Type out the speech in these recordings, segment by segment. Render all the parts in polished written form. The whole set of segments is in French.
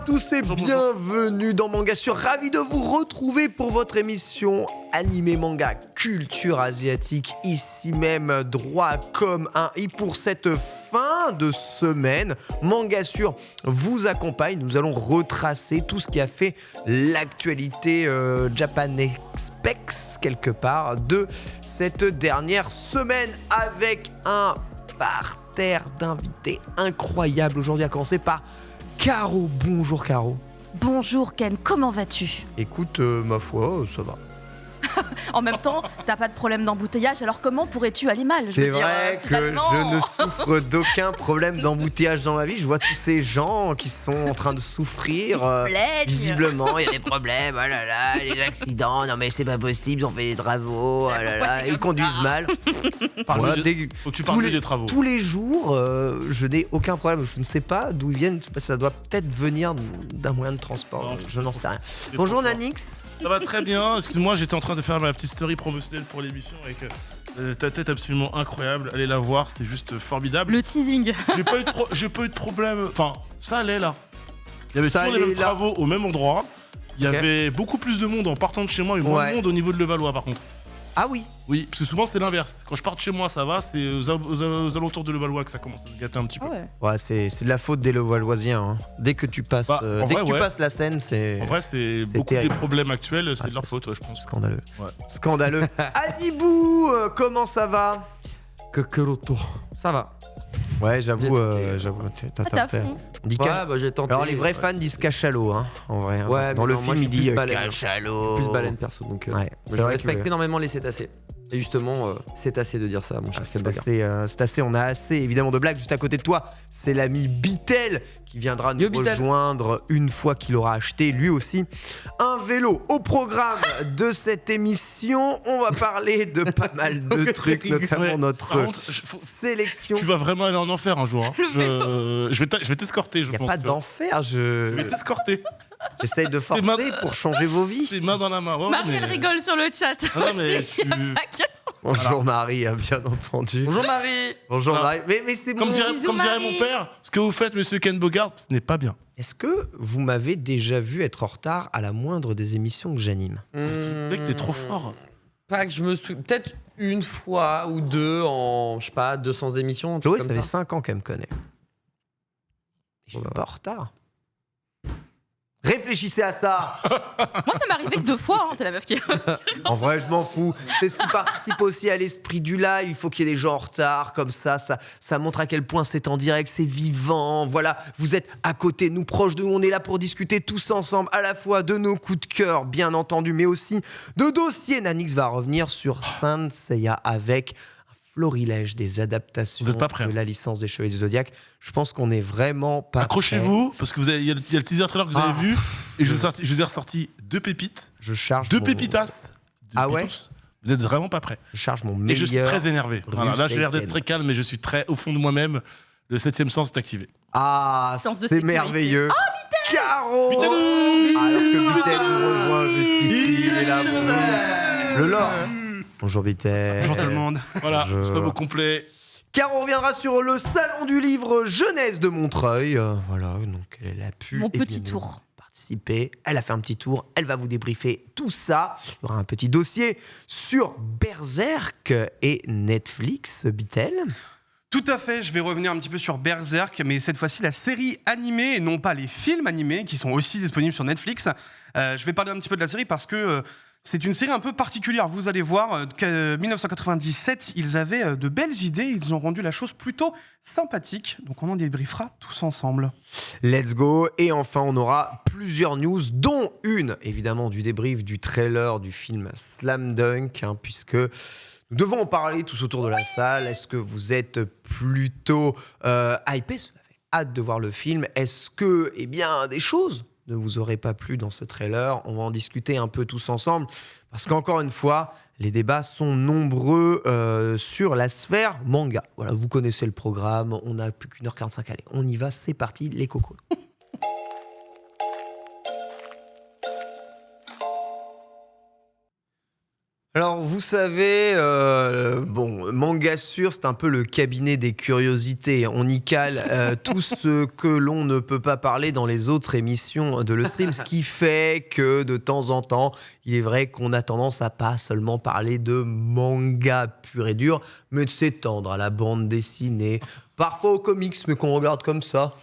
tous et bienvenue dans Manga Sur. Ravi de vous retrouver pour votre émission animé manga culture asiatique, ici même droit comme un i pour cette fin de semaine. Manga Sur vous accompagne. Nous allons retracer tout ce qui a fait l'actualité Japan Expex quelque part de cette dernière semaine avec un parterre d'invités incroyable aujourd'hui, à commencer par Caro. Bonjour Caro. Bonjour Ken, comment vas-tu ? Écoute, ma foi, ça va. En même temps, t'as pas de problème d'embouteillage, alors comment pourrais-tu aller mal ? C'est vrai que je ne souffre d'aucun problème d'embouteillage dans ma vie. Je vois tous ces gens qui sont en train de souffrir. Visiblement, il y a des problèmes. Oh là là, les accidents. Non mais c'est pas possible, ils ont fait des travaux. Oh là là, ils conduisent mal. Faut que tu parles des travaux. Tous les jours, je n'ai aucun problème. Je ne sais pas d'où ils viennent. Ça doit peut-être venir d'un moyen de transport. Non, je n'en sais rien. Bonjour Nanix. Ça va très bien, excuse-moi, j'étais en train de faire ma petite story promotionnelle pour l'émission avec ta tête absolument incroyable. Allez la voir, c'est juste formidable. Le teasing. J'ai pas eu de problème, enfin, ça allait là. Il y avait Ça toujours les mêmes allait, là. travaux au même endroit. Il y avait beaucoup plus de monde en partant de chez moi et moins de monde au niveau de Levallois par contre. Ah oui. Oui, parce que souvent c'est l'inverse. Quand je pars de chez moi, ça va, c'est aux alentours de Levallois que ça commence à se gâter un petit peu. Ouais, c'est de la faute des Levalloisiens. Hein. Dès que tu passes, tu passes la Seine, c'est. En vrai, c'est beaucoup terrible. des problèmes actuels, c'est de leur faute, je pense. Scandaleux. Ouais. Scandaleux. Adibou, comment ça va ? Kakaroto. Ça va. Ouais, j'avoue, T'as fond. on dit Ouais, bah j'ai tenté. Alors les vrais fans disent cachalot, hein, en vrai. Hein. Ouais, dans mais le non, moi, film, je il suis dit plus baleine. cachalot. Plus baleine perso, donc Ouais, c'est je vrai respecte que- énormément les cétacés. Et justement, c'est assez de dire ça, mon cher Ken Bogart. C'est assez, on a assez évidemment de blagues. Juste à côté de toi, c'est l'ami Bitel qui viendra nous Yo, Bitel. rejoindre une fois qu'il aura acheté lui aussi un vélo. Au programme de cette émission, on va parler de pas mal de trucs, notamment Ouais. notre Par contre, sélection. tu vas vraiment aller en enfer un jour. Hein. Je vais t'escorter, je Il n'y a pense. pas tu vois. d'enfer, Je vais t'escorter. j'essaye de forcer mains- pour changer vos vies. C'est main dans la main. Ouais, Marie, elle rigole sur le chat. Non, mais tu... Bonjour Marie, bien entendu. Bonjour Marie. Bonjour Voilà. Marie. Mais c'est Comme bon. dirait, Bisous, comme dirait Marie. mon père, ce que vous faites, monsieur Ken Bogart, ce n'est pas bien. Est-ce que vous m'avez déjà vu être en retard à la moindre des émissions que j'anime ? Mec, t'es trop fort. Pas que je me souviens. Peut-être une fois ou deux en, je sais pas, 200 émissions. un truc Chloé, ça comme fait ça. 5 ans qu'elle me connaît. Je suis pas en retard. Réfléchissez à ça. Moi, ça m'est arrivé que 2 fois, hein, t'es la meuf qui. En vrai, je m'en fous. C'est ce qui participe aussi à l'esprit du live. Il faut qu'il y ait des gens en retard, comme ça montre à quel point c'est en direct, c'est vivant. Voilà, vous êtes à côté, nous proches de nous. On est là pour discuter tous ensemble, à la fois de nos coups de cœur, bien entendu, mais aussi de dossiers. Nanix va revenir sur Saint Seiya avec un florilège des adaptations Vous êtes pas prêts, de hein. la licence des Chevaliers du Zodiaque. Je pense qu'on est vraiment pas Accrochez-vous, parce que il y a le teaser trailer que vous avez vu, et je vous ai ressorti 2 pépites, prêts. Je charge 2 mon- pépitas. Ah ouais. Vous n'êtes vraiment pas prêts. Je charge mon Et je suis meilleur. très énervé. Voilà, là, j'ai l'air d'être Taken. très calme, mais je suis très au fond de moi-même. Le 7e sens est activé. Ah, Sens de c'est sécurité. merveilleux. Caro. Bitel. Alors que Bitel nous rejoint juste ici, il est là. Bonjour. Le lore. Bonjour Bitel. Bonjour tout le monde. Voilà, Je- ça au complet. Caro reviendra sur le salon du livre jeunesse de Montreuil. Voilà, donc elle a pu Mon eh bien, petit tour. participer. Elle a fait un petit tour. Elle va vous débriefer tout ça. Il y aura un petit dossier sur Berserk et Netflix, Bitel. Tout à fait, je vais revenir un petit peu sur Berserk, mais cette fois-ci la série animée et non pas les films animés qui sont aussi disponibles sur Netflix. Je vais parler un petit peu de la série parce que c'est une série un peu particulière. Vous allez voir que 1997, ils avaient de belles idées, ils ont rendu la chose plutôt sympathique. Donc on en débriefera tous ensemble. Let's go. Et enfin, on aura plusieurs news, dont une, évidemment, du débrief du trailer du film Slam Dunk, hein, puisque nous devons en parler tous autour de la salle. Est-ce que vous êtes plutôt hypés ? Vous avez hâte de voir le film. Est-ce que, eh bien, des choses ne vous auraient pas plu dans ce trailer ? On va en discuter un peu tous ensemble, parce qu'encore une fois, les débats sont nombreux sur la sphère manga. Voilà, vous connaissez le programme, on n'a plus qu'une heure 45. Allez, on y va, c'est parti, les cocos. Alors, vous savez, bon, Mangassure, c'est un peu le cabinet des curiosités. On y cale tout ce que l'on ne peut pas parler dans les autres émissions de Le Stream, ce qui fait que de temps en temps, il est vrai qu'on a tendance à pas seulement parler de manga pur et dur, mais de s'étendre à la bande dessinée, parfois aux comics, mais qu'on regarde comme ça.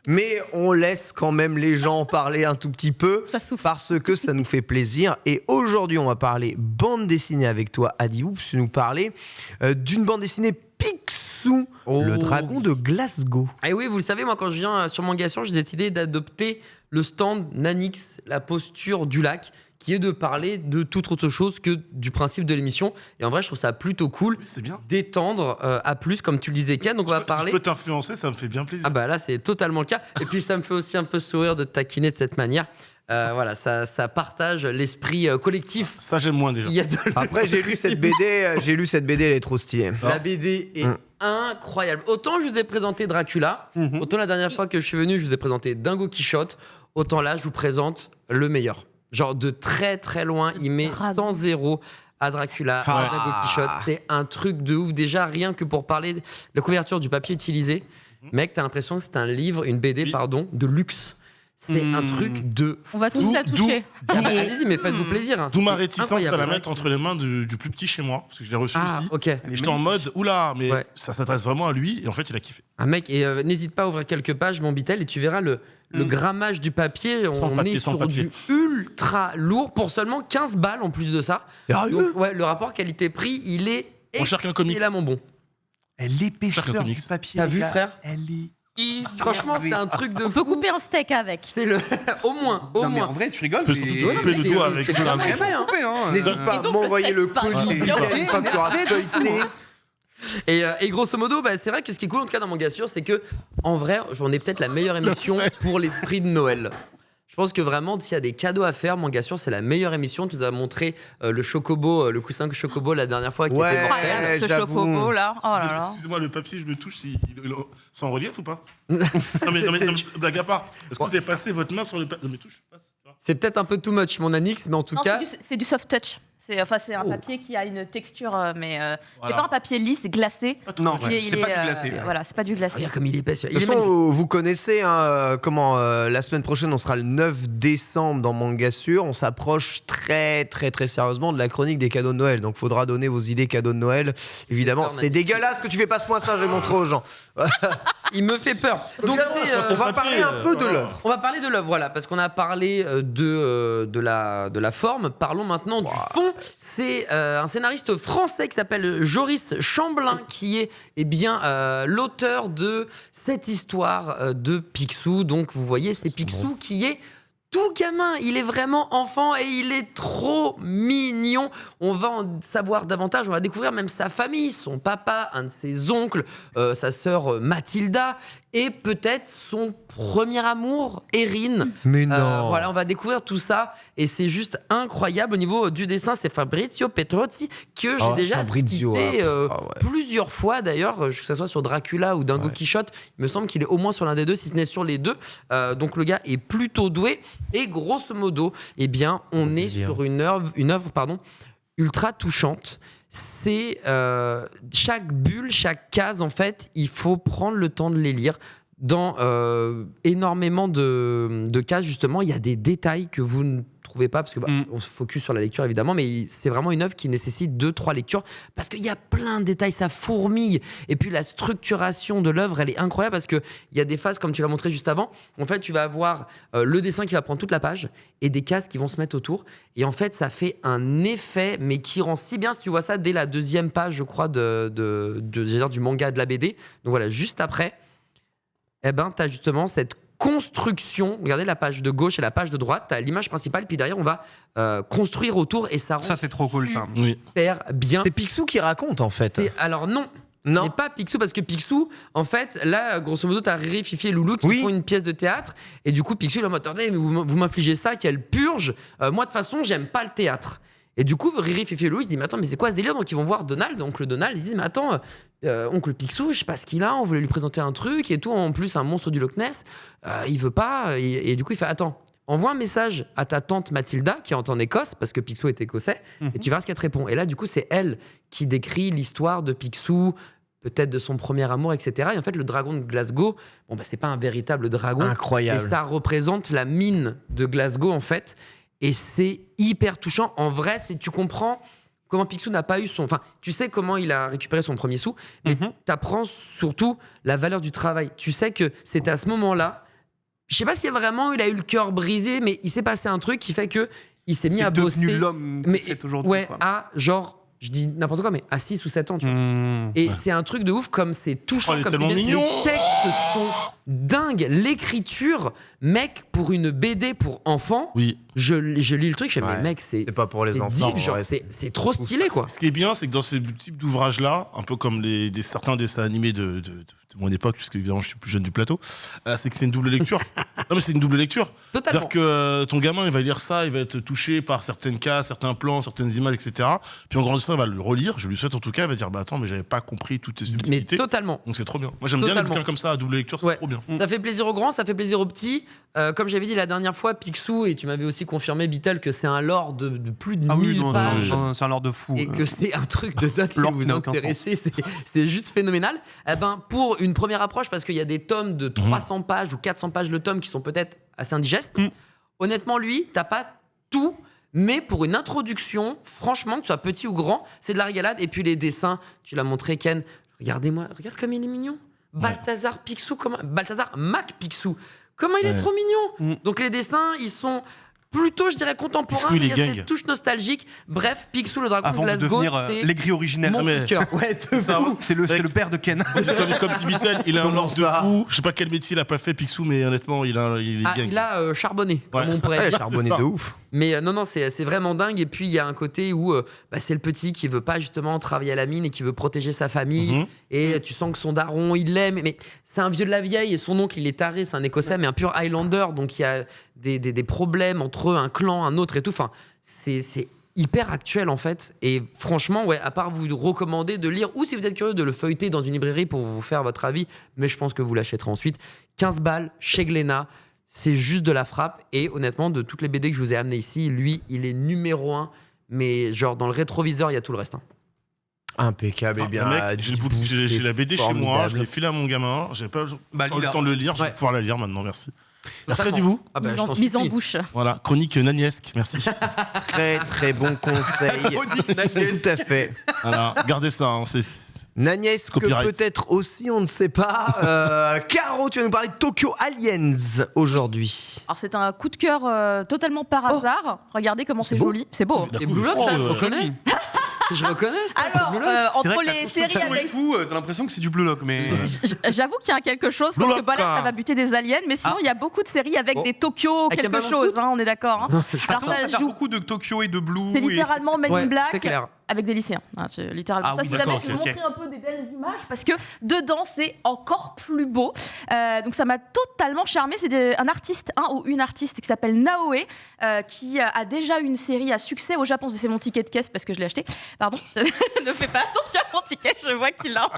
Mais on laisse quand même les gens parler un tout petit peu, Ça souffle. parce que ça nous fait plaisir. Et aujourd'hui, on va parler bande dessinée avec toi, Adibou, parce que nous parler d'une bande dessinée Picsou, le dragon de Glasgow. Et oui, vous le savez, moi, quand je viens sur Mangassure, j'ai décidé d'adopter le stand Nanix, la posture du lac, qui est de parler de toute autre chose que du principe de l'émission. Et en vrai, je trouve ça plutôt cool Oui, c'est bien. d'étendre à plus, comme tu le disais, Ken. Donc, on va Si parler. je peux t'influencer, ça me fait bien plaisir. Ah bah là, c'est totalement le cas. Et puis, ça me fait aussi un peu sourire de te taquiner de cette manière. Voilà, ça partage l'esprit collectif. Ça, j'aime moins déjà. Il y a de Après, j'ai lu cette BD, elle est trop stylée. La BD est incroyable. Autant je vous ai présenté Dracula, autant la dernière fois que je suis venu, je vous ai présenté Dingo Quichotte, autant là, je vous présente le meilleur. Genre de très très loin, il met Dragon. 100-0 à Dracula, à Dingo Quichotte. C'est un truc de ouf. Déjà, rien que pour parler de la couverture du papier utilisé, mec, t'as l'impression que c'est un livre, une BD, Oui. pardon, de luxe. C'est un truc de On va tous la toucher. Ah bah, allez-y, mais faites-vous plaisir. Hein. D'où ma C'est réticence incroyable. à la mettre entre les mains du plus petit chez moi, parce que je l'ai reçu Ah, aussi. ok. Et j'étais en mode, oula, mais Ouais. ça s'adresse vraiment à lui, et en fait, il a kiffé. Un mec, et n'hésite pas à ouvrir quelques pages, mon Bitel, et tu verras le grammage du papier. Sans On papier, est sans sur papier. du ultra lourd pour seulement 15 balles en plus de ça. Sérieux Donc, ouais, le rapport qualité-prix, il est Moins cher qu'un comics. là, mon bon. L'épaisseur Cher que du comics. papier. T'as les vu, gars, frère Elle est. Franchement, c'est un truc de On peut fou. couper un steak avec. C'est le. Au moins, au Non, mais moins. en vrai, tu rigoles. Tu peux mais- surtout Ouais, couper mais le doigt c'est- avec c'est le bien lame. fait, hein. Coupé, hein. N'hésite pas à Et donc, m'envoyer le le steak colis passe. une fois que tu auras feuilleté. Et grosso modo, bah, c'est vrai que ce qui est cool en tout cas dans Mangassure, c'est que en vrai, on est peut-être la meilleure émission pour l'esprit de Noël. Je pense que vraiment, s'il y a des cadeaux à faire, Mangassure, c'est la meilleure émission. Tu nous as montré le chocobo, le coussin chocobo la dernière fois qui Ouais. était mortel. Incroyable, ce j'avoue. chocobo là. Oh là là. Excusez-moi, le papier, je le touche, c'est en relief ou pas non, mais, blague à part. Est-ce que vous avez passé votre main sur le papier? Non, mais touche, passe. C'est peut-être un peu too much, mon Anix, mais en tout Non, cas, c'est du soft touch. C'est un Oh. papier qui a une texture, mais c'est Voilà. pas un papier lisse, glacé. Non, Il est- c'est il pas est, du glacé. Voilà, c'est pas du glacé. regarde comme il est épais. De Il est toute façon, magnifique. vous connaissez comment la semaine prochaine, on sera le 9 décembre dans Mangassure. On s'approche très très très sérieusement de la chronique des cadeaux de Noël. Donc, faudra donner vos idées cadeaux de Noël. Évidemment, Peur, c'est Nancy. dégueulasse que tu fais pas ce point ça. Je vais montrer aux gens. Il me fait peur. Donc, c'est, on va parler un peu de l'œuvre. on va parler de l'œuvre, voilà, parce qu'on a parlé de la forme. Parlons maintenant du fond. C'est un scénariste français qui s'appelle Joris Chamblin, qui est l'auteur de cette histoire de Picsou. Donc, vous voyez, c'est Picsou qui est tout gamin, il est vraiment enfant et il est trop mignon. On va en savoir davantage, on va découvrir même sa famille, son papa, un de ses oncles, sa sœur Mathilda et peut-être son premier amour, Erin. Mais non. Voilà, on va découvrir tout ça et c'est juste incroyable. Au niveau du dessin, c'est Fabrizio Petrozzi que j'ai Oh, déjà Fabrizio, cité ah ouais. plusieurs fois d'ailleurs, que ce soit sur Dracula ou Dingo Quichotte. Il me semble qu'il est au moins sur l'un des deux, si ce n'est sur les deux. Donc le gars est plutôt doué et grosso modo, eh bien, on est plaisir. sur une œuvre ultra touchante. C'est chaque bulle, chaque case, en fait, il faut prendre le temps de les lire. Dans énormément de cases, justement, il y a des détails que vous ne trouvez pas, parce que on se focus sur la lecture, évidemment, mais c'est vraiment une œuvre qui nécessite 2-3 lectures, parce qu'il y a plein de détails, ça fourmille. Et puis la structuration de l'œuvre, elle est incroyable, parce qu'il y a des phases, comme tu l'as montré juste avant, en fait, tu vas avoir le dessin qui va prendre toute la page, et des cases qui vont se mettre autour. Et en fait, ça fait un effet, mais qui rend si bien, si tu vois ça, dès la deuxième page, je crois, du manga, de la BD. Donc voilà, juste après, eh ben, tu as justement cette construction. Regardez la page de gauche et la page de droite. Tu as l'image principale, puis derrière, on va construire autour et ça rend Ça, c'est trop cool, ça. Oui. super bien. C'est Picsou qui raconte en fait. Alors non, Non. mais pas Picsou, parce que Picsou, en fait, là, grosso modo, t'as Riri, Fifi et Loulou qui Oui. font une pièce de théâtre, et du coup, Picsou, il est en mode, attendez, mais vous m'infligez ça, quelle purge. Moi, de toute façon, j'aime pas le théâtre. Et du coup, Riri, Fifi et Loulou, ils se disent, mais attends, mais c'est quoi ce délire? Donc, ils vont voir Donald, oncle Donald, ils disent, mais attends, oncle Picsou, je sais pas ce qu'il a, on voulait lui présenter un truc et tout, en plus, un monstre du Loch Ness, il veut pas, et du coup, il fait, attends, envoie un message à ta tante Mathilda, qui est en Écosse, parce que Picsou est écossais, et tu verras ce qu'elle te répond. Et là, du coup, c'est elle qui décrit l'histoire de Picsou, peut-être de son premier amour, etc. Et en fait, le dragon de Glasgow, bon, bah, c'est pas un véritable dragon. Incroyable. Et ça représente la mine de Glasgow, en fait. Et c'est hyper touchant. En vrai, tu comprends comment Picsou n'a pas eu son... Enfin, tu sais comment il a récupéré son premier sou, mais t'apprends surtout la valeur du travail. Tu sais que c'est à ce moment-là, je sais pas si vraiment il a eu le cœur brisé, mais il s'est passé un truc qui fait que il s'est mis à bosser. C'est devenu l'homme que c'est aujourd'hui. Ouais, quoi. à genre... Je dis n'importe quoi, mais à 6 ou 7 ans, tu vois. Et c'est un truc de ouf, comme c'est touchant, il est comme tellement c'est mignon. les textes sont dingues. L'écriture, mec, pour une BD pour enfants, Oui. je lis le truc, je fais, Ouais. mais mec, c'est C'est pas pour les c'est enfants, deep, genre, ouais. c'est trop stylé, quoi. Ce qui est bien, c'est que dans ce type d'ouvrage-là, un peu comme certains dessins animés de mon époque, puisque évidemment je suis plus jeune du plateau, c'est que c'est une double lecture. Non mais c'est une double lecture. Totalement. C'est-à-dire que ton gamin, il va lire ça, il va être touché par certaines cases, certains plans, certaines images, etc. Puis en grandissant, il va le relire, je lui souhaite en tout cas, il va dire, bah attends, mais j'avais pas compris toutes ces Mais subtilités. totalement. Donc c'est trop bien. Moi j'aime bien les Totalement. bouquins comme ça, à double lecture, c'est Ouais. trop bien. Ça fait plaisir aux grands, ça fait plaisir aux petits. Comme j'avais dit la dernière fois, Picsou, et tu m'avais aussi confirmé, Beatle, que c'est un lore de plus de 1000 pages. C'est un lore de fou. Et que c'est un truc de dingue qui Lore vous qui n'a aucun intéressez, c'est juste phénoménal. Eh ben, pour une première approche, parce qu'il y a des tomes de 300 pages ou 400 pages le tome qui sont peut-être assez indigestes, honnêtement, lui, t'as pas tout, mais pour une introduction, franchement, que tu sois petit ou grand, c'est de la régalade. Et puis les dessins, tu l'as montré, Ken, regardez-moi, regarde comme il est mignon. Balthazar Picsou, Balthazar Mac Picsou, comment il est trop mignon. Donc les dessins, ils sont plutôt, je dirais, contemporains, Picsou, il mais est il y a gang. cette touche nostalgique. Bref, Picsou, le dragon Avant de de Glasgow, devenir c'est l'aigri originel. mon Ah, mais- coup de cœur. Ouais, de Ça, fou. C'est le père de Ken. comme dit Beatle, il a un Comment lance de ça fou. Je sais pas quel métier il a pas fait, Picsou, mais honnêtement, il est gang. Il a charbonné, comme Ouais. on pourrait Ouais, dire. charbonné ça. de ouf. Mais non, c'est vraiment dingue. Et puis, il y a un côté où c'est le petit qui veut pas justement travailler à la mine et qui veut protéger sa famille. Et tu sens que son daron, il l'aime. Mais c'est un vieux de la vieille et son oncle, il est taré. C'est un Écossais, mais un pur Highlander. Donc, il y a des problèmes entre un clan, un autre et tout. Enfin, c'est hyper actuel, en fait. Et franchement, ouais, à part vous recommander de lire, ou si vous êtes curieux, de le feuilleter dans une librairie pour vous faire votre avis, mais je pense que vous l'achèterez ensuite. 15 balles chez Glénat. C'est juste de la frappe. Et honnêtement, de toutes les BD que je vous ai amenées ici, lui, il est numéro 1. Mais genre, dans le rétroviseur, il y a tout le reste. Impeccable. Et bien, mec, j'ai la BD chez moi, je l'ai filé à mon gamin, j'ai pas eu le temps de le lire, je vais pouvoir la lire maintenant, merci. Merci, dis-vous. Ah bah, je t'en Mise en supplie. bouche. Voilà, chronique naniesque, merci. très très bon conseil. Tout à fait. Voilà, gardez ça, hein, c'est... Nagnès, que Copyright. peut-être aussi, on ne sait pas. Caro, tu vas nous parler de Tokyo Aliens aujourd'hui. Alors c'est un coup de cœur totalement par hasard. Regardez comment c'est beau. joli. C'est beau. La Et coupe Blue Lock, de ça, je fond, reconnais. Je reconnais, ça, Alors, c'est Blue Lock. entre les séries avec... T'as l'impression que c'est du Blue Lock, mais. J'avoue qu'il y a quelque chose, Blue parce que Lock, voilà, ça va buter des aliens, mais sinon il y a beaucoup de séries avec Oh. des Tokyo, Avec un quelque ballon de chose, foot hein, on est d'accord. Hein. Alors Ça ça fait joue, beaucoup de Tokyo et de Blue. c'est et- littéralement Men Ouais, in Black c'est clair. avec des lycéens. Hein, c'est littéralement Ah ça. oui, Si jamais d'accord, je vous ok, montrer un peu des belles images, parce que dedans c'est encore plus beau. Donc ça m'a totalement charmé. C'est un artiste, un ou une artiste qui s'appelle Naoe, qui a déjà une série à succès au Japon. C'est mon ticket de caisse parce que je l'ai acheté. Pardon, ne fais pas attention à mon ticket, je vois qu'il a.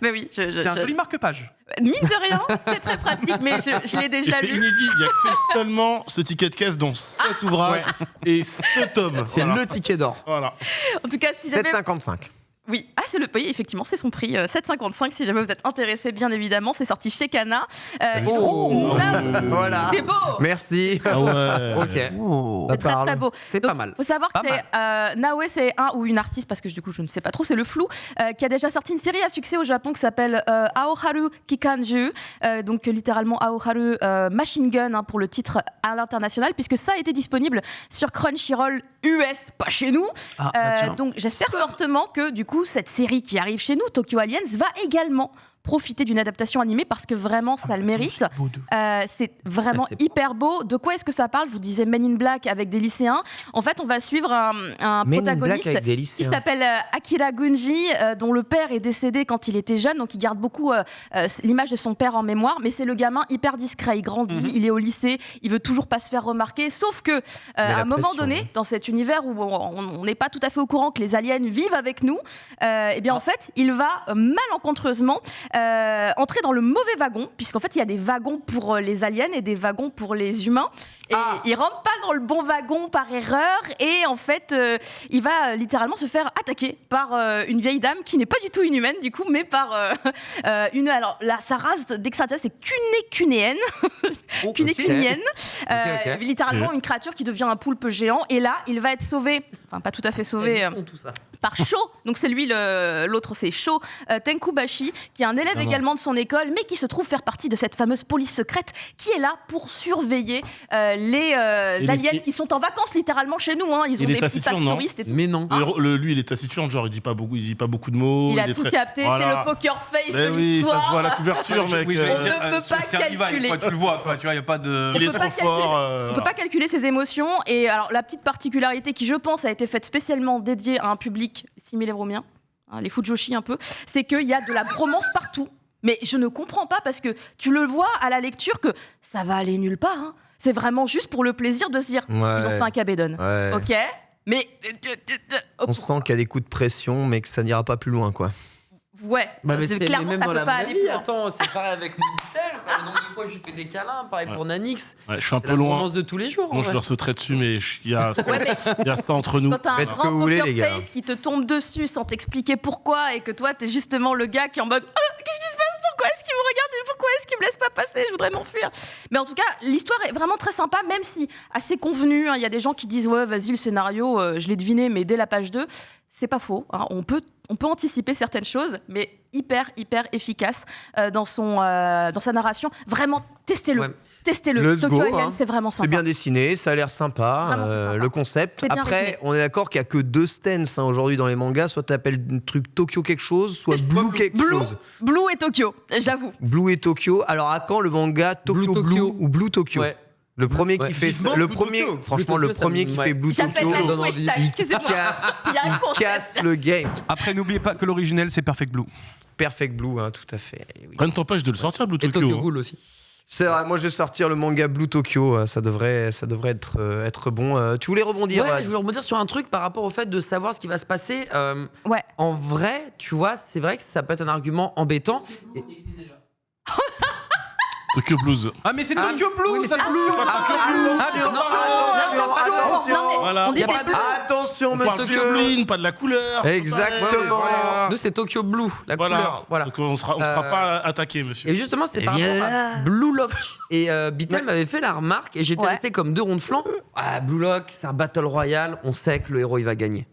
Mais oui, C'est un joli marque-page. mine de rien, c'est très pratique, mais je l'ai Et déjà c'est lu. inédit, il y a que seulement ce ticket de caisse dans cet ouvrage et ce tome. C'est Voilà. le ticket d'or. Voilà. En tout cas, si jamais 7,55. oui, c'est le oui, effectivement, c'est son prix 7,55 si jamais vous êtes intéressé, bien évidemment, c'est sorti chez Kana. Voilà. C'est beau. Merci. Ah ouais. Ok. Oh. C'est très parle. très beau. C'est Donc, pas mal. faut savoir que c'est Naoe, c'est un ou une artiste, parce que du coup je ne sais pas trop, c'est le flou, qui a déjà sorti une série à succès au Japon qui s'appelle Aoharu Kikanju, donc littéralement Aoharu Machine Gun, hein, pour le titre à l'international, puisque ça a été disponible sur Crunchyroll US, pas chez nous. Donc j'espère fortement que du coup cette série qui arrive chez nous, Tokyo Aliens, va également profiter d'une adaptation animée parce que vraiment ça le mérite. C'est vraiment c'est beau. hyper beau. De quoi est-ce que ça parle? Je vous disais Men in Black avec des lycéens. En fait, on va suivre un Men in Black protagoniste avec des qui lycéens. s'appelle Akira Gunji, dont le père est décédé quand il était jeune, donc il garde beaucoup l'image de son père en mémoire, mais c'est le gamin hyper discret, il grandit, il est au lycée, il veut toujours pas se faire remarquer, sauf que à un moment pression, donné, hein. dans cet univers où on n'est pas tout à fait au courant que les aliens vivent avec nous, eh bien en fait, il va malencontreusement entrer dans le mauvais wagon, puisqu'en fait il y a des wagons pour les aliens et des wagons pour les humains. Et il rentre pas dans le bon wagon par erreur et en fait il va littéralement se faire attaquer par une vieille dame qui n'est pas du tout une humaine du coup, mais par une. Alors là, sa race d'extraterrestre c'est Cunéenne. Cunéenne. Littéralement une créature qui devient un poulpe géant. Et là, il va être sauvé, enfin pas tout à fait sauvé. Tout ça. Par Sho, donc c'est lui l'autre, c'est Sho Tenkubashi, qui est un élève également de son école, mais qui se trouve faire partie de cette fameuse police secrète qui est là pour surveiller les aliens qui sont en vacances littéralement chez nous. Hein. Ils ont des petits passes touristes et tout. Mais non. Lui, il est taciturne, genre il dit pas beaucoup de mots. Il a tout capté, voilà. C'est le poker face de oui, l'histoire. ça se voit à la couverture, mec. On ne peut pas calculer. Tu le vois, quoi, tu vois, il y a pas de. Il est trop fort. On peut pas calculer ses émotions. Et alors la petite particularité qui, je pense, a été faite spécialement dédiée à un public similaire au mien, hein, les Fujoshi un peu, c'est qu'il y a de la bromance partout. Mais je ne comprends pas parce que tu le vois à la lecture que ça va aller nulle part. Hein. C'est vraiment juste pour le plaisir de se dire ils ont fait un Kabedon. Ouais. Ok, mais On sent qu'il y a des coups de pression, mais que ça n'ira pas plus loin, quoi. ouais, mais c'est clairement même ça dans peut la pas vraie aller vie. plus loin. Attends, c'est pareil avec mon tel. Le nombre de fois je lui fais des câlins, pareil pour Nanix. Ouais, je suis un C'est peu la loin. romance de tous les jours. Moi, je leur sauterais dessus, mais il y a ça entre nous. Quand t'as un Faites ce que grand vous voulez, poker les gars. face qui te tombe dessus sans t'expliquer pourquoi et que toi t'es justement le gars qui est en mode qu'est-ce qui se passe, pourquoi est-ce qu'il me regarde et pourquoi est-ce qu'il me laisse pas passer, je voudrais m'enfuir. Mais en tout cas l'histoire est vraiment très sympa, même si assez convenue, hein. Il y a des gens qui disent ouais vas-y le scénario je l'ai deviné mais dès la page 2 c'est pas faux, hein. On peut anticiper certaines choses, mais hyper efficace dans sa narration. Vraiment, testez-le. Ouais. Testez-le. Let's Tokyo go, Alien, hein. c'est vraiment sympa. C'est bien dessiné, ça a l'air sympa, Vraiment, c'est sympa. le concept. C'est bien Après, rythmé. on est d'accord qu'il n'y a que 2 stances aujourd'hui dans les mangas. Soit tu appelles un truc Tokyo quelque chose, soit Blue quelque chose. Blue et Tokyo, j'avoue. Blue et Tokyo. Alors à quand le manga Tokyo Blue Blue Tokyo. ou Blue Tokyo Ouais. Le premier Ouais. qui fait Vivement le Blue premier, Tokyo. franchement Blue le Tokyo, ça premier me- qui ouais. fait Blue J'appelle Tokyo, la donne jouer envie. chat, il excusez-moi. Il y a un il concept. casse le game. Après, n'oubliez pas que l'originel, c'est Perfect Blue. Perfect Blue, hein, tout à fait. Oui. Rien ne t'empêche de le sortir, Blue Et Tokyo. Tokyo hein. Ghoul aussi. C'est vrai, moi je vais sortir le manga Blue Tokyo, ça devrait être bon. Tu voulais rebondir Ouais, je voulais rebondir sur un truc par rapport au fait de savoir ce qui va se passer. Ouais. En vrai, tu vois, c'est vrai que ça peut être un argument embêtant. Et- Tokyo Blues. Ah, mais c'est Ah, Tokyo oui, Blue, mais ça c'est Blue. Voilà. On dit Y a c'est pas de- Blue. Attention On parle du monsieur. spleen, pas de la couleur. Exactement. Voilà. Nous, c'est Tokyo Blue, la couleur. Voilà. Donc on sera pas attaqué, monsieur. Et justement, c'était Eh par bien rapport là. à Blue Lock. Et Beatle m'avait fait la remarque, et j'étais Ouais. resté comme 2 ronds de flanc. Ah, Blue Lock, c'est un battle royal, on sait que le héros, il va gagner.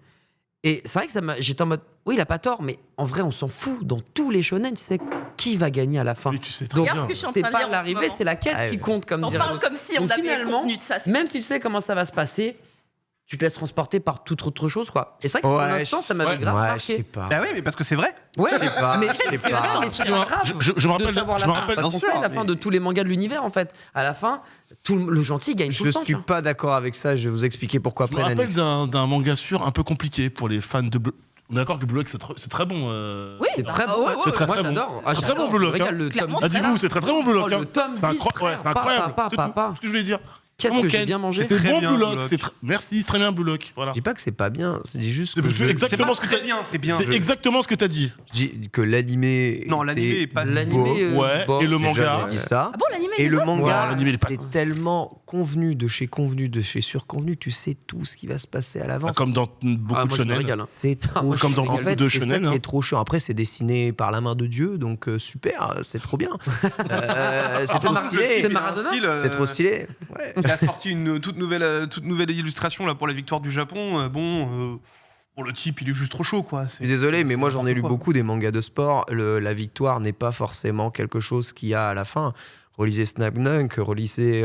Et c'est vrai que j'étais en mode, oui, il a pas tort, mais en vrai, on s'en fout. Dans tous les shonen, tu sais qui va gagner à la fin. Oui, tu sais très Donc, Regarde ce bien. que je suis en c'est train de lire pas en ce l'arrivée, moment. c'est la quête Ah, qui oui. compte, comme On dirait parle l'autre. comme si on Donc, avait le finalement, contenu de ça. même si tu sais comment ça va se passer, tu te laisses transporter par toute autre chose, quoi. Et c'est vrai que pour Ouais, l'instant, ça m'avait ouais. grave Ouais, je marqué. sais pas. Bah oui, mais parce que c'est vrai. Ouais, Je sais pas, mais je sais c'est pas. vrai, mais c'est pas grave. Je me De rappelle, savoir je la me fin. rappelle. Parce que c'est la fin de tous les mangas de l'univers, en fait. À la fin, le gentil gagne tout Je le temps. tu suis vois. pas d'accord avec ça, je vais vous expliquer pourquoi Je me après. rappelle Nanix. d'un manga sûr un peu compliqué pour les fans de Blue. On est d'accord que Blue Lock, c'est très bon. Oui, C'est très bah, bon. ouais, ouais, C'est très, Moi, très bon. j'adore. C'est très bon, Blue Lock, Regarde hein. le tome Clairement, 10. Ah, dis-vous, c'est très très bon Blue Lock. Oh, hein. le tome C'est 10, ouais, c'est incroyable. Papa, C'est papa. tout ce que je voulais dire. Qu'est-ce Vraiment, que j'ai Ken, bien mangé. C'est Très bon bien, Blue Blue Lock. Lock. Merci, c'est très bien Blue Lock. Voilà. Je dis pas que c'est pas bien, je dis juste C'est que parce que exactement ce que Très t'as bien, c'est bien. C'est exactement ce que t'as dit. je dis que l'animé. Non, l'animé est pas. L'animé. Ouais, bon. et le Déjà, manga. j'ai dit ça. Ah bon, l'animé il Et est le bon manga, Ouais, l'animé, il est pas c'est bon. tellement convenu, de chez surconvenu, tu sais tout ce qui va se passer à l'avance. Comme dans beaucoup Ah, de moi, je me shonen. régale. hein. C'est trop Moi, comme dans chiant. En beaucoup fait, de c'est ça shonen, qui hein. est trop chiant. Après, c'est dessiné par la main de Dieu, donc super, c'est trop bien. C'est trop Mar- stylé. c'est Maradona C'est trop stylé. Ouais. Il a sorti une toute nouvelle illustration là pour la victoire du Japon. Bon, le type, il est juste trop chaud, quoi. Je suis désolé, mais moi j'en ai lu beaucoup des mangas de sport. La victoire n'est pas forcément quelque chose qu'il y a à la fin. Relisez Snap Dunk, relisez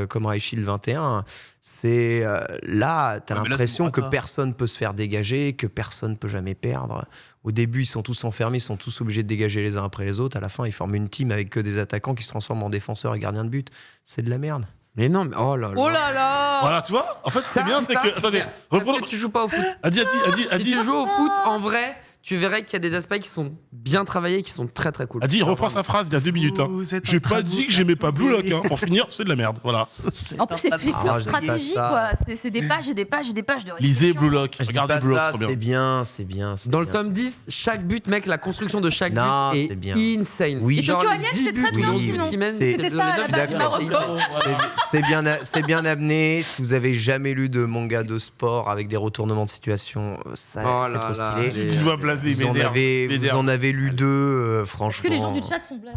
comme High Shield 21. C'est là, t'as Ouais, mais là, l'impression c'est que Morata. personne peut se faire dégager, que personne peut jamais perdre. Au début, ils sont tous enfermés, ils sont tous obligés de dégager les uns après les autres. À la fin, ils forment une team avec que des attaquants qui se transforment en défenseurs et gardiens de but. C'est de la merde. Mais non, mais oh là là. Oh là là Voilà, tu vois. En fait, ce qui est Ça, bien, c'est ça, que. Attendez, Parce reprends. que tu joues pas au foot. Adi, Si tu joues au foot, en vrai, tu verrais qu'il y a des aspects qui sont bien travaillés, qui sont très très cool. A dit, il reprend sa phrase il y a 2 minutes. Hein. Vous êtes en J'ai train pas de dit vous que j'aimais pas Blue Lock. faire Hein. Pour finir, c'est de la merde. Voilà. En plus, c'est pure Ah, je dis pas stratégie, ça. quoi. C'est des pages et des pages et des pages de Lisez réflexion. Blue Lock. Je dis Regardez pas Blue Lock, ça, c'est trop c'est bien. bien. Dans le tome 10, chaque but, mec, la construction de chaque Non, but c'est est bien. insane. Oui. Et Genre, Tokyo les Alien, 10 c'est buts très bien, dont sinon. qui mènent, C'était ça, à la base, du Marocco. C'est bien amené. Si vous avez jamais lu de manga de sport avec des retournements de situation, ça, Oh c'est là trop là, stylé. les- Il doit blaser, Vous en avez lu 2, Est-ce franchement. que les gens du chat sont blasés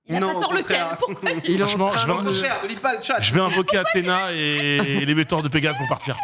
Il a Non, pas au tort lequel contraire. Pourquoi Il est en Franchement, train je vais de- en- Cher, ne lis pas le chat. Je vais invoquer Athéna et les metteurs de Pégase vont partir.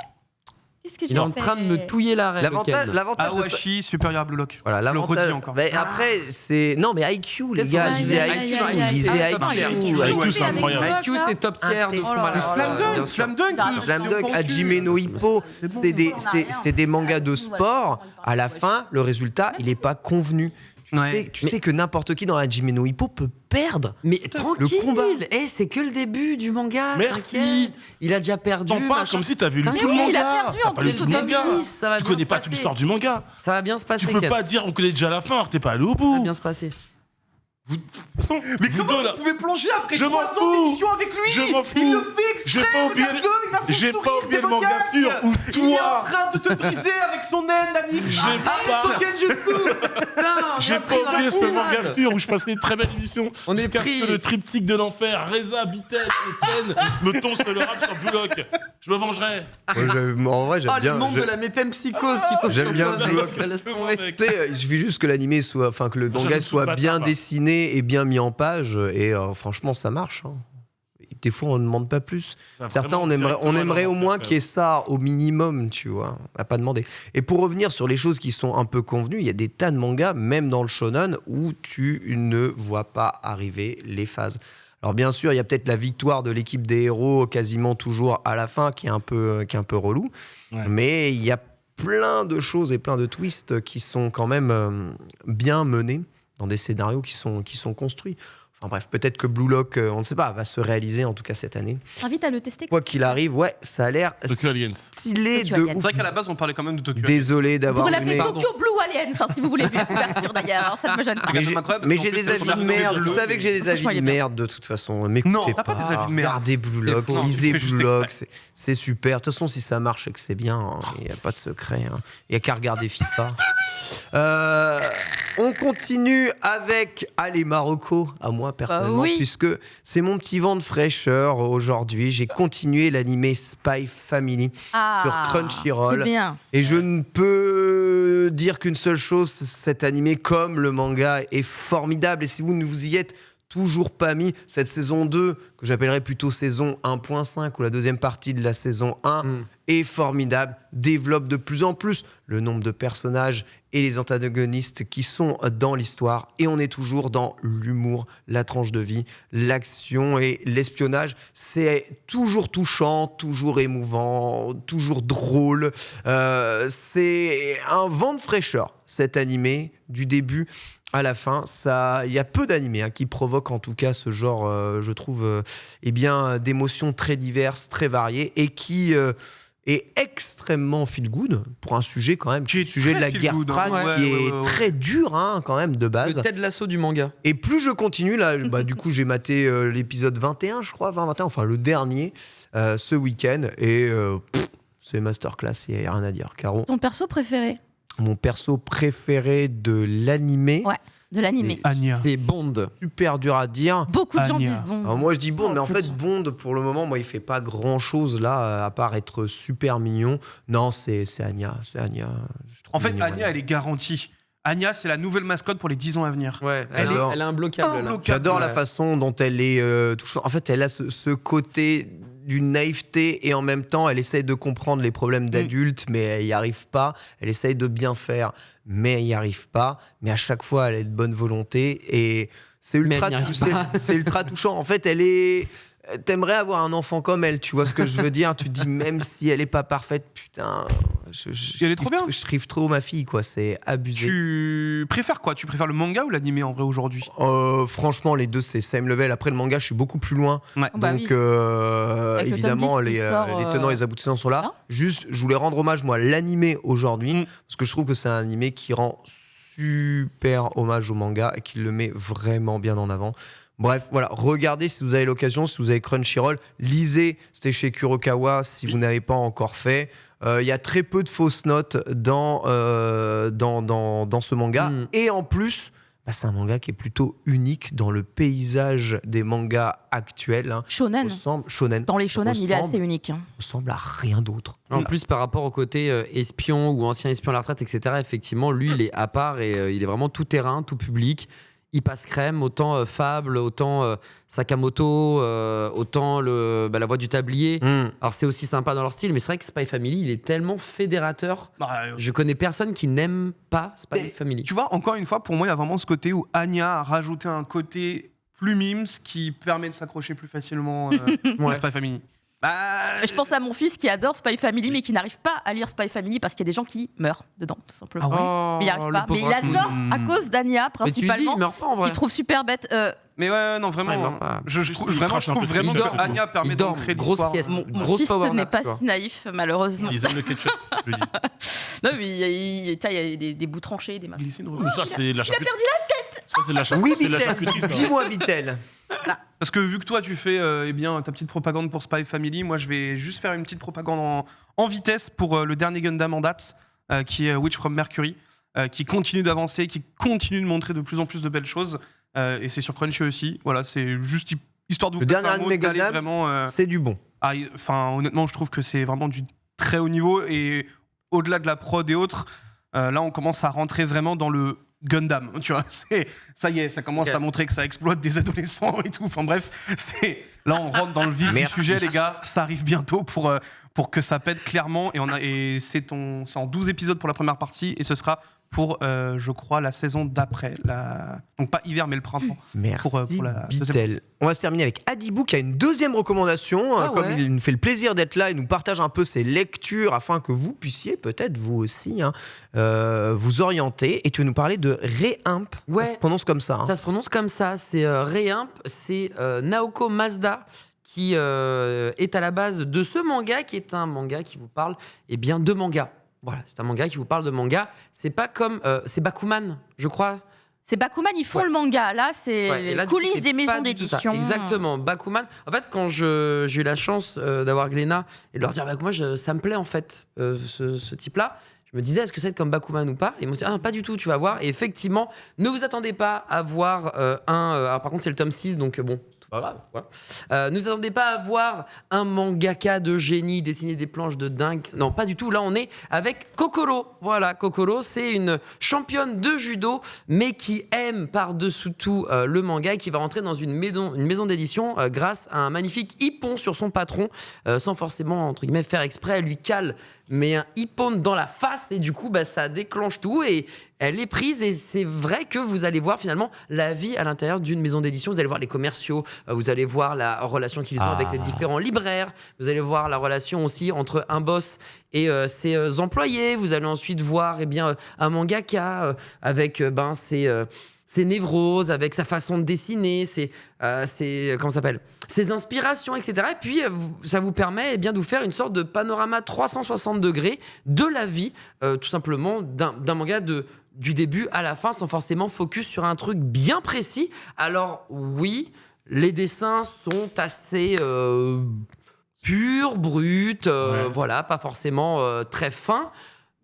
Qu'est-ce que j'ai Il est en fait train de me touiller l'arrêt. L'avantage, Ken. l'avantage de ça- Awashi, supérieur à Blue Lock. Voilà, Je le l'avantage. redis encore. Mais après, c'est. Non, mais IQ, les gars, Aïe, lisez aïe, IQ. aïe, aïe, aïe, Lisez aïe, IQ. aïe, IQ, c'est incroyable. IQ, c'est top tier de Oh fou là malade. là Slam bien Dunk, sûr. Slam Dunk. Slam Dunk, Sur Hajime no Ippo, C'est bon. c'est des mangas de sport. À la fin, le résultat, il n'est pas convenu. Ouais. Tu sais que n'importe qui dans Hajime no Ippo peut perdre. Mais tranquille, combat. c'est que le début du manga. Merci. T'inquiète. Il a déjà perdu. T'en parles machin. comme si t'avais lu Mais tout le oui, il a manga. perdu, T'as en pas lu plus, tout au le tome manga. 10, ça va Tu bien connais se pas passer. toute l'histoire du manga. Ça va bien se passer. Tu peux Ken. pas dire on connaît déjà la fin alors que t'es pas allé au Ça va bout. bien se passer. Vous, de toute façon, Mais vous comment deux, là, vous pouvez plonger après Je m'en 3 ans fous. d'émission avec lui Je m'en fous. Il le fait exprès. J'ai pas oublié regarde-le, il a son j'ai sourire pas oublié le manga démoniaque. sûr ou Il est en toi. train de te briser avec son aile, Nanik. J'ai Arrête pas- ton genjutsu. J'ai pas oublié ce manga sûr où je passais une très belle émission. On est Jusqu'à ce pris. que le triptyque de l'enfer, Reza, Bitel et Ken me tombent sur le rap sur Blue Lock. Je me vengerai. En vrai, j'aime Oh, bien. le monde de la métempsychose qui tombe J'aime sur bien toi, Blue mec, Lock. ça laisse tomber. Mec. Tu sais, il suffit juste que l'animé soit, enfin que le Moi, manga j'aime tout soit le bien bâtard, là. dessiné et bien mis en page, et franchement, ça marche. Hein. Des fois, on ne demande pas plus. Certains, on aimerait au moins qu'il y ait ça au minimum, tu vois, à pas demander. Et pour revenir sur les choses qui sont un peu convenues, il y a des tas de mangas, même dans le shonen, où tu ne vois pas arriver les phases. Alors bien sûr, il y a peut-être la victoire de l'équipe des héros quasiment toujours à la fin, qui est un peu relou, Ouais. mais il y a plein de choses et plein de twists qui sont quand même bien menés dans des scénarios qui sont construits. Enfin bref, peut-être que Blue Lock, on ne sait pas, va se réaliser en tout cas cette année. Invite à le tester. Quoi qu'il arrive, ouais, ça a l'air Tokyo Aliens. stylé Tokyo de Aliens. C'est ouf. vrai qu'à la base, on parlait quand même de Tokyo. Désolé Vous d'avoir pouvez l'appeler donné... Tokyo Blue Aliens, hein, si vous voulez, vu la couverture d'ailleurs. Ça ne me gêne pas. C'est quand même incroyable, Mais parce j'ai qu'en des plus, avis on de a merde. Blue Vous Lock. savez que j'ai des avis Franchement, il de est bien. merde de toute façon. M'écoutez Non, t'as pas des avis de merde. Regardez Blue Lock, faux. Non, lisez il fait juste Blue Lock, c'est super. De toute façon, si ça marche et que c'est bien, il n'y a pas de secret. Il n'y a qu'à regarder FIFA. On continue avec Allez Marocco, à moi personnellement, oui. puisque c'est mon petit vent de fraîcheur aujourd'hui. J'ai continué l'animé Spy Family sur Crunchyroll. C'est bien. Et je ne peux dire qu'une seule chose, cet animé comme le manga est formidable. Et si vous ne vous y êtes toujours pas mis, cette saison 2, que j'appellerais plutôt saison 1.5 ou la deuxième partie de la saison 1, est formidable, développe de plus en plus le nombre de personnages et les antagonistes qui sont dans l'histoire. Et on est toujours dans l'humour, la tranche de vie, l'action et l'espionnage. C'est toujours touchant, toujours émouvant, toujours drôle. C'est un vent de fraîcheur, cet animé, du début à la fin. Il y a peu d'animés qui provoquent en tout cas ce genre, je trouve, d'émotions très diverses, très variées et qui est extrêmement feel good pour un sujet quand même, Qui est le sujet de très la feel guerre good, hein. froide, Ouais, qui ouais, est ouais. très dur quand même de base. Le Ted Lasso du manga. Et plus je continue, là, du coup, j'ai maté l'épisode 21, je crois, 20-21, enfin le dernier, ce week-end. Et c'est masterclass, il n'y a rien à dire. Caro, Ton perso préféré mon perso préféré de l'animé, Ouais. de l'animé. Anya. C'est Bond. super dur à dire. Beaucoup de gens Anya. disent bon. Alors moi je dis Bond, mais en fait Bond pour le moment, moi il fait pas grand chose là, à part être super mignon. Non, c'est Anya, c'est Anya. Je trouve En fait, mignon, Anya, elle est garantie. Anya, c'est la nouvelle mascotte pour les 10 ans à venir. Ouais, Elle elle est est imbloquable. là. imbloquable. J'adore la Ouais. façon dont elle est touchante. En fait, elle a ce côté d'une naïveté et en même temps, elle essaye de comprendre les problèmes d'adultes, mais elle n'y arrive pas. Elle essaye de bien faire, mais elle n'y arrive pas. Mais à chaque fois, elle a de bonne volonté et c'est Mais ultra, elle n'y arrive pas. c'est ultra touchant. En fait, elle est... T'aimerais avoir un enfant comme elle, tu vois ce que je veux dire. Tu te dis, même si elle est pas parfaite, putain, Elle est trop bien. Je trive trop ma fille, quoi. C'est abusé. Tu préfères quoi? Tu préfères le manga ou l'animé en vrai aujourd'hui? Franchement, les deux, c'est same level. Après, le manga, je suis beaucoup plus loin. Ouais. Bah Donc, oui. Avec le évidemment, tome 10 qui sort, les tenants et les aboutissants sont là. non Juste, je voulais rendre hommage, moi, à l'animé aujourd'hui, Mm. parce que je trouve que c'est un animé qui rend super hommage au manga et qui le met vraiment bien en avant. Bref, voilà, regardez si vous avez l'occasion, si vous avez Crunchyroll, lisez, c'était chez Kurokawa si vous n'avez pas encore fait. Il y a très peu de fausses notes dans ce manga. Et en plus, c'est un manga qui est plutôt unique dans le paysage des mangas actuels. Hein. Shonen. Shonen. Dans les shonen, il est assez unique. Hein. Ressemble à rien d'autre. En plus, par rapport au côté espion ou ancien espion à la retraite, etc., effectivement, lui, il est à part et il est vraiment tout terrain, tout public. Il passe crème, autant Fable, autant Sakamoto, autant la voix du tablier. Alors c'est aussi sympa dans leur style, mais c'est vrai que Spy Family, il est tellement fédérateur. Je connais personne qui n'aime pas Spy Family. Tu vois, encore une fois, pour moi, il y a vraiment ce côté où Anya a rajouté un côté plus mimes qui permet de s'accrocher plus facilement à Spy Family. Je pense à mon fils qui adore Spy Family, mais qui n'arrive pas à lire Spy Family parce qu'il y a des gens qui meurent dedans, tout simplement. Mais il n'y arrive pas. Mais il adore à cause d'Anya, principalement. Mais tu dis, il meurt pas en vrai. Il trouve super bête. Mais ouais, non, vraiment. Ouais, il meurt pas. Je trouve vraiment que Anya permet de créer grosse sieste. Mon fils n'est pas si naïf, malheureusement. Ils aiment le ketchup, je le dis. Non, mais il y a des bouts tranchés, des machins. Ça, c'est la charcuterie. Il a perdu la tête. Ça, c'est de la Oui, charcuterie. Vitel, dis-moi, Vitel. Parce que vu que toi, tu fais ta petite propagande pour Spy Family, moi, je vais juste faire une petite propagande en vitesse pour le dernier Gundam en date, qui est Witch from Mercury, qui continue d'avancer, qui continue de montrer de plus en plus de belles choses. Et c'est sur Crunchy aussi. Voilà, c'est juste histoire de vous le passer dernier un mot d'aller vraiment. C'est du bon. Honnêtement, je trouve que c'est vraiment du très haut niveau. Et au-delà de la prod et autres, là, on commence à rentrer vraiment dans le Gundam, tu vois, ça y est, ça commence à montrer que ça exploite des adolescents et tout. Enfin bref, là on rentre dans le vif du sujet, les gars. Ça arrive bientôt pour que ça pète clairement. Et c'est en 12 épisodes pour la première partie et ce sera pour, je crois, la saison d'après. Donc pas hiver, mais le printemps. Merci, pour la Bitel. On va se terminer avec Adibou qui a une deuxième recommandation. Comme il nous fait le plaisir d'être là, il nous partage un peu ses lectures afin que vous puissiez peut-être vous aussi vous orienter. Et tu veux nous parler de Réimp. Ouais. Ça se prononce comme ça. Ça se prononce comme ça. C'est Réimp. C'est Naoko Mazda qui est à la base de ce manga, qui est un manga qui vous parle de manga. Voilà, c'est un manga qui vous parle de manga. C'est pas comme... c'est Bakuman, je crois. C'est Bakuman, ils font le manga. Là, c'est les coulisses des maisons d'édition. Exactement, Bakuman. En fait, quand j'ai eu la chance d'avoir Glénat et de leur dire moi, ça me plaît en fait, ce type-là, je me disais, est-ce que c'est comme Bakuman ou pas? Et ils m'ont dit, pas du tout, tu vas voir. Et effectivement, ne vous attendez pas à voir alors par contre, c'est le tome 6, donc bon... Voilà. Ne vous attendez pas à voir un mangaka de génie dessiner des planches de dingue. Non, pas du tout. Là, on est avec Kokoro. Voilà, Kokoro, c'est une championne de judo, mais qui aime par-dessous tout le manga et qui va rentrer dans une maison d'édition grâce à un magnifique hippon sur son patron, sans forcément, entre guillemets, faire exprès. Elle lui cale mais un hippon dans la face et du coup ça déclenche tout et elle est prise et c'est vrai que vous allez voir finalement la vie à l'intérieur d'une maison d'édition, vous allez voir les commerciaux, vous allez voir la relation qu'ils ont avec les différents libraires, vous allez voir la relation aussi entre un boss et ses employés, vous allez ensuite voir un mangaka avec ses névroses, avec sa façon de dessiner, ses inspirations, etc. Et puis, ça vous permet de vous faire une sorte de panorama 360 degrés de la vie, tout simplement, d'un manga du début à la fin, sans forcément focus sur un truc bien précis. Alors, oui, les dessins sont assez purs, bruts, voilà, pas forcément très fins,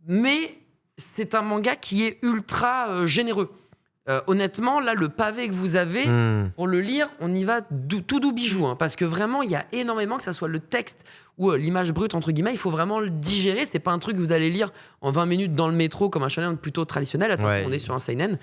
mais c'est un manga qui est ultra généreux. Honnêtement, là, le pavé que vous avez, pour le lire, on y va tout doux bijou. Parce que vraiment, il y a énormément, que ce soit le texte ou l'image brute, entre guillemets, il faut vraiment le digérer. C'est pas un truc que vous allez lire en 20 minutes dans le métro, comme un shonen plutôt traditionnel. Attention, on est sur un seinen.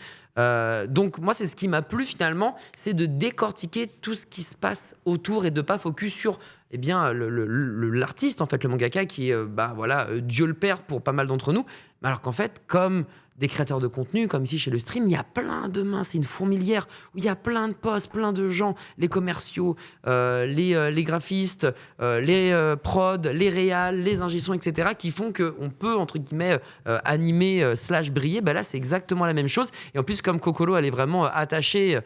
Donc, moi, c'est ce qui m'a plu, finalement, c'est de décortiquer tout ce qui se passe autour et de pas focus sur l'artiste, en fait, le mangaka, qui est, Dieu le Père pour pas mal d'entre nous. Alors qu'en fait, comme des créateurs de contenu, comme ici chez le stream, il y a plein de mains, c'est une fourmilière où il y a plein de postes, plein de gens, les commerciaux, les graphistes, les prods, les réals, les ingé-sons, etc., qui font qu'on peut, entre guillemets, animer / briller. Là, c'est exactement la même chose. Et en plus, comme Kokoro, elle est vraiment attachée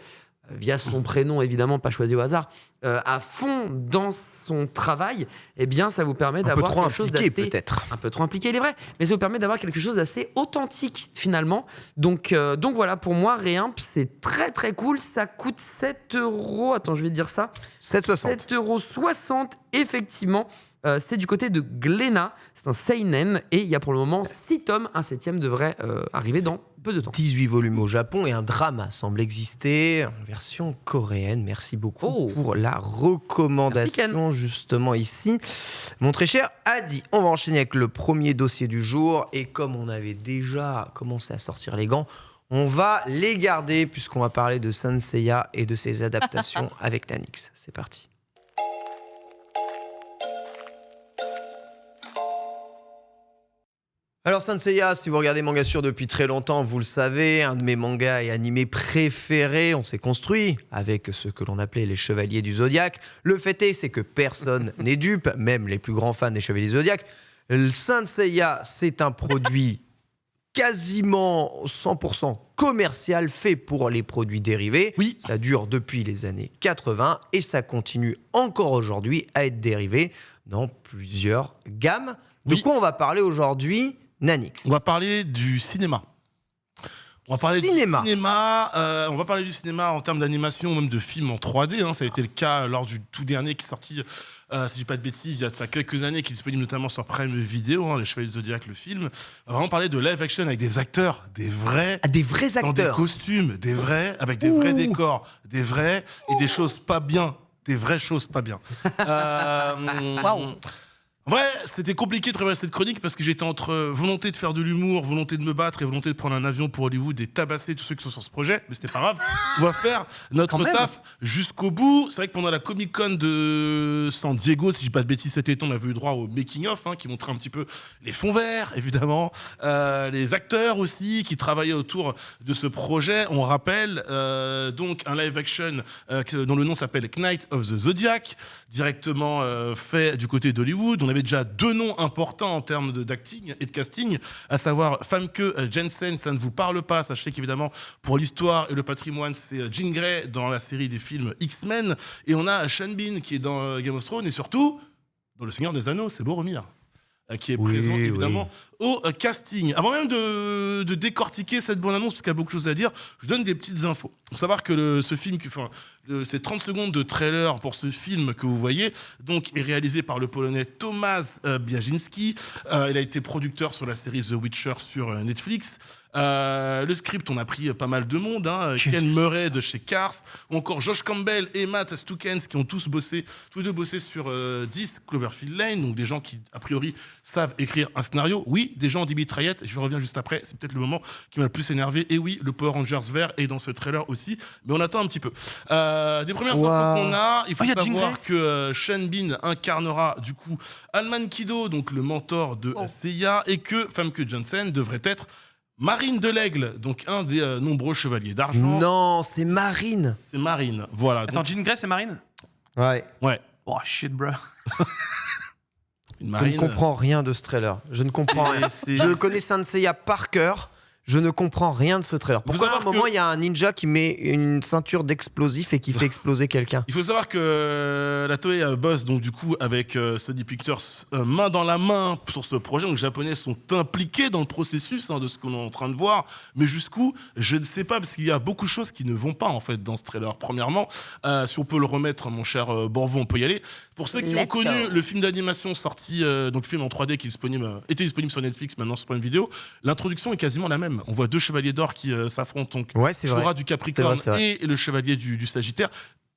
via son prénom, évidemment, pas choisi au hasard, à fond dans son travail, eh bien, ça vous permet Un peu d'avoir trop quelque chose impliqué, d'assez... peut-être. Un peu trop impliqué, il est vrai, mais ça vous permet d'avoir quelque chose d'assez authentique, finalement. Donc voilà, pour moi, Réimp, c'est très très cool. Ça coûte 7 euros. Attends, je vais dire ça. 7,60. 7,60 €, effectivement. C'est du côté de Glénat. C'est un seinen. Et il y a pour le moment 6 tomes. Un 7e devrait arriver dans peu de temps. 18 volumes au Japon et un drama semble exister en version coréenne. Merci beaucoup pour la recommandation, justement ici. Mon très cher Adi, on va enchaîner avec le premier dossier du jour. Et comme on avait déjà commencé à sortir les gants, on va les garder puisqu'on va parler de Saint Seiya et de ses adaptations avec Nanix. C'est parti. Alors Saint Seiya, si vous regardez Mangasure depuis très longtemps, vous le savez, un de mes mangas et animés préférés. On s'est construit avec ce que l'on appelait les Chevaliers du Zodiaque. Le fait est, c'est que personne n'est dupe, même les plus grands fans des Chevaliers du Zodiaque. Saint Seiya, c'est un produit quasiment 100% commercial, fait pour les produits dérivés. Oui. Ça dure depuis les années 80 et ça continue encore aujourd'hui à être dérivé dans plusieurs gammes. De quoi on va parler aujourd'hui, Nanix? On va parler du cinéma. On va parler du cinéma. On va parler du cinéma en termes d'animation, même de films en 3D. Ça a été le cas lors du tout dernier qui est sorti, si je dis pas de bêtises, il y a de ça quelques années, qui est disponible notamment sur Prime Video, Les Chevaliers du Zodiaque, le film. On va vraiment parler de live action avec des acteurs, des vrais acteurs, dans des costumes, des vrais, avec des vrais décors, des vrais et des choses pas bien, des vraies choses pas bien. Waouh. En vrai, c'était compliqué de préparer cette chronique parce que j'étais entre volonté de faire de l'humour, volonté de me battre et volonté de prendre un avion pour Hollywood et tabasser tous ceux qui sont sur ce projet. Mais c'était pas grave. On va faire notre taf jusqu'au bout. C'est vrai que pendant la Comic-Con de San Diego, si je dis pas de bêtises, cet été, on avait eu droit au making-of qui montrait un petit peu les fonds verts, évidemment, les acteurs aussi qui travaillaient autour de ce projet. On rappelle donc un live-action dont le nom s'appelle Knight of the Zodiac, directement fait du côté d'Hollywood. On avait déjà 2 noms importants en termes d'acting et de casting, à savoir Famke Janssen, ça ne vous parle pas. Sachez qu'évidemment, pour l'histoire et le patrimoine, c'est Jean Grey dans la série des films X-Men. Et on a Sean Bean qui est dans Game of Thrones et surtout, dans Le Seigneur des Anneaux, c'est Boromir qui est présent évidemment au casting. Avant même de décortiquer cette bonne annonce, parce qu'il y a beaucoup de choses à dire, je donne des petites infos. Il faut savoir que ce film, ces 30 secondes de trailer pour ce film que vous voyez, donc, est réalisé par le Polonais Tomasz Biaginski. Il a été producteur sur la série The Witcher sur Netflix. Le script, on a pris pas mal de monde, Ken Murray de chez Cars, ou encore Josh Campbell et Matt Stukens qui ont tous deux bossé sur 10 Cloverfield Lane, donc des gens qui, a priori, savent écrire un scénario. Oui, des gens des mitraillettes, je reviens juste après, c'est peut-être le moment qui m'a le plus énervé. Et oui, le Power Rangers vert est dans ce trailer aussi, mais on attend un petit peu. Des premières infos qu'on a, il faut savoir que Sean Bean incarnera du coup Alman Kido, donc le mentor de Seiya, et que Famke Janssen devrait être Marine de l'Aigle, donc un des nombreux chevaliers d'argent. Non, c'est Marine. C'est Marine, voilà. Attends, Jean Grey, c'est Marine? Ouais. Oh shit, bro. Marine. Je ne comprends rien de ce trailer. Je ne comprends rien. Je connais Saint Seiya par cœur. Je ne comprends rien de ce trailer. Pourquoi à un moment il y a un ninja qui met une ceinture d'explosifs et qui fait exploser quelqu'un? Il faut savoir que la Toei bosse donc du coup avec Sony Pictures main dans la main sur ce projet. Donc les Japonais sont impliqués dans le processus de ce qu'on est en train de voir. Mais jusqu'où, je ne sais pas, parce qu'il y a beaucoup de choses qui ne vont pas en fait dans ce trailer. Premièrement, si on peut le remettre, mon cher Borvo, on peut y aller. Pour ceux qui ont connu le film d'animation sorti, donc film en 3D qui est était disponible sur Netflix, maintenant sur Prime Video, l'introduction est quasiment la même. On voit 2 chevaliers d'or qui s'affrontent, donc Shura du Capricorne et le chevalier du Sagittaire.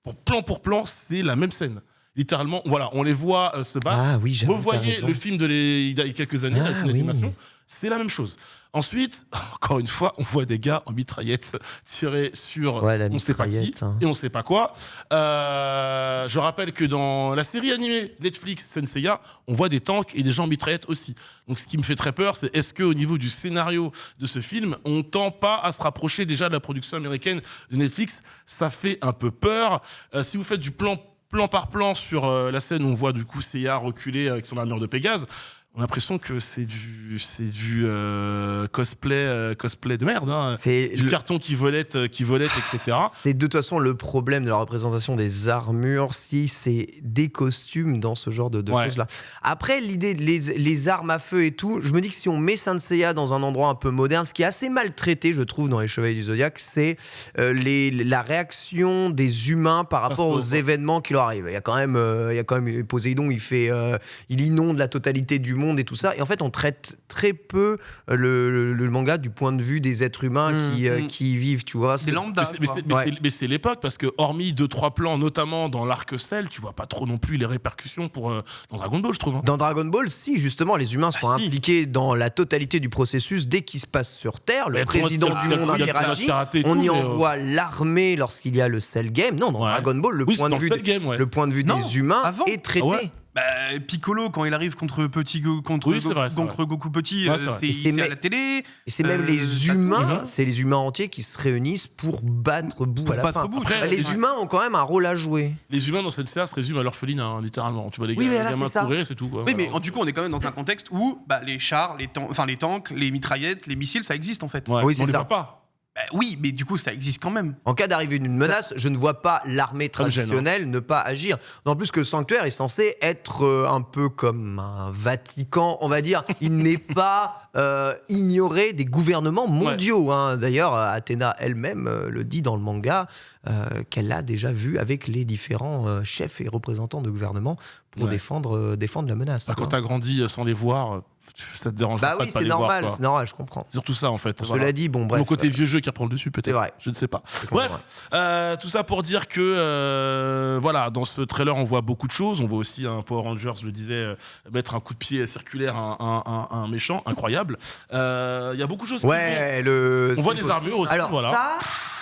Pour plan, c'est la même scène. Littéralement, voilà, on les voit se battre. Ah oui, revoyez le film il y a quelques années, le film d'animation, c'est la même chose. Ensuite, encore une fois, on voit des gars en mitraillette tirés sur on sait pas qui et on sait pas quoi. Je rappelle que dans la série animée Netflix Saint Seiya, on voit des tanks et des gens en mitraillette aussi. Donc ce qui me fait très peur, c'est est-ce qu'au niveau du scénario de ce film, on tend pas à se rapprocher déjà de la production américaine de Netflix? Ça fait un peu peur. Si vous faites du plan par plan sur la scène où on voit du coup Seiya reculer avec son armure de Pégase, On a l'impression que c'est du cosplay de merde. Hein. C'est Du carton qui volette, etc. C'est de toute façon le problème de la représentation des armures, si c'est des costumes dans ce genre de Ouais. choses-là. Après, l'idée, les armes à feu et tout, je me dis que si on met Saint Seiya dans un endroit un peu moderne, ce qui est assez mal traité, je trouve, dans les Chevaliers du Zodiaque, c'est la réaction des humains par rapport aux événements qui leur arrivent. Il y a quand même Poséidon, il inonde la totalité du monde et tout ça. Et en fait, on traite très peu le manga du point de vue des êtres humains qui y vivent, tu vois. Des lambda. Mais c'est l'époque, parce que hormis 2-3 plans, notamment dans l'arc Cell, tu vois pas trop non plus les répercussions dans Dragon Ball, je trouve. Hein. Dans Dragon Ball, si, justement, les humains sont si. impliqués dans la totalité du processus dès qu'il se passe sur Terre. Le Mais président du monde il y a le interagit. karaté et On tout, y mais, envoie l'armée lorsqu'il y a le Cell Game. Non, dans Ouais. Dragon Ball, le Oui, point c'est de dans vue, le Cell Game, ouais. le point de vue Non, des humains avant. est traité. Ah ouais. Piccolo, quand il arrive contre Oui, c'est vrai, c'est vrai. Goku Petit, Ouais, c'est vrai. Et c'est à la télé. Et c'est même les Tatou. humains, Mhm. c'est les humains entiers qui se réunissent pour battre bout Pour à la battre fin. bout. Après, Les humains ont quand même un rôle à jouer. Les humains dans cette série se résument à l'orpheline, hein, littéralement. Tu vois les Oui, mais là, gamins c'est ça. courir, c'est tout. Quoi. Oui, mais Voilà. du coup, on est quand même dans un contexte où les chars, les tanks, les mitraillettes, les missiles, ça existe en fait. Ouais, Oui, on c'est les ça. voit pas. Oui, mais du coup, ça existe quand même. En cas d'arrivée d'une menace, je ne vois pas l'armée Ça me gêne, traditionnelle ne pas agir. En plus que le sanctuaire est censé être un peu comme un Vatican, on va dire. Il n'est pas ignoré des gouvernements mondiaux. Hein. D'ailleurs, Athéna elle-même le dit dans le manga qu'elle l'a déjà vu avec les différents chefs et représentants de gouvernement pour Ouais. défendre la menace. Quand quoi. t'as grandi sans les voir, ça te dérange Bah pas oui, de pas c'est les normal, voir. c'est normal, je comprends. C'est surtout ça en fait. Cela dit, bon, bref. Mon côté vieux jeu qui reprend le dessus peut-être. C'est vrai. Je ne sais pas. c'est Bref, complètement tout ça pour dire que voilà, dans ce trailer on voit beaucoup de choses. On voit aussi un Power Rangers, je le disais, mettre un coup de pied circulaire à un méchant, incroyable. Il y a beaucoup de choses. Ouais, On voit les armures aussi. Alors, voilà. ça,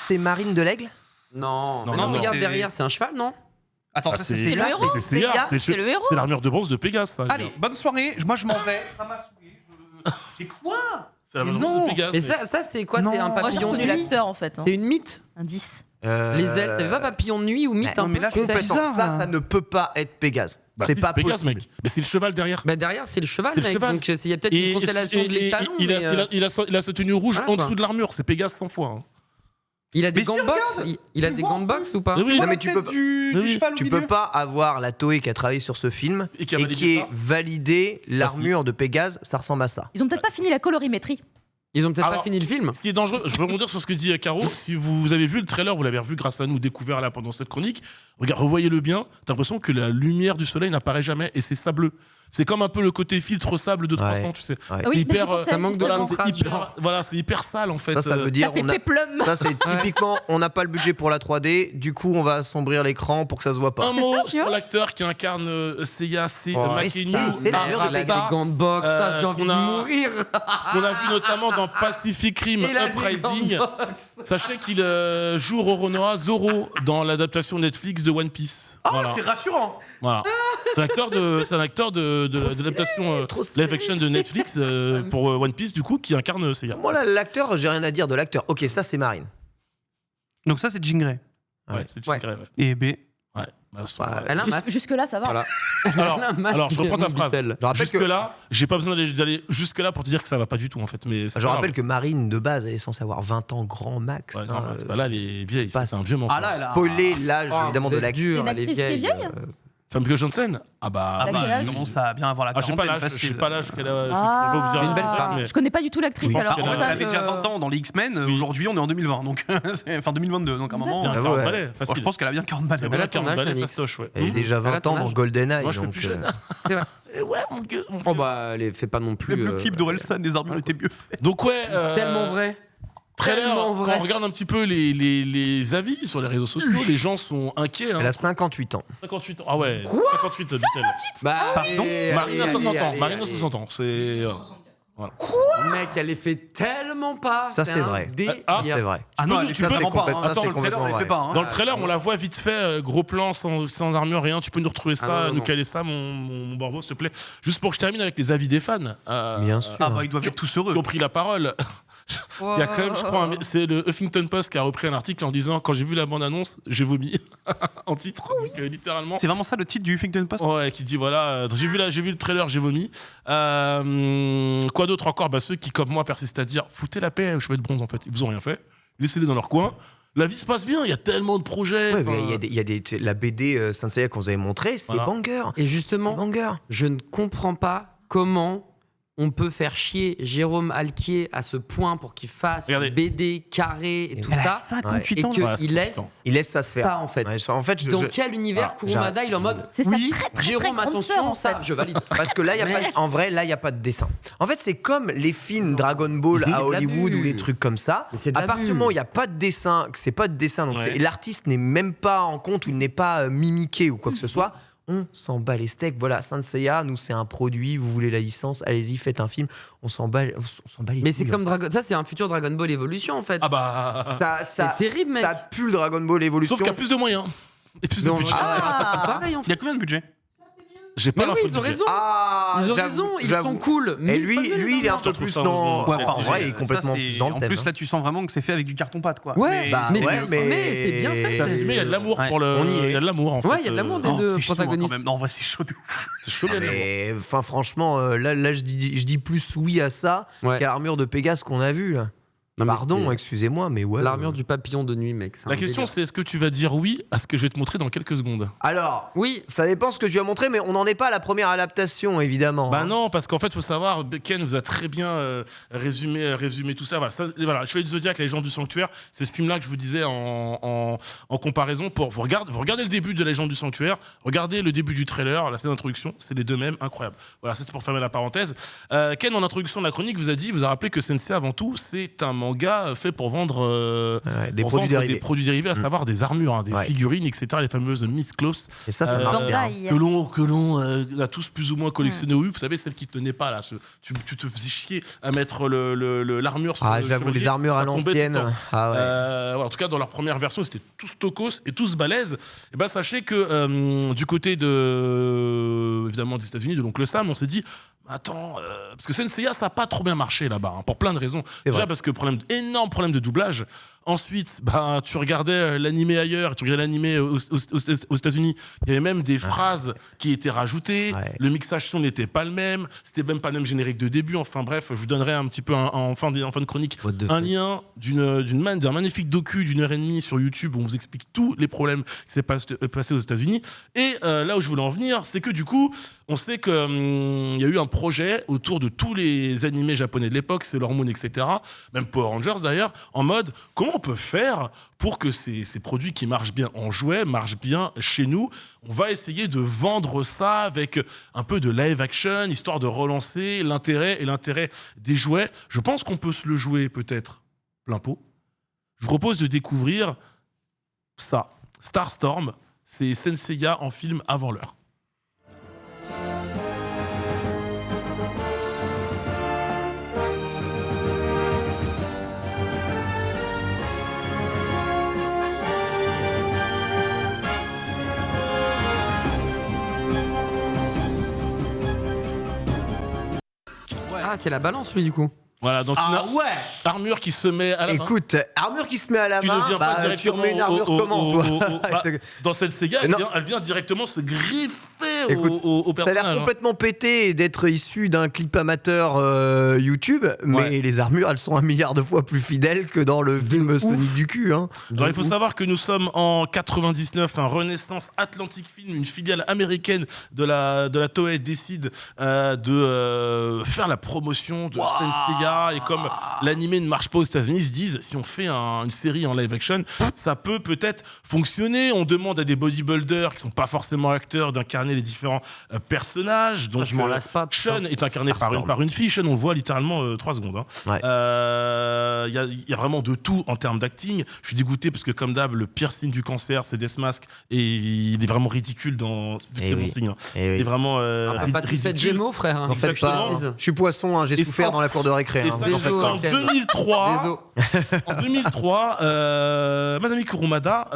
c'est Marine de l'Aigle. Non, Non, mais non, regarde c'est- derrière, c'est un cheval, non? Attends, Ah, ça c'est c'est le héros. c'est Seiya, C'est le héros. C'est l'armure de bronze de Pégase. Ça, Allez, bonne soirée. Moi, je m'en vais. Ça m'a saoulé. C'est quoi c'est l'armure de mais bronze non. de Pégase. Et mais- ça c'est quoi? Non. C'est un Moi, j'ai Moi, j'ai papillon de reconnu nuit? l'acteur en fait. Hein. C'est une mythe? Un 10. Les ailes, ça fait pas papillon de nuit ou mythe Ouais, un mais peu? là, tu sais complètement. Complètement. bizarre, Ça hein. ne peut pas être Pégase. Bah, c'est si, pas Pégase, possible. mec. Mais c'est le cheval derrière. Bah derrière c'est le cheval, C'est le mec. cheval. Donc il y a peut-être une constellation de l'étalon. il, mais, il a sa tenue rouge voilà, en quoi. dessous de l'armure. C'est Pégase 100 fois. Hein. il a des Mais gants si, de boxe. regarde, Il a tu des vois, gants de boxe ou pas? Mais oui. Non, mais tu peux pas- du Mais oui. cheval au Tu milieu. peux pas avoir la Toei qui a travaillé sur ce film Et qui a et validé qui ça. est validé l'armure de Pégase, ça ressemble à ça. Ils ont peut-être pas fini la colorimétrie. Ils ont peut-être pas Alors, fini le film. Ce qui est dangereux, je veux rebondir sur ce que dit Caro. Si vous avez vu le trailer, vous l'avez revu grâce à nous, découvert là pendant cette chronique. Regarde, revoyez-le bien. T'as l'impression que la lumière du soleil n'apparaît jamais et c'est sableux. C'est comme un peu le côté filtre sable de 300, Ouais. tu sais. Ouais. Ah C'est oui, hyper, mais c'est ça manque de voilà, contraste, c'est hyper, genre. voilà, c'est hyper sale en fait. Ça veut dire Ça fait on a... péplum. Ça, c'est typiquement, on n'a pas le budget pour la 3D, du coup, on va assombrir l'écran pour que ça se voit pas. Un mot ça, tu sur vois. l'acteur qui incarne Seiya, c'est Oh, Makenu c'est l'armure de Il a des Arata, gants de boxe, ça j'ai envie qu'on de a- mourir. qu'on a vu notamment dans Pacific Rim Il a des Uprising. gants de boxe. Sachez qu'il joue Roronoa Zoro dans l'adaptation Netflix de One Piece. Oh, Voilà. c'est rassurant. Voilà. C'est un acteur d'adaptation trop stylé. live action de Netflix pour One Piece du coup qui incarne Seiya. Moi, là, l'acteur, j'ai rien à dire de l'acteur. Ok, ça, c'est Marine. Donc ça, c'est Jean Grey. Ouais, c'est Ouais. Jean Grey, ouais. Et B. Ouais. Bah, c'est- Ouais. Elle a un masque. Jusque-là, ça va. Voilà. Alors, Elle a un masque, alors, je reprends ta phrase. dit-elle. Je rappelle, Jusque là, j'ai pas besoin d'aller jusque là pour te dire que ça va pas du tout en fait. Mais c'est je pas rappelle grave. que Marine, de base, elle est censée avoir 20 ans grand max. Ouais, hein, non, c'est pas là, elle est vieille. pas- C'est un vieux menteur. Ah là, elle a. Spoiler l'âge, Oh, évidemment, vous de êtes l'acteur. dur, Une elle est actrice qui est vieille. vieille Femme que Johnson. Ah bah. Elle a quel âge Elle commence à bien avoir la Ah, je sais pas quarantaine l'âge, je sais facile. pas l'âge qu'elle a. Je Ah. peux pas vous dire Une belle femme. mais- Je connais pas du tout l'actrice Oui, alors. parce En qu'elle fait, ça, elle avait déjà 20 ans dans les X-Men. Oui. Aujourd'hui, on est en 2020. Donc, enfin 2022. Donc, à un moment. Il y a un Ah 40 ouais. balais, Bon, facile. je pense qu'elle a bien 40 balles. Elle a Elle a bien ton 40 âge, balais, Manix. fastoche, ouais. Elle est déjà Elle a 20 ton ans dans âge. GoldenEye. Moi, je fais donc, plus jeune. C'est vrai. Ouais, mon gueule. Oh bah, elle fait pas non plus. Même le clip d'Orelsan, les armures étaient mieux faits. Donc, ouais. Tellement vrai. Trailer, tellement quand vrai. on regarde un petit peu les avis sur les réseaux sociaux, les gens sont inquiets. Hein. Elle a 58 ans. 58 ans. Ah ouais, 58, dit-elle. Bah, Pardon Marine a 60 ans. Marine a allez. 60 ans. C'est. Mec, elle les fait tellement pas. Ça, c'est un vrai. délire. Ah, C'est vrai. Ah non, peux- elle tu fait peux- vraiment pas. ça, Attends, c'est le trailer, complètement elle fait vrai. pas. hein. Dans le trailer, on la voit vite fait, gros plan, sans armure, rien. Tu peux nous retrouver ça, Ah non, non, nous non. caler ça, mon Borbo, s'il te plaît. Juste pour que je termine avec les avis des fans. Bien sûr. Ah bah, ils doivent être tous heureux. Qui ont pris la parole. Il y a quand même, je crois, c'est le Huffington Post qui a repris un article en disant quand j'ai vu la bande-annonce, j'ai vomi en titre, donc, littéralement. C'est vraiment ça le titre du Huffington Post? Ouais, qui dit voilà, j'ai vu le trailer, j'ai vomi. Quoi d'autre encore? Ceux qui, comme moi, persistent à dire foutez la paix aux cheveux de bronze, en fait. Ils vous ont rien fait. Laissez-les dans leur coin. La vie se passe bien, il y a tellement de projets. Ouais, mais il y a la BD Saint Seiya qu'on vous avait montré, c'est Voilà. banger. Et justement, Banger. je ne comprends pas comment on peut faire chier Jérôme Alquier à ce point pour qu'il fasse Regardez. une BD carré et tout Elle a ça, 58 et ans. Voilà, qu'il c'est laisse important. Il laisse ça se faire. ça en fait. Ouais, en fait, Dans quel univers Ah, Kurumada il est en mode C'est sa oui, très, très, Jérôme, très grande sœur, attention, en ça, fait. je valide. Parce que là, y a Mais- pas, en vrai, là, il n'y a pas de dessin. En fait, c'est comme les films Dragon Ball C'est à de Hollywood l'abus. ou les trucs comme ça. Mais c'est de À partir du l'abus. moment où il n'y a pas de dessin, que c'est pas de dessin, donc Ouais. l'artiste n'est même pas en compte ou il n'est pas mimiqué ou quoi que ce soit, on s'en bat les steaks. Voilà, Saint Seiya, nous, c'est un produit, vous voulez la licence, allez-y, faites un film. On s'en bat les Mais c'est couilles, comme en Dragon, ça c'est un futur Dragon Ball Evolution en fait. Ah bah. fait. Ça c'est terrible mec. ça pue le Dragon Ball Evolution. Sauf qu'il y a plus de moyens. Et plus de Donc, budget. pareil en Il y a fait. combien de budget? J'ai pas Mais oui, l'info ils de ont budget. raison. Ah, Ils ont j'avoue, raison, ils j'avoue. sont cool. Et mille fois mieux, lui, les il est un Indiens. peu Je trouve plus ça dans. heureusement. Ouais, En vrai, il est ça, complètement c'est- plus dans le En thème. plus, là, tu sens vraiment que c'est fait avec du carton-pâte, quoi. Ouais, Bah mais, ouais, mais c'est bien fait. C'est assumé, il y a de l'amour Ouais. pour le. On y est. Il y a de l'amour en fait. Ouais, il y a de l'amour des Oh, deux c'est chaud, hein, protagonistes. quand même. Non, en vrai, c'est chaud de ouf. C'est chaud, bien de l'amour. Mais enfin, franchement, là, je dis plus oui à ça Ouais. qu'à l'armure de Pégase qu'on a vue là. Non, mais Pardon, c'est- excusez-moi, mais ouais. L'armure du papillon de nuit, mec. c'est La un question, délire. c'est est-ce que tu vas dire oui à ce que je vais te montrer dans quelques secondes? Alors, Oui, ça dépend ce que tu as montré, mais on n'en est pas à la première adaptation, évidemment. Bah hein. non, parce qu'en fait, faut savoir, Ken vous a très bien résumé tout ça. Voilà, Chevalier du Zodiac, la légende du sanctuaire, c'est ce film-là que je vous disais en comparaison. Vous regardez le début de la légende du sanctuaire, regardez le début du trailer, la scène d'introduction, c'est les deux mêmes, incroyable. Voilà, c'était pour fermer la parenthèse. Ken, en introduction de la chronique, vous a rappelé que Sensei, avant tout, c'est un manga fait pour vendre Ouais, des pour produits vendre dérivés. des produits dérivés, à savoir des armures, hein, des Ouais. figurines, etc. Les fameuses Miss Close. Et ça Euh, marche bien. Bandai. Que l'on a tous plus ou moins collectionné au U. Vous savez, celle qui tenaient pas là. Tu te faisais chier à mettre l'armure sur Ah, le j'avoue, chevalier, les armures à ça tombait tout le l'ancienne. temps. Ah ouais. Ouais, en tout cas, dans leur première version, c'était tous tocos et tous balèzes. Et ben, sachez que du côté évidemment des États-Unis, de l'oncle Sam, on s'est dit. Attends, parce que Senseiya, ça n'a pas trop bien marché là-bas, hein, pour plein de raisons. C'est Déjà vrai. parce que énorme problème de doublage. Ensuite, bah, tu regardais l'animé ailleurs, tu regardais l'animé aux États-Unis, il y avait même des phrases qui étaient rajoutées, Ouais. le mixage son n'était pas le même, c'était même pas le même générique de début. Enfin bref, je vous donnerai un petit peu en fin de chronique What the un fuck. lien d'un magnifique docu d'1h30 sur YouTube où on vous explique tous les problèmes qui s'est passé aux États-Unis. Et là où je voulais en venir, c'est que du coup, on sait qu'il y a eu un projet autour de tous les animés japonais de l'époque, Sailor Moon, etc., même Power Rangers d'ailleurs, en mode comment on peut faire pour que ces produits qui marchent bien en jouet marchent bien chez nous. On va essayer de vendre ça avec un peu de live action, histoire de relancer l'intérêt des jouets. Je pense qu'on peut se le jouer peut-être plein pot. Je vous propose de découvrir ça. Starstorm, c'est Senseiya en film avant l'heure. Ah, c'est la balance lui du coup. Voilà, donc Ah une ouais. armure qui se met à la main. Écoute, armure qui se met à la Tu ne main, viens pas bah, tu directement remets une armure comment, toi bah, dans cette Sega, Non. elle vient directement se griffer Écoute, au Ça a personnage. l'air hein. complètement pété et d'être issu d'un clip amateur YouTube, mais Ouais. les armures, elles sont 1 milliard de fois plus fidèles que dans le film Sonic du cul. Hein. Alors, il faut savoir que nous sommes en 99, un Renaissance Atlantic Film, une filiale américaine de la Toei décide de faire la promotion de Senseiya, et comme l'animé ne marche pas aux États-Unis, ils se disent si on fait une série en live action, ça peut peut-être fonctionner. On demande à des bodybuilders qui sont pas forcément acteurs d'incarner les différents personnages. Donc je m'en lasse pas. putain. Sean est incarné Starstorm. par une fille. Sean, on le voit littéralement 3 secondes. Hein. Ouais. Il y a vraiment de tout en termes d'acting. Je suis dégoûté parce que, comme d'hab, le pire signe du cancer, c'est Deathmask. Et il est vraiment ridicule dans. Vu que Eh c'est mon oui. signe. Hein. Et Il oui. est vraiment Ah, pas tous cette ridicule. Gémeaux, frère. hein. T'en faites pas. Exactement. Je suis poisson, hein, j'ai Et souffert ça- dans la cour de récré. Et hein, ça, vous en faites Désolé. pas. en Ken. 2003, Désolé. en 2003, Masami Kurumada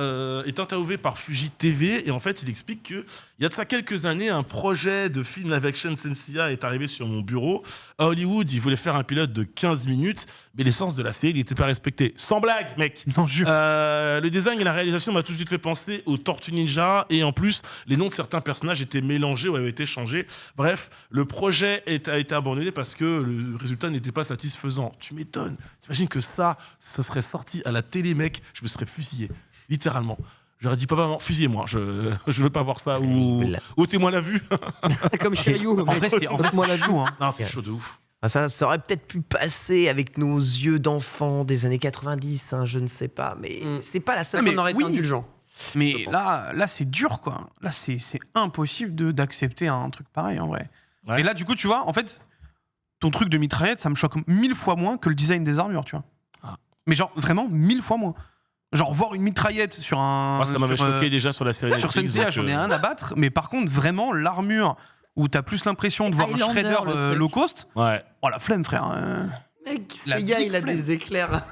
est interviewé par Fuji TV et en fait il explique que Il y a de ça quelques années, un projet de film live action Senseiya est arrivé sur mon bureau. À Hollywood, ils voulaient faire un pilote de 15 minutes, mais l'essence de la série n'était pas respectée. Sans blague, mec. Non, jure. Le design et la réalisation m'a tout de suite fait penser aux Tortues Ninja, et en plus, les noms de certains personnages étaient mélangés ou avaient été changés. Bref, le projet a été abandonné parce que le résultat n'était pas satisfaisant. Tu m'étonnes. T'imagines que ça serait sorti à la télé, mec, je me serais fusillé. Littéralement. J'aurais dit, papa, maman, fusillez-moi, je veux pas voir ça, ou ôtez-moi la vue. Comme Shiryu. En vrai, c'est moi la chaud, hein. Non, c'est chaud de ouf. Ça aurait peut-être pu passer avec nos yeux d'enfants des années 90, je ne sais pas, mais c'est pas la seule. On aurait été indulgent. Mais là c'est dur, quoi. Là, c'est impossible d'accepter un truc pareil, en vrai. Ouais. Et là, du coup, tu vois, en fait, ton truc de mitraillette, ça me choque 1000 fois moins que le design des armures, tu vois. Ah. Mais genre, vraiment 1000 fois moins. Genre, voir une mitraillette sur un... Moi, ça m'avait choqué déjà sur la série Sur Netflix, Senseiya, donc, j'en ai rien à battre, mais par contre, vraiment, l'armure, où t'as plus l'impression de voir un Highlander, Shredder le truc. low cost, Ouais. oh la flemme, frère. Mec, La Seiya, big il a flemme. des éclairs.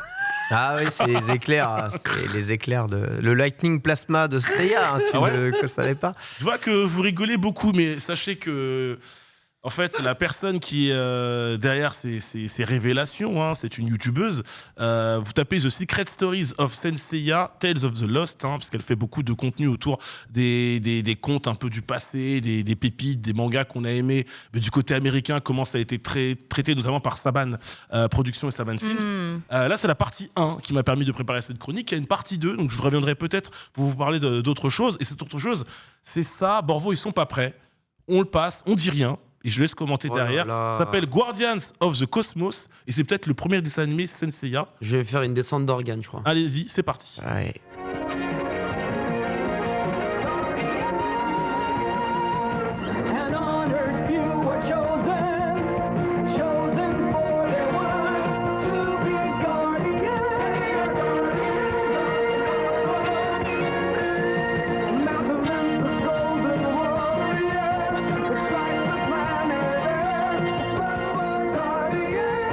Ah oui, c'est les éclairs, c'est les éclairs le lightning plasma de Seiya, tu Ah ouais ne savais pas. Je vois que vous rigolez beaucoup, mais sachez que, en fait, la personne qui est derrière ces révélations, c'est une youtubeuse. Vous tapez The Secret Stories of Senseiya, Tales of the Lost, parce qu'elle fait beaucoup de contenu autour des contes un peu du passé, des pépites, des mangas qu'on a aimés, mais du côté américain, comment ça a été traité notamment par Saban Productions et Saban Films. Là, c'est la partie 1 qui m'a permis de préparer cette chronique. Il y a une partie 2, donc je reviendrai peut-être pour vous parler d'autres choses. Et cette autre chose, c'est ça, Borvo, ils sont pas prêts. On le passe, on dit rien. Et je laisse commenter Oh là derrière. là. Ça s'appelle Guardians of the Cosmos. Et c'est peut-être le premier dessin animé Senseiya. Je vais faire une descente d'organes, je crois. Allez-y, c'est parti. Ouais. An honored few were chosen for their work to be guardians. Malcolm and the golden warriors, the stripes of planet Earth, but were guardians.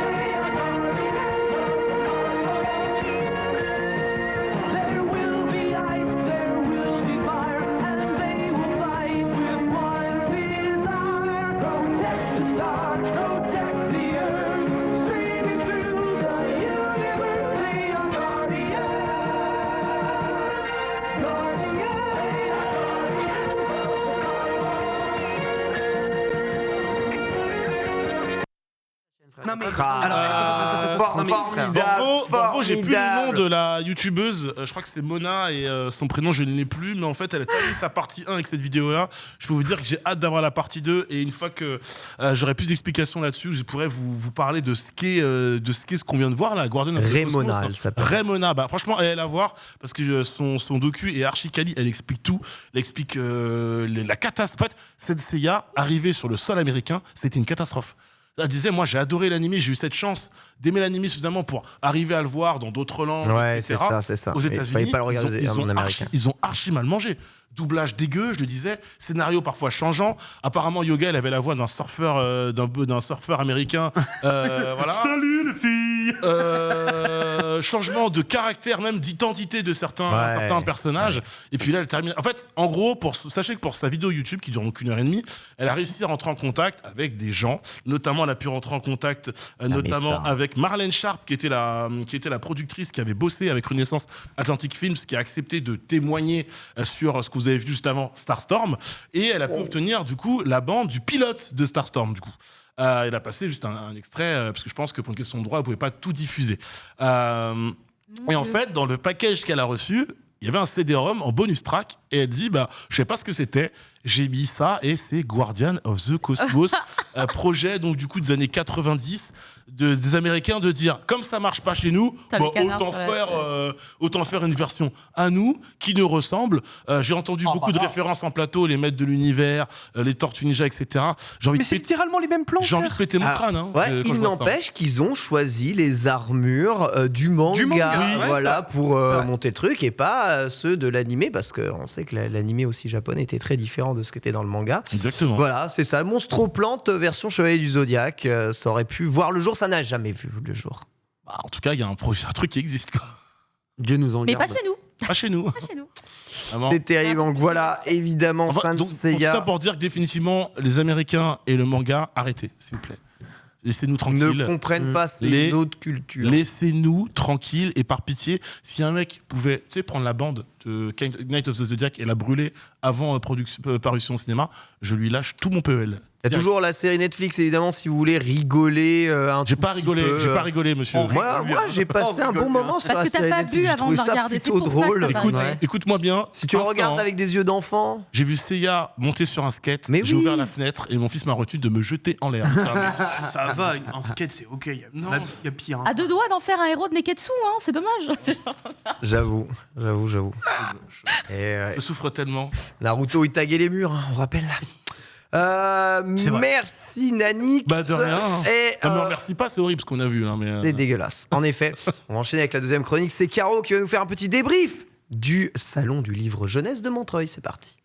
There will be ice, there will be fire, and they will fight with one desire. Protect the stars, protect the earth, streaming through the universe, they are guardians. Non, mais... Ah, formidable, Borvo, j'ai plus le nom formidable. de la youtubeuse. Je crois que c'est Mona et son prénom, je ne l'ai plus. Mais en fait, elle a terminé sa partie 1 avec cette vidéo-là. Je peux vous dire que j'ai hâte d'avoir la partie 2. Et une fois que j'aurai plus d'explications là-dessus, je pourrais vous parler de ce qu'est ce qu'on vient de voir là, Guardian of the Raymona, Cosmos, elle s'appelle. Raymona, franchement, elle est à voir parce que son docu est archi quali. Elle explique tout. Elle explique la catastrophe. En fait, Senseiya, arrivé sur le sol américain, c'était une catastrophe. Elle disait, moi j'ai adoré l'animé, j'ai eu cette chance d'aimer l'animé suffisamment pour arriver à le voir dans d'autres langues, Ouais, etc. c'est ça. Aux Il États-Unis, fallait pas le regarder en américain. ils ont archi mal mangé. Doublage dégueu, je le disais, scénario parfois changeant. Apparemment, Yoga, elle avait la voix d'un surfeur, d'un surfeur américain. Voilà. Salut les filles. Changement de caractère, même d'identité de certains personnages. Ouais. Et puis là, elle termine. En fait, en gros, sachez que pour sa vidéo YouTube, qui dure donc 1h30, elle a réussi à rentrer en contact avec des gens. Notamment, elle a pu rentrer en contact notamment avec Marlène Sharp, qui était la productrice qui avait bossé avec Renaissance Atlantic Films, qui a accepté de témoigner sur ce que vous avez vu juste avant, Starstorm. Et elle a pu obtenir, du coup, la bande du pilote de Starstorm, du coup. Elle a passé juste un extrait, parce que je pense que pour une question de droit, vous ne pouvez pas tout diffuser. Et en fait, dans le package qu'elle a reçu, il y avait un CD-ROM en bonus track, et elle dit, je sais pas ce que c'était, j'ai mis ça, et c'est Guardian of the Cosmos, projet donc du coup des années 90, des Américains de dire, comme ça marche pas chez nous, T'as les canards, autant faire une version à nous, qui nous ressemble. J'ai entendu beaucoup de références en plateau, les maîtres de l'univers, les Tortues Ninja, etc. J'ai envie Mais de c'est péter, littéralement les mêmes plans. j'ai envie de péter mon crâne. Hein, Ouais, quand il je vois ça. n'empêche qu'ils ont choisi les armures du manga, manga, voilà, pour monter le truc, et pas ceux de l'animé, parce qu'on sait que l'animé aussi japonais était très différent de ce qui était dans le manga. Exactement. Voilà, c'est ça, Monstroplante version Chevalier du Zodiaque, ça aurait pu voir le jour, ça n'a jamais vu le jour. En tout cas, il y a un truc qui existe, quoi. Dieu nous en Mais garde. pas chez nous. Pas chez nous. Pas chez nous. Vraiment. C'est terrible. Donc voilà, évidemment, Enfin, Saint donc, pour tout Seiya ça pour dire que définitivement, les Américains et le manga, arrêtez, s'il vous plaît. Laissez-nous ne tranquilles. comprennent pas, c'est Les- une autre culture. Laissez-nous tranquilles et par pitié, si un mec pouvait prendre la bande de Knight of the Zodiac et la brûler avant parution au cinéma, je lui lâche tout mon PEL. Il y a toujours la série Netflix, évidemment, si vous voulez rigoler un J'ai tout pas petit rigolé, peu. j'ai pas rigolé, monsieur. Moi, j'ai passé un bon moment sur Parce la que t'as série pas Netflix. bu J'ai avant trouvé de ça regarder, c'est plutôt pour ça que drôle. t'as pas Écoute, rigolé. écoute-moi bien. Si tu le Instant, regardes avec des yeux d'enfant, J'ai vu Seiya monter sur un skate, Mais j'ai oui. ouvert la fenêtre et mon fils m'a retenu de me jeter en l'air. Ça va, un skate, c'est ok. Il Non. y a pire. hein. À 2 doigts d'en faire un héros de Neketsu, hein, c'est dommage. j'avoue. Et Je souffre tellement. Naruto, il taguait les murs, hein, on rappelle. vrai. Merci Nanix. Bah, de rien, hein. Et, Non, mais remercie pas, c'est horrible ce qu'on a vu. Là, mais, c'est dégueulasse. En effet, on va enchaîner avec la deuxième chronique. C'est Caro qui va nous faire un petit débrief du Salon du Livre Jeunesse de Montreuil. C'est parti.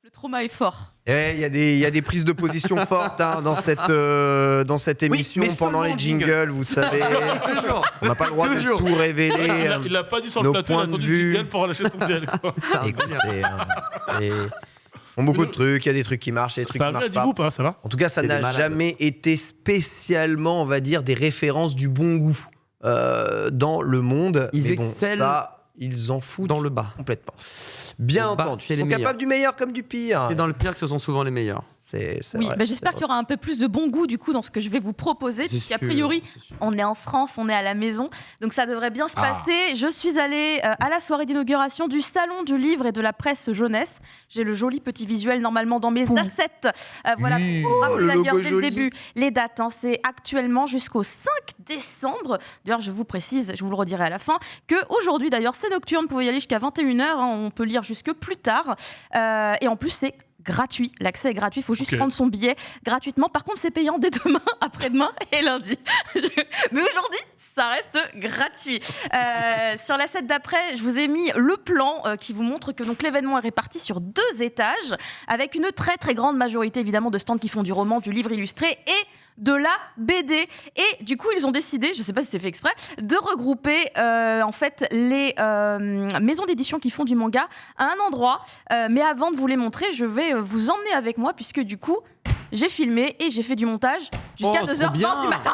Le trauma est fort. Eh, il y a des prises de position fortes hein, dans cette émission mais pendant seulement les le jingle. jingles, vous savez. On n'a pas le droit de Toujours. tout révéler. il l'a pas dit sur nos le plateau, il a points de attendu vue. le jingle pour lâcher son DL. Écoutez, hein, c'est... On a beaucoup de trucs, il y a des trucs qui marchent, il y a des trucs Ça qui va bien, marchent pas. dis-vous pas, ça va? En tout cas, ça C'est des n'a malades. jamais été spécialement, on va dire, des références du bon goût dans le monde. Ils Mais bon, excellent ça, ils en foutent Dans le bas. complètement. Bien Le bas, entendu, c'est ils les sont meilleurs. capables du meilleur comme du pire. C'est dans le pire que ce sont souvent les meilleurs. C'est Oui, vrai, bah, j'espère c'est qu'il y aura un peu plus de bon goût du coup dans ce que je vais vous proposer, puisqu'a priori, on est en France, on est à la maison, donc ça devrait bien se Ah. passer. Je suis allée à la soirée d'inauguration du Salon du Livre et de la Presse Jeunesse. J'ai le joli petit visuel normalement dans mes assets. Voilà, Oui. pour vous rappeler le d'ailleurs logo dès le joli. début les dates. Hein, c'est actuellement jusqu'au 5 décembre. D'ailleurs, je vous précise, je vous le redirai à la fin, que aujourd'hui d'ailleurs c'est nocturne, vous pouvez y aller jusqu'à 21h, hein, on peut lire jusque plus tard. Et en plus, c'est gratuit. L'accès est gratuit. Il faut juste Ok. prendre son billet gratuitement. Par contre, c'est payant dès demain, après-demain et lundi. Mais aujourd'hui, ça reste gratuit. Sur la set d'après, je vous ai mis le plan qui vous montre que donc l'événement est réparti sur 2 étages, avec une très très grande majorité évidemment de stands qui font du roman, du livre illustré et de la BD. Et du coup, ils ont décidé, je ne sais pas si c'est fait exprès, de regrouper en fait les maisons d'édition qui font du manga à un endroit. Mais avant de vous les montrer, je vais vous emmener avec moi, puisque du coup, j'ai filmé et j'ai fait du montage jusqu'à Oh, 2h20 trop bien. du matin.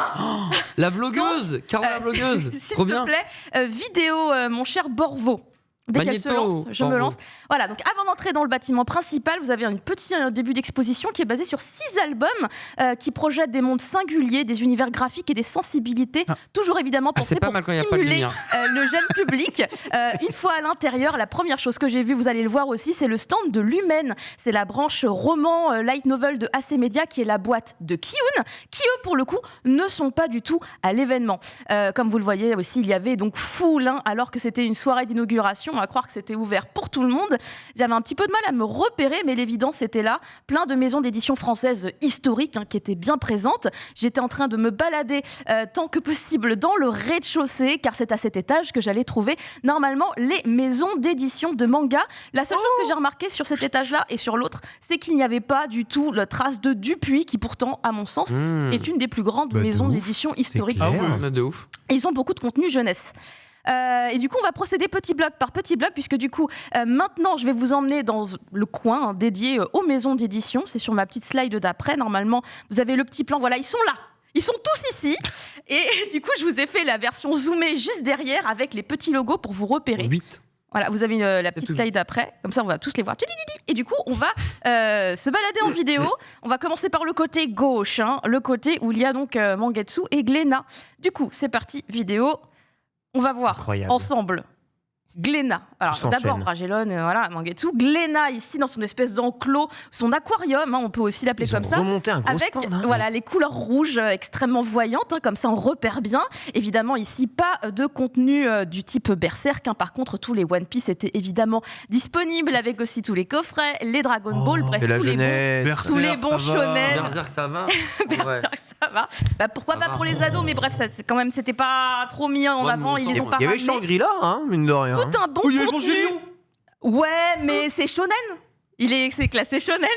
La vlogueuse, Caro la vlogueuse, S'il trop te bien. plaît, vidéo, mon cher Borvo. Dès qu'elle se Magnéto, lance, je me Borvo. lance. Voilà, donc avant d'entrer dans le bâtiment principal, vous avez un petit début d'exposition qui est basé sur 6 albums qui projettent des mondes singuliers, des univers graphiques et des sensibilités, toujours évidemment Ah, pensés c'est pas pour mal quand il y a pas de stimuler lumière. le jeune public. Une fois à l'intérieur, la première chose que j'ai vue, vous allez le voir aussi, c'est le stand de l'Humaine. C'est la branche roman light novel de AC Media qui est la boîte de Kiyun, qui eux, pour le coup, ne sont pas du tout à l'événement. Comme vous le voyez aussi, il y avait donc foule, hein, alors que c'était une soirée d'inauguration, à croire que c'était ouvert pour tout le monde. J'avais un petit peu de mal à me repérer, mais l'évidence était là. Plein de maisons d'édition françaises historiques hein, qui étaient bien présentes. J'étais en train de me balader tant que possible dans le rez-de-chaussée, car c'est à cet étage que j'allais trouver normalement les maisons d'édition de manga. La seule chose que j'ai remarqué sur cet étage-là et sur l'autre, c'est qu'il n'y avait pas du tout la trace de Dupuis, qui pourtant, à mon sens, Mmh. est une des plus grandes Bah, de maisons ouf. d'édition historiques. clair. Ah ouais. De ouf. Et ils ont beaucoup de contenu jeunesse. Et du coup, on va procéder petit bloc par petit bloc, puisque du coup, maintenant, je vais vous emmener dans le coin hein, dédié aux maisons d'édition. C'est sur ma petite slide d'après. Normalement, vous avez le petit plan. Voilà, ils sont là. Ils sont tous ici. Et du coup, je vous ai fait la version zoomée juste derrière avec les petits logos pour vous repérer. 8. Voilà, vous avez la petite tout. slide après, comme ça on va tous les voir. Et du coup, on va se balader en vidéo. On va commencer par le côté gauche, hein, le côté où il y a donc Mangetsu et Glénat. Du coup, c'est parti, vidéo. On va voir Incroyable. ensemble Glénat. Alors On d'abord s'enchaîne. Bragellon, voilà, Mangetsu. Glénat ici dans son espèce d'enclos, son aquarium, hein, on peut aussi l'appeler Ils ont comme ça. remonté un gros Avec stand. hein. voilà, les couleurs rouges extrêmement voyantes, hein, comme ça on repère bien. Évidemment, ici, pas de contenu du type Berserk. Hein. Par contre, tous les One Piece étaient évidemment disponibles, avec aussi tous les coffrets, les Dragon Ball, bref, Et la tous les bons, jeunesse. tous les bons ça va. shonen. Berserk, ça va. Ouais. Berserk, ça va. Bah, pourquoi Ça pas va. pour les ados, mais bref, ça, quand même, c'était pas trop mis en Ouais, avant. mais Ils les ont pas Il y avait ramenés. Shangri-La, hein, mine de rien. Tout un bon Oui, il y a contenu. Evangelion. Ouais, mais c'est shonen. C'est classé shonen.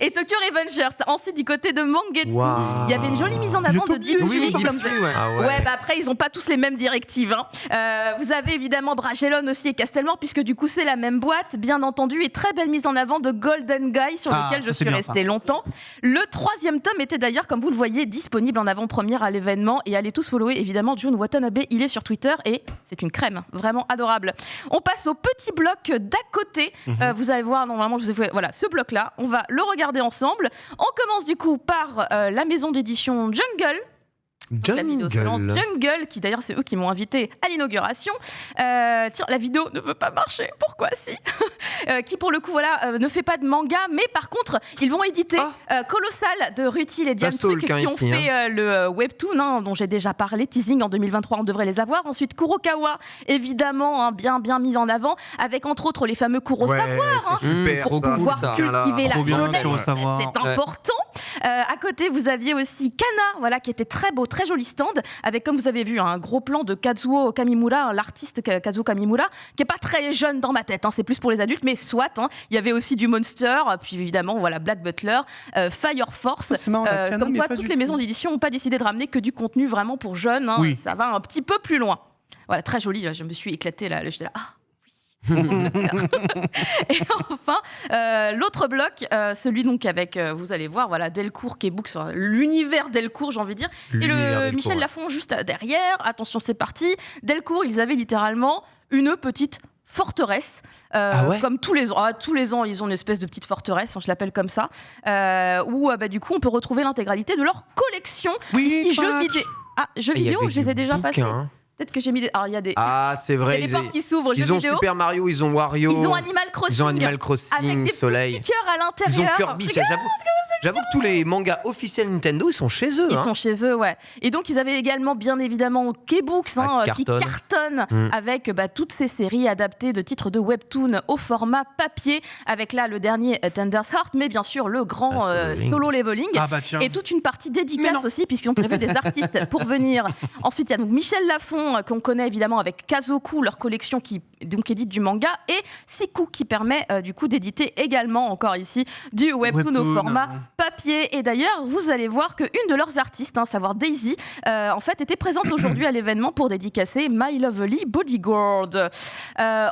Et Tokyo Revengers, ensuite du côté de Mangetsu, Waouh. il y avait une jolie mise en avant de Deep Oui, Street Deep comme Street, ouais. Ah Ouais, bah après, ils n'ont pas tous les mêmes directives. Vous avez évidemment Bragellon aussi et Castelmore, puisque du coup, c'est la même boîte, bien entendu, et très belle mise en avant de Golden Guy, sur lequel je ça, c'est suis bien, restée longtemps. Le 3e tome était d'ailleurs, comme vous le voyez, disponible en avant-première à l'événement, et allez tous follower, évidemment, Jun Watanabe, il est sur Twitter, et c'est une crème, vraiment adorable. On passe au petit bloc d'à côté. Vous allez voir, normalement, je vous ai fait, voilà, ce bloc-là, on va le regarder ensemble. On commence du coup par la maison d'édition Jungle. Donc, la vidéo suivante, Jungle, qui d'ailleurs c'est eux qui m'ont invité à l'inauguration. Tiens, la vidéo ne veut pas marcher, pourquoi si Qui pour le coup voilà, ne fait pas de manga, mais par contre ils vont éditer Colossal de Rutil et Diane Truc, qui ont fait le webtoon dont j'ai déjà parlé, teasing en 2023, on devrait les avoir. Ensuite Kurokawa, évidemment, bien mis en avant, avec entre autres les fameux Kurosawa, super, pour pouvoir cultiver la Trop bien, jeunesse, Kurosawa. c'est important. À côté, vous aviez aussi Kana, voilà, qui était très beau, très joli stand, avec, comme vous avez vu, un gros plan de Kazuo Kamimura, l'artiste Kazuo Kamimura, qui est pas très jeune dans ma tête, c'est plus pour les adultes, mais soit. Il y avait aussi du Monster, puis évidemment, voilà, Black Butler, Fire Force. C'est marrant, la Kana, Comme mais quoi, pas toutes du les tout. maisons d'édition n'ont pas décidé de ramener que du contenu vraiment pour jeunes. Oui. Ça va un petit peu plus loin. Voilà, très joli. Je me suis éclatée là. J'étais là. Et enfin, l'autre bloc, celui donc avec, vous allez voir, voilà, Delcourt qui est book sur l'univers Delcourt, j'ai envie de dire, et le Michel Lafon juste derrière. Attention, c'est parti. Delcourt, ils avaient littéralement une petite forteresse. Comme tous les ans. Tous les ans, ils ont une espèce de petite forteresse, je l'appelle comme ça, où du coup, on peut retrouver l'intégralité de leur collection. Ici, jeux vidéo. Jeux vidéo, je les ai déjà passés. Peut-être que j'ai mis des. Alors, il y a des. Ah, c'est vrai. Il y a des portes qui s'ouvrent. Ils jeux ont vidéo. Super Mario, ils ont Wario. Ils ont Animal Crossing. Ils ont Animal Crossing, avec des Soleil. petits stickers à l'intérieur. Ils ont Kirby. Tiens, j'avoue que tous les mangas officiels Nintendo, ils sont chez eux. Ils sont chez eux, ouais. Et donc, ils avaient également, bien évidemment, K-Books, qui cartonne avec toutes ces séries adaptées de titres de webtoon au format papier, avec là le dernier Tender's Heart, mais bien sûr le grand Solo Leveling. Et toute une partie dédicace aussi, puisqu'ils ont prévu des artistes pour venir. Ensuite, il y a donc Michel Lafon, qu'on connaît évidemment avec Kazoku, leur collection qui donc édite du manga, et Siku, qui permet du coup d'éditer également, encore ici, du webtoon au format papier. Et d'ailleurs, vous allez voir qu'une de leurs artistes, savoir Daisy, en fait, était présente aujourd'hui à l'événement pour dédicacer My Lovely Bodyguard.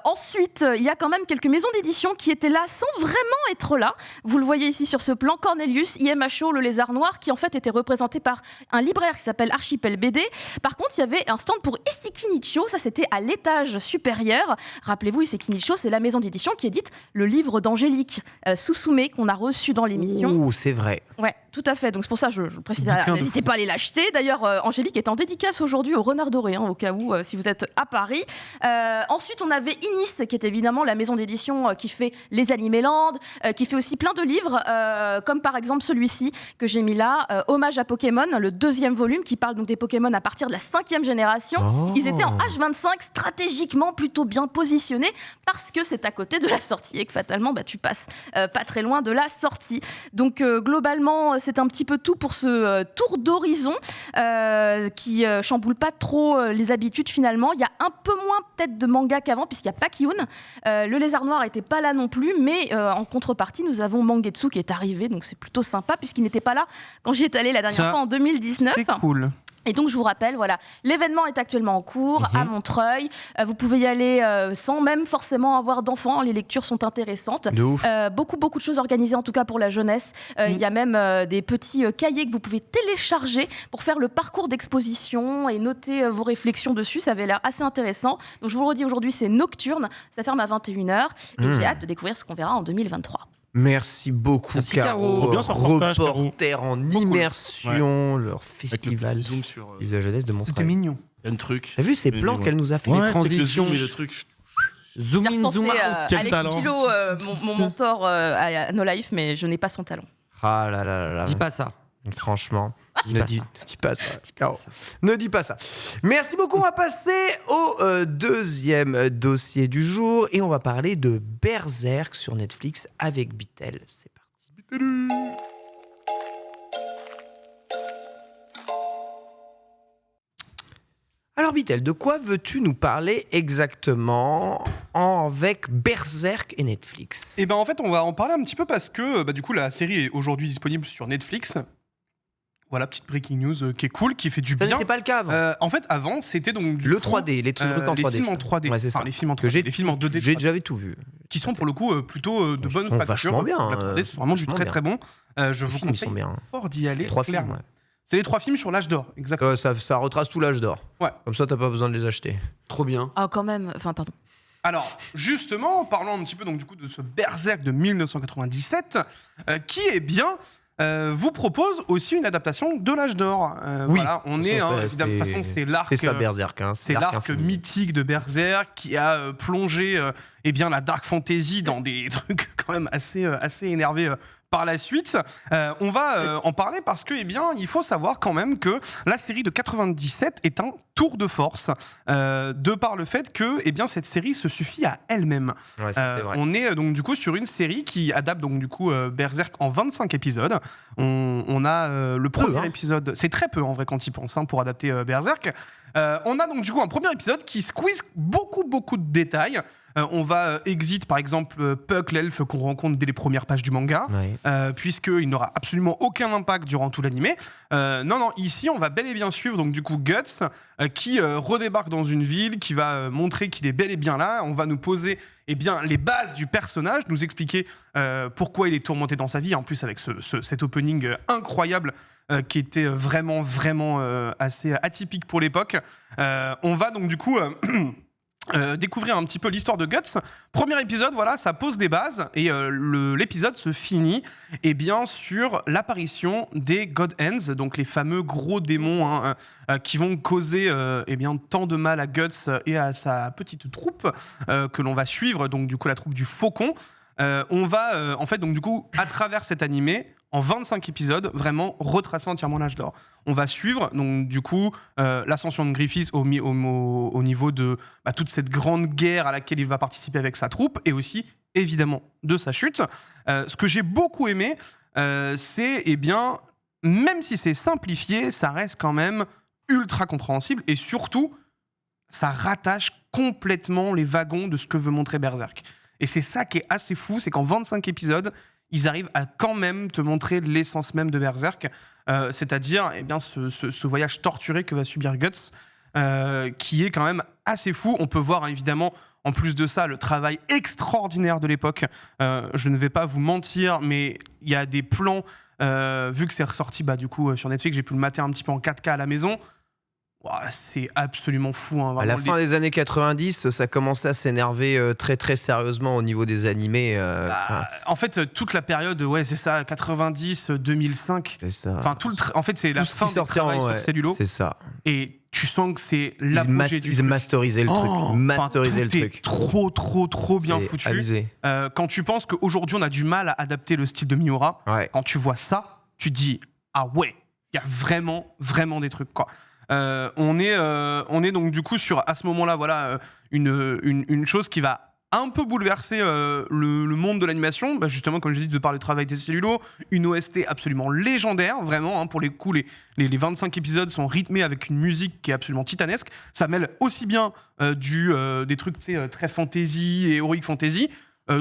Ensuite, il y a quand même quelques maisons d'édition qui étaient là sans vraiment être là. Vous le voyez ici sur ce plan, Cornelius, IMHO, le Lézard Noir, qui en fait était représenté par un libraire qui s'appelle Archipel BD. Par contre, il y avait un stand pour Iseki Nichio, ça c'était à l'étage supérieur. Rappelez-vous, Iseki Nichio, c'est la maison d'édition qui édite le livre d'Angélique Susume qu'on a reçu dans l'émission. Ouh, c'est vrai. Ouais, tout à fait. Donc c'est pour ça que je précise, n'hésitez pas à aller l'acheter. D'ailleurs, Angélique est en dédicace aujourd'hui au Renard Doré, au cas où, si vous êtes à Paris. Ensuite, on avait Inis, qui est évidemment la maison d'édition qui fait les Animéland, qui fait aussi plein de livres, comme par exemple celui-ci que j'ai mis là, Hommage à Pokémon, le 2e volume, qui parle donc des Pokémon à partir de la 5e génération. Ils étaient en H25, stratégiquement plutôt bien positionnés, parce que c'est à côté de la sortie et que fatalement, tu passes pas très loin de la sortie. Donc globalement, c'est un petit peu tout pour ce tour d'horizon qui chamboule pas trop les habitudes finalement. Il y a un peu moins peut-être de manga qu'avant, puisqu'il y a Pakiun. Le Lézard Noir n'était pas là non plus, mais en contrepartie, nous avons Mangetsu qui est arrivé, donc c'est plutôt sympa, puisqu'il n'était pas là quand j'y étais allée la dernière fois en 2019. C'est cool. Et donc, je vous rappelle, voilà, l'événement est actuellement en cours à Montreuil. Vous pouvez y aller sans même forcément avoir d'enfants. Les lectures sont intéressantes. De ouf. Beaucoup de choses organisées, en tout cas pour la jeunesse. Il y a même des petits cahiers que vous pouvez télécharger pour faire le parcours d'exposition et noter vos réflexions dessus. Ça avait l'air assez intéressant. Donc, je vous le redis, aujourd'hui, c'est nocturne. Ça ferme à 21h. Et j'ai hâte de découvrir ce qu'on verra en 2023. Merci beaucoup, Merci, Caro. Trop bien ce reportage, Caro. Reporter en Trop cool. immersion, leur Avec le festival petit zoom sur de la jeunesse de C'était Montreuil. mignon. un truc. T'as vu ces Mais plans ouais. qu'elle nous a fait Ouais, les avec le transitions. zoom et le truc. Zoom J'ai in, repensé zoom out. à Quel Alex talent. Pilot, mon mentor à No Life, mais je n'ai pas son talent. Ah là là là là. Dis pas ça. Franchement, Dis ne pas dis pas ça. Dis pas Caro. ça. Ne dis pas ça. Merci beaucoup. On va passer au deuxième dossier du jour et on va parler de Berserk sur Netflix avec Bitel. C'est parti. Alors Alors Bitel, de quoi veux-tu nous parler exactement avec Berserk et Netflix? Et ben en fait, on va en parler un petit peu parce que du coup, la série est aujourd'hui disponible sur Netflix. Voilà, petite breaking news qui est cool, qui fait du Ça bien. n'était pas le cas avant. En fait, avant, c'était donc du Le coup, 3D, les trucs en 3D. les films ça. en 3D. Ouais, c'est Enfin, ça. les films en Que 3D, les films en 2D. J'ai 3D, déjà tout vu. qui sont pour le coup plutôt de Ils bonne sont facture. vachement bien, La 3D, c'est vraiment du vachement très bien. très bon. Je Les vous films, ils sont conseille bien. fort d'y aller. 3 films, clairement. ouais. C'est les 3 films sur l'âge d'or, exactement. Ça retrace tout l'âge d'or. Ouais. Comme ça, t'as pas besoin de les acheter. Trop bien. Ah, quand même. Enfin, pardon. Alors, justement, parlons un petit peu donc, du coup, de ce Berserk de 1997, qui est bien. Vous propose aussi une adaptation de l'âge d'or. Oui. Voilà, on De toute est, façon, de toute façon, c'est l'arc. C'est ça, Berserk. Hein. C'est l'arc infini. mythique de Berserk qui a plongé eh bien, la dark fantasy dans des trucs quand même assez énervés par la suite. On va en parler parce que, eh bien, il faut savoir quand même que la série de 97 est un tour de force de par le fait que, eh bien, cette série se suffit à elle-même. Ouais, ça, c'est vrai. On est donc du coup sur une série qui adapte donc du coup Berserk en 25 épisodes. On a le premier hein. épisode, c'est très peu en vrai quand il pense pour adapter Berserk. On a donc du coup un premier épisode qui squeeze beaucoup de détails. On va exit par exemple Puck l'elfe qu'on rencontre dès les premières pages du manga. Ouais. Puisqu'il n'aura absolument aucun impact durant tout l'animé. Non, ici, on va bel et bien suivre donc du coup Guts qui redébarque dans une ville, qui va montrer qu'il est bel et bien là. On va nous poser eh bien, les bases du personnage, nous expliquer pourquoi il est tourmenté dans sa vie, en plus avec cet opening incroyable qui était vraiment assez atypique pour l'époque. On va donc du coup... découvrir un petit peu l'histoire de Guts. Premier épisode, voilà, ça pose des bases et l'épisode se finit eh bien, sur l'apparition des God Hands, donc les fameux gros démons qui vont causer eh bien, tant de mal à Guts et à sa petite troupe que l'on va suivre, donc du coup la troupe du Faucon. On va en fait donc du coup à travers cet animé en 25 épisodes, vraiment retracer entièrement l'âge d'or. On va suivre, donc du coup, l'ascension de Griffith au niveau de toute cette grande guerre à laquelle il va participer avec sa troupe, et aussi, évidemment, de sa chute. Ce que j'ai beaucoup aimé, c'est, eh bien, même si c'est simplifié, ça reste quand même ultra compréhensible, et surtout, ça rattache complètement les wagons de ce que veut montrer Berserk. Et c'est ça qui est assez fou, c'est qu'en 25 épisodes, ils arrivent à quand même te montrer l'essence même de Berserk, c'est-à-dire eh bien, ce voyage torturé que va subir Guts, qui est quand même assez fou. On peut voir évidemment, en plus de ça, le travail extraordinaire de l'époque. Je ne vais pas vous mentir, mais il y a des plans, vu que c'est ressorti du coup, sur Netflix, j'ai pu le mater un petit peu en 4K à la maison. Ouah, c'est absolument fou. Hein, À la fin des années 90, ça commençait à s'énerver très sérieusement au niveau des animés. En fait, toute la période, ouais, c'est ça, 90, 2005. C'est ça. Enfin, en fait, c'est la Tout ce qui fin du sortait travail en- sur Cellulo. C'est ça. Et tu sens que c'est Ils, l'apogée du ils truc. masterisaient le truc. Oh, Masterisaient enfin, le tout est truc. trop bien C'est foutu. abusé. Quand tu penses qu'aujourd'hui, on a du mal à adapter le style de Miura, Ouais. quand tu vois ça, tu te dis, ah ouais, il y a vraiment des trucs, quoi. On est donc du coup sur, à ce moment-là, voilà, une chose qui va un peu bouleverser le monde de l'animation, justement comme j'ai dit, de par le travail des Cellulo, une OST absolument légendaire, vraiment, pour les coups, les 25 épisodes sont rythmés avec une musique qui est absolument titanesque. Ça mêle aussi bien des trucs très fantasy et heroic fantasy,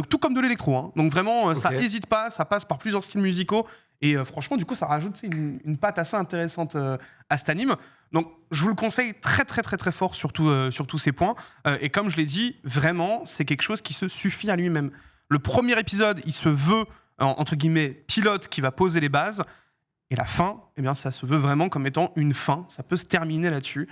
tout comme de l'électro, hein. Donc vraiment, ça Ok. hésite pas, ça passe par plusieurs styles musicaux. Et franchement, du coup, ça rajoute une patte assez intéressante à cet anime. Donc, je vous le conseille très fort sur tous ces points. Et comme je l'ai dit, vraiment, c'est quelque chose qui se suffit à lui-même. Le premier épisode, il se veut, entre guillemets, pilote qui va poser les bases. Et la fin, eh bien, ça se veut vraiment comme étant une fin. Ça peut se terminer là-dessus.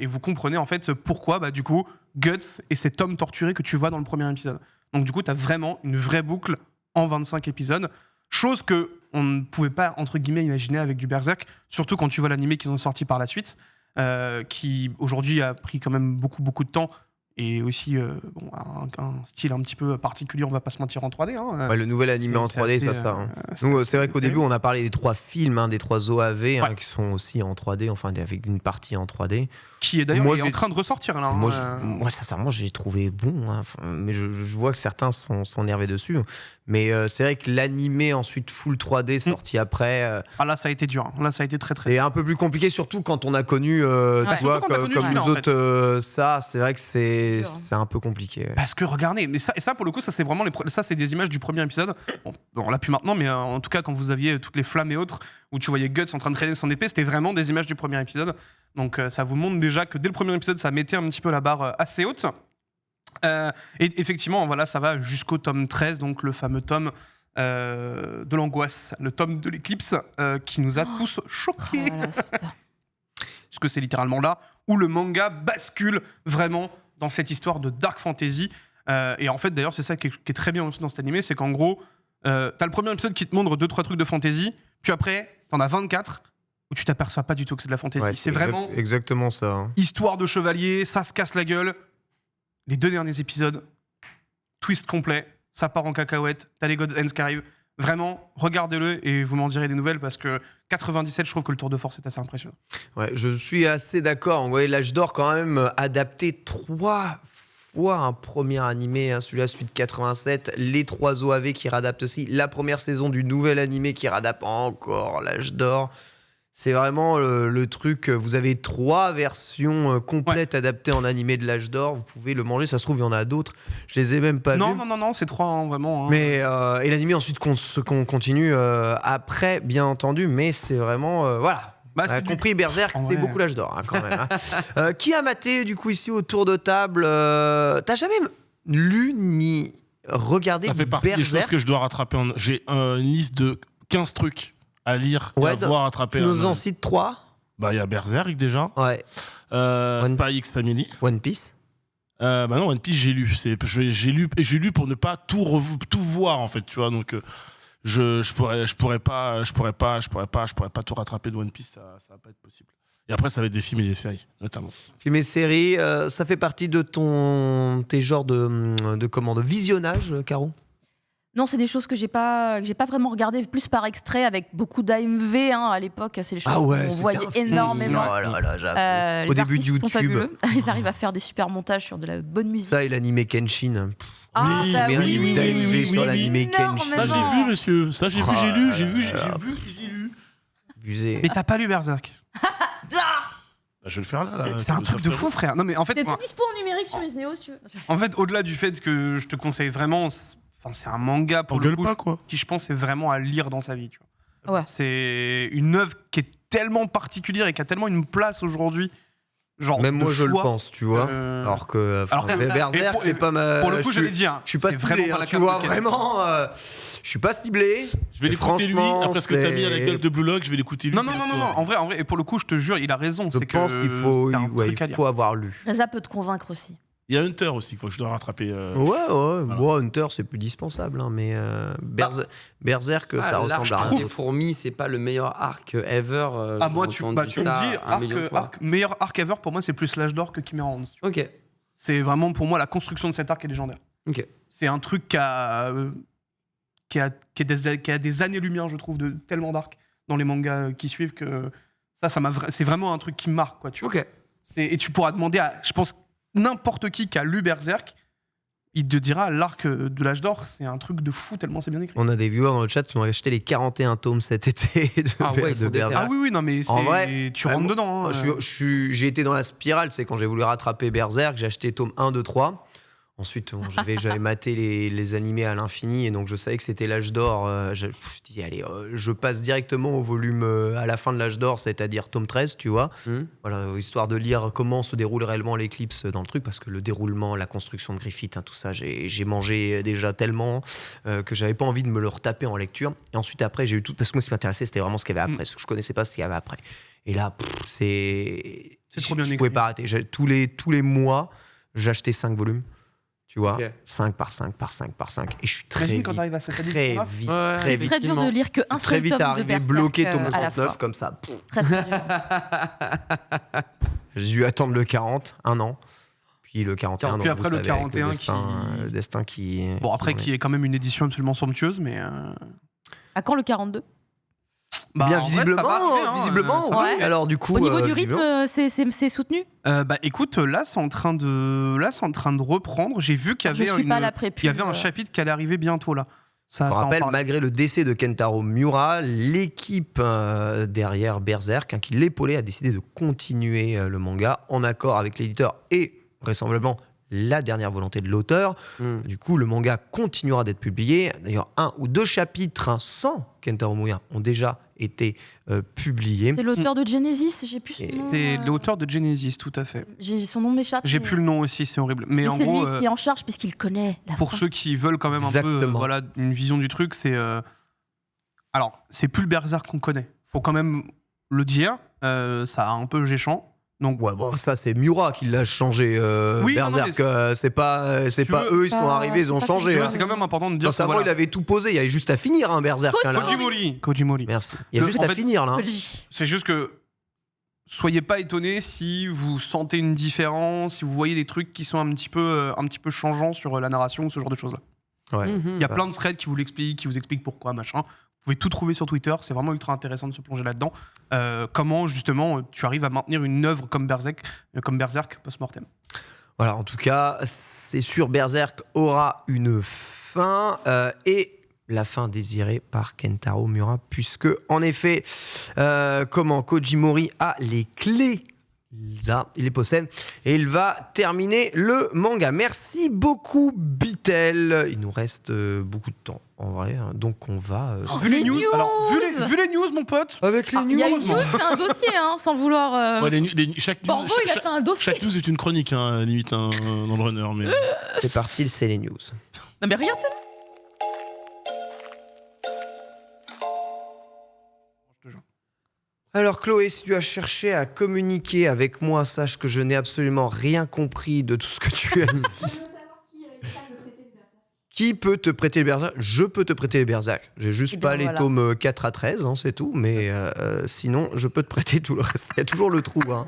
Et vous comprenez, en fait, pourquoi, du coup, Guts est cet homme torturé que tu vois dans le premier épisode. Donc, du coup, tu as vraiment une vraie boucle en 25 épisodes. Chose que on ne pouvait pas, entre guillemets, imaginer avec du Berserk, surtout quand tu vois l'animé qu'ils ont sorti par la suite, qui aujourd'hui a pris quand même beaucoup de temps. et aussi bon, un style un petit peu particulier, on va pas se mentir, en 3D. Hein. Ouais, le nouvel animé en 3D, c'est pas ça. Hein. Nous, c'est vrai qu'au début, on a parlé des 3 films, hein, des 3 OAV, hein, Ouais. qui sont aussi en 3D, enfin avec une partie en 3D. Qui est d'ailleurs Moi, est en j'ai- train de ressortir là. Moi, hein. moi, sincèrement, j'ai trouvé bon, hein, enfin, mais je vois que certains sont énervés dessus. Mais c'est vrai que l'animé ensuite full 3D sorti après, Ah là, ça a été dur. Hein. Là, ça a été très très. c'est un peu plus compliqué, surtout quand on a connu, tu vois, Surtout quand t'as connu comme celui-là, nous en autres, ça, c'est vrai que c'est Dur, hein. un peu compliqué. Ouais. Parce que regardez, mais ça pour le coup, ça c'est vraiment ça c'est des images du premier épisode. Bon, on l'a plus maintenant, mais en tout cas quand vous aviez toutes les flammes et autres, où tu voyais Guts en train de traîner son épée, c'était vraiment des images du premier épisode. Donc ça vous montre déjà que dès le premier épisode, ça mettait un petit peu la barre assez haute. Et effectivement, voilà, ça va jusqu'au tome 13, donc le fameux tome de l'angoisse, le tome de l'éclipse, qui nous a tous choqués. Oh là là, putain. Puisque c'est littéralement là où le manga bascule vraiment dans cette histoire de dark fantasy. Et en fait, d'ailleurs, c'est ça qui est très bien aussi dans cet animé, c'est qu'en gros, t'as le premier épisode qui te montre 2-3 trucs de fantasy, puis après, t'en as 24 où tu t'aperçois pas du tout que c'est de la fantasy. Ouais, c'est vraiment exactement ça. Hein. histoire de chevalier, ça se casse la gueule. Les 2 derniers épisodes, twist complet, ça part en cacahuète, t'as les God's Ends qui arrivent. Vraiment, regardez-le et vous m'en direz des nouvelles parce que 97, je trouve que le tour de force est assez impressionnant. Ouais, je suis assez d'accord. Vous voyez, l'âge d'or, quand même, adapté 3 fois un premier animé, hein, celui-là, celui de 87, les 3 OAV qui réadaptent aussi, la première saison du nouvel animé qui réadapte encore l'âge d'or. C'est vraiment le truc. Vous avez 3 versions complètes adaptées en animé de l'âge d'or. Vous pouvez le manger. Ça se trouve, il y en a d'autres. Je les ai même pas Non, vus. non, c'est 3, hein, vraiment. Hein. Mais et l'animé ensuite qu'on continue après, bien entendu. Mais c'est vraiment voilà. Bah, On a c'est du- compris, Berserk, En c'est vrai. beaucoup l'âge d'or, hein, quand même. Hein. Qui a maté, du coup, ici, autour de table T'as jamais lu ni regardé Ça fait partie des choses Berserk que je dois rattraper. J'ai une liste de 15 trucs à lire et Ouais, à voir rattraper. Tu nous en cites 3 Bah, il y a Berserk déjà. Ouais. One- Spy X Family. One Piece. Bah non, One Piece, j'ai lu. J'ai lu pour ne pas tout voir, en fait, tu vois. Donc, je pourrais pas tout rattraper de One Piece, ça va pas être possible. Et après, ça va être des films et des séries, notamment. Film et série, ça fait partie de tes genres de visionnage, Caro Non, c'est des choses que j'ai pas vraiment regardé, plus par extrait, avec beaucoup d'AMV hein, à l'époque. C'est les choses Ah ouais, qu'on c'était voyait un film. énormément. Oh là là, j'avoue. Les Au début de artistes sont YouTube. fabuleux. Ils arrivent à faire des super montages sur de la bonne musique. Ça et l'animé Kenshin. Ah, Oui, bah mais oui, oui, d'AMV sur l'animé énormément. Kenshin. Ça, j'ai vu, monsieur. Ça, j'ai vu, Oh j'ai lu, là j'ai vu, là là. j'ai lu. Abusé. Mais t'as pas lu Berserk. Bah, je vais le faire là. C'est un truc de fou, frère. Non, mais en fait, C'est tout moi, dispo en numérique sur les Néo, si tu veux. en fait, au-delà du fait que je te conseille vraiment, c'est un manga pour le Engueule coup, pas, quoi. qui je pense est vraiment à lire dans sa vie. Tu vois. Ouais. C'est une œuvre qui est tellement particulière et qui a tellement une place aujourd'hui. Genre Même de moi, je le choix, pense, tu vois. Alors que alors que- et Berserk, pour- c'est pas ma. Pour le coup, je j'allais suis- dire, Je suis pas c'est ciblé, vraiment pas hein, la tu carte vois, de Ken. vraiment. Je suis pas ciblé. Je vais Et l'écouter lui, franchement, après ce que t'as mis à la c'est- gueule de Blue Lock, je vais l'écouter lui. Non, en vrai, et pour le coup, je te jure, il a raison. Je c'est pense que qu'il faut, c'est un ouais, truc à il lire. faut avoir lu. Ça peut te convaincre aussi. Il y a Hunter aussi, qu'il faut que je dois rattraper. Ouais, moi, Hunter, c'est plus dispensable, hein, mais Berserk, ça l'arc ressemble à rien des d'autre. fourmis, c'est pas le meilleur arc ever. Ah, j'ai moi, tu entendu me ça dis, un million de fois. meilleur arc ever, pour moi, c'est plus l'âge d'or que Chimera Ant. Ok, C'est vraiment, pour moi, la construction de cet arc est légendaire. ok. C'est un truc qui a des années-lumière, je trouve, de tellement d'arcs dans les mangas qui suivent que c'est vraiment un truc qui me marque, quoi, tu vois. Ok. Et tu pourras demander à, je pense, n'importe qui a lu Berserk, il te dira l'arc de l'âge d'or, c'est un truc de fou tellement c'est bien écrit. On a des viewers dans le chat qui ont acheté les 41 tomes cet été de, Ah ouais, ils sont Berserk. Ah oui, non, mais En vrai, tu rentres dedans. Hein. J'ai été dans la spirale, c'est quand j'ai voulu rattraper Berserk, j'ai acheté tome 1, 2, 3. Ensuite, bon, j'avais maté les animés à l'infini et donc je savais que c'était l'âge d'or. Je disais, allez, je passe directement au volume à la fin de l'âge d'or, c'est-à-dire tome 13, tu vois. Voilà, histoire de lire comment se déroule réellement l'éclipse dans le truc, parce que le déroulement, la construction de Griffith, hein, tout ça, j'ai mangé déjà tellement que j'avais pas envie de me le retaper en lecture. Et ensuite, après, j'ai eu tout, parce que moi, ce qui m'intéressait, c'était vraiment ce qu'il y avait après, parce que je connaissais pas ce qu'il y avait après. Et là, c'est trop bien je écrit. pouvais pas arrêter. Tous les mois, j'achetais 5 volumes. Tu vois, Ok. 5 par 5 par 5 par 5. Et je suis très T'imagines vite, quand t'arrives à cette très édition-là vite, Ouais, très vite. Très dur de lire qu'un Très seul vite tome de arrivé Berserk bloqué tome à la 39 fois. comme ça. Très, très dur. J'ai dû attendre le 40, un an. Puis le 41, Puis donc après, vous le savez, avec 41 le destin qui... Bon, après, qui en est. qui est quand même une édition absolument somptueuse, mais. À quand le 42? Bah, Bien en vrai, ça va arriver, hein, visiblement, ça va oui. arriver. Alors du coup, Au niveau du rythme, visiblement. c'est soutenu? Bah écoute, là c'est en train de reprendre. J'ai vu qu'il y Je avait suis pas la pré-pub. il y avait un chapitre qui allait arriver bientôt là. Ça Je en rappelle, parle. malgré le décès de Kentaro Miura, l'équipe derrière Berserk, qui l'épaulait, a décidé de continuer le manga en accord avec l'éditeur et vraisemblablement la dernière volonté de l'auteur. Du coup, le manga continuera d'être publié. D'ailleurs, 1 ou 2 chapitres sans Kentaro Miura ont déjà été publiés. C'est l'auteur de Genesis, j'ai plus Et son nom. C'est l'auteur de Genesis, tout à fait. Son nom m'échappe. J'ai mais- plus le nom aussi, c'est horrible. Mais mais en c'est gros, lui qui est en charge puisqu'il connaît la pour fin. ceux qui veulent quand même un peu Exactement. voilà, une vision du truc, c'est. Alors, c'est plus le Berserk qu'on connaît. Faut quand même le dire. Ça a un peu géchant. Donc, Ouais, bon, ça c'est Miura qui l'a changé. Oui, non, non, Berserk, mais c'est pas Tu pas veux- eux, ils sont Ah, arrivés, ils ont c'est pas changé. tu que- vois, hein. c'est quand même important de dire que Sincèrement, voilà. il avait tout posé, il y avait juste à finir, hein, Berserk. hein, là. Kojimori. Merci. Il y a Le- juste en à fait- finir là. hein. Koji. C'est juste que soyez pas étonnés si vous sentez une différence, si vous voyez des trucs qui sont un petit peu changeants sur la narration ou ce genre de choses-là. Ouais. Il y a Ça. plein de threads qui vous l'expliquent, qui vous expliquent pourquoi, machin. Vous pouvez tout trouver sur Twitter, c'est vraiment ultra intéressant de se plonger là-dedans. Comment justement tu arrives à maintenir une œuvre comme Berserk post-mortem. Voilà, en tout cas, c'est sûr, Berserk aura une fin et la fin désirée par Kentaro Miura, puisque en effet, Kojimori a les clés. Il les possède et il va terminer le manga. Merci beaucoup, Bitel. Il nous reste beaucoup de temps en vrai, hein, donc on va. Vu les les news, news alors vu les news, mon pote. Avec les Il y a une news. news, c'est un dossier, hein, sans vouloir. Ouais, chaque news, Bordeaux, il a fait un dossier. chaque news est une chronique, hein, limite, hein, dans le runner. Mais... C'est parti, c'est les news. Non, mais regarde ça. Alors Chloé, si tu as cherché à communiquer avec moi, sache que je n'ai absolument rien compris de tout ce que tu as dit. Qui peut te prêter les Berserk? Je peux te prêter les Berserk. J'ai juste Eh bien, pas les voilà. tomes 4 à 13, hein, c'est tout. Mais sinon, je peux te prêter tout le reste. Il y a toujours le trou. Hein.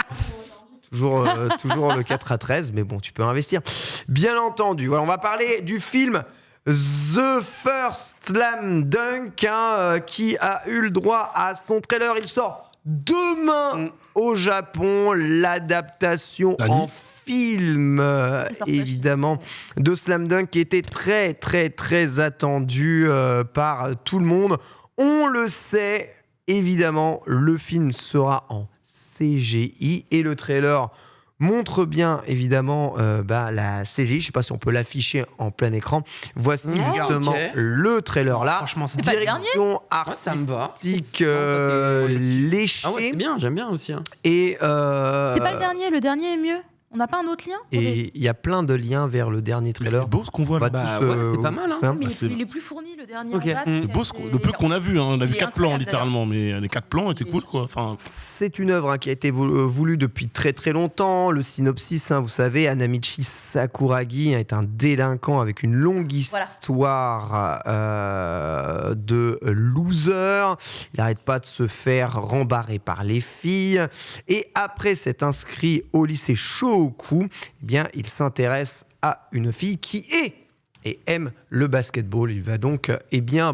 Toujours le 4 à 13, mais bon, tu peux investir. Bien entendu. Voilà, on va parler du film The First Slam Dunk, hein, qui a eu le droit à son trailer. Il sort demain au Japon. L'adaptation Nani en film, C'est sorti. évidemment, de Slam Dunk, qui était très, très, très attendu par tout le monde. On le sait, évidemment, le film sera en CGI et le trailer montre bien, évidemment, la CGI. Je ne sais pas si on peut l'afficher en plein écran. Voici Ah, justement ok. le trailer là. Franchement, c'est C'est pas le Direction ça me va. artistique moi, léchée. Ah ouais, c'est bien, j'aime bien aussi. Hein. Et C'est pas le dernier est mieux. On n'a pas un autre lien? et il y a plein de liens vers le dernier Mais trailer. c'est beau ce qu'on voit On va là. Bah tous, ouais, c'est pas mal, hein. ça. Mais bah, c'est- il est plus fourni, le dernier. Ok. en date, C'est beau le peu qu'on a vu, hein. On a Il vu est 4 plans incroyable, littéralement, mais les 4 plans étaient cool quoi. Enfin, C'est une œuvre qui a été voulue depuis très très longtemps. Le synopsis, vous savez, Anamichi Sakuragi est un délinquant avec une longue histoire de loser. Il n'arrête pas de se faire rembarrer par les filles. Et après s'être inscrit au lycée Shohoku, eh bien, il s'intéresse à une fille qui est et aime le basketball. Il va donc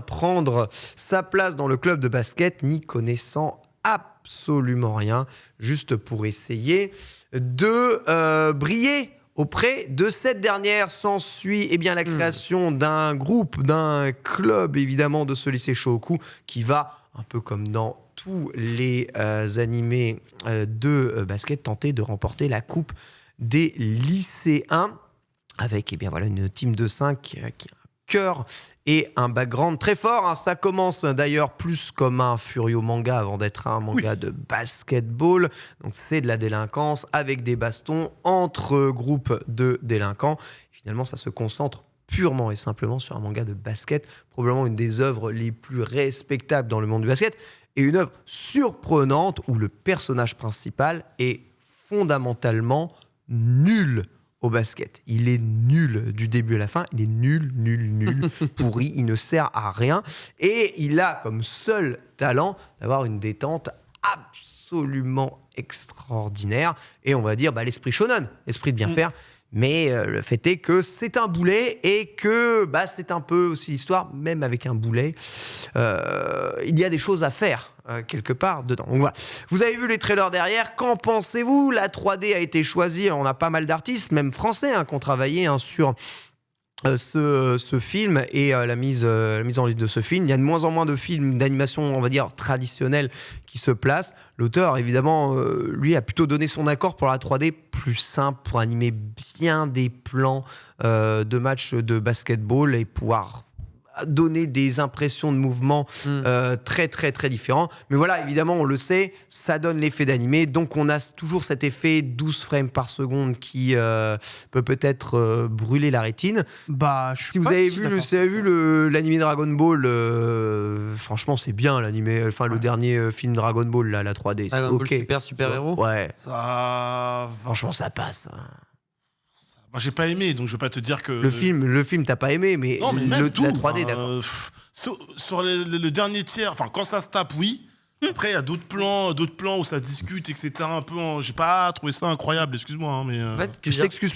prendre sa place dans le club de basket, n'y connaissant absolument rien, juste pour essayer de briller auprès de cette dernière. S'ensuit la création d'un groupe, d'un club évidemment de ce lycée Shohoku qui va, un peu comme dans tous les animés de basket, tenter de remporter la coupe des lycéens avec une team de 5 qui a un cœur et un background très fort. Hein. Ça commence d'ailleurs plus comme un Furio manga avant d'être un manga de basketball. Donc c'est de la délinquance avec des bastons entre groupes de délinquants. Et finalement, ça se concentre purement et simplement sur un manga de basket, probablement une des œuvres les plus respectables dans le monde du basket, et une œuvre surprenante où le personnage principal est fondamentalement nul au basket. Il est nul du début à la fin. Il est nul, pourri. Il ne sert à rien. Et il a comme seul talent d'avoir une détente absolument extraordinaire. Et on va dire l'esprit shonen, l'esprit de bien faire. Mais le fait est que c'est un boulet et que c'est un peu aussi l'histoire, même avec un boulet, il y a des choses à faire quelque part dedans. Donc voilà. Vous avez vu les trailers derrière, qu'en pensez-vous? La 3D a été choisie, alors on a pas mal d'artistes, même français, qui ont travaillé sur ce film et la mise en ligne de ce film. Il y a de moins en moins de films d'animation, on va dire, traditionnels qui se placent. L'auteur, évidemment, lui, a plutôt donné son accord pour la 3D plus simple, pour animer bien des plans de matchs de basketball et pouvoir donner des impressions de mouvement très très très différents. Mais voilà, évidemment, on le sait, ça donne l'effet d'animé, donc on a toujours cet effet 12 frames par seconde qui peut peut-être brûler la rétine. Je Si vous avez vu l'animé Dragon Ball, franchement c'est bien l'animé, le dernier film Dragon Ball, là, la 3D, c'est Dragon Ball ok. super héros. Ouais, Ça va. franchement ça passe. Moi, j'ai pas aimé, donc je vais pas te dire que. Le film t'as pas aimé, mais, Non, mais même tout. la 3D, d'accord. Sur le dernier tiers, quand ça se tape, oui. Après, il y a d'autres plans où ça discute, etc. Un peu. J'ai pas trouvé ça incroyable, excuse-moi, mais. En fait, Je t'excuse.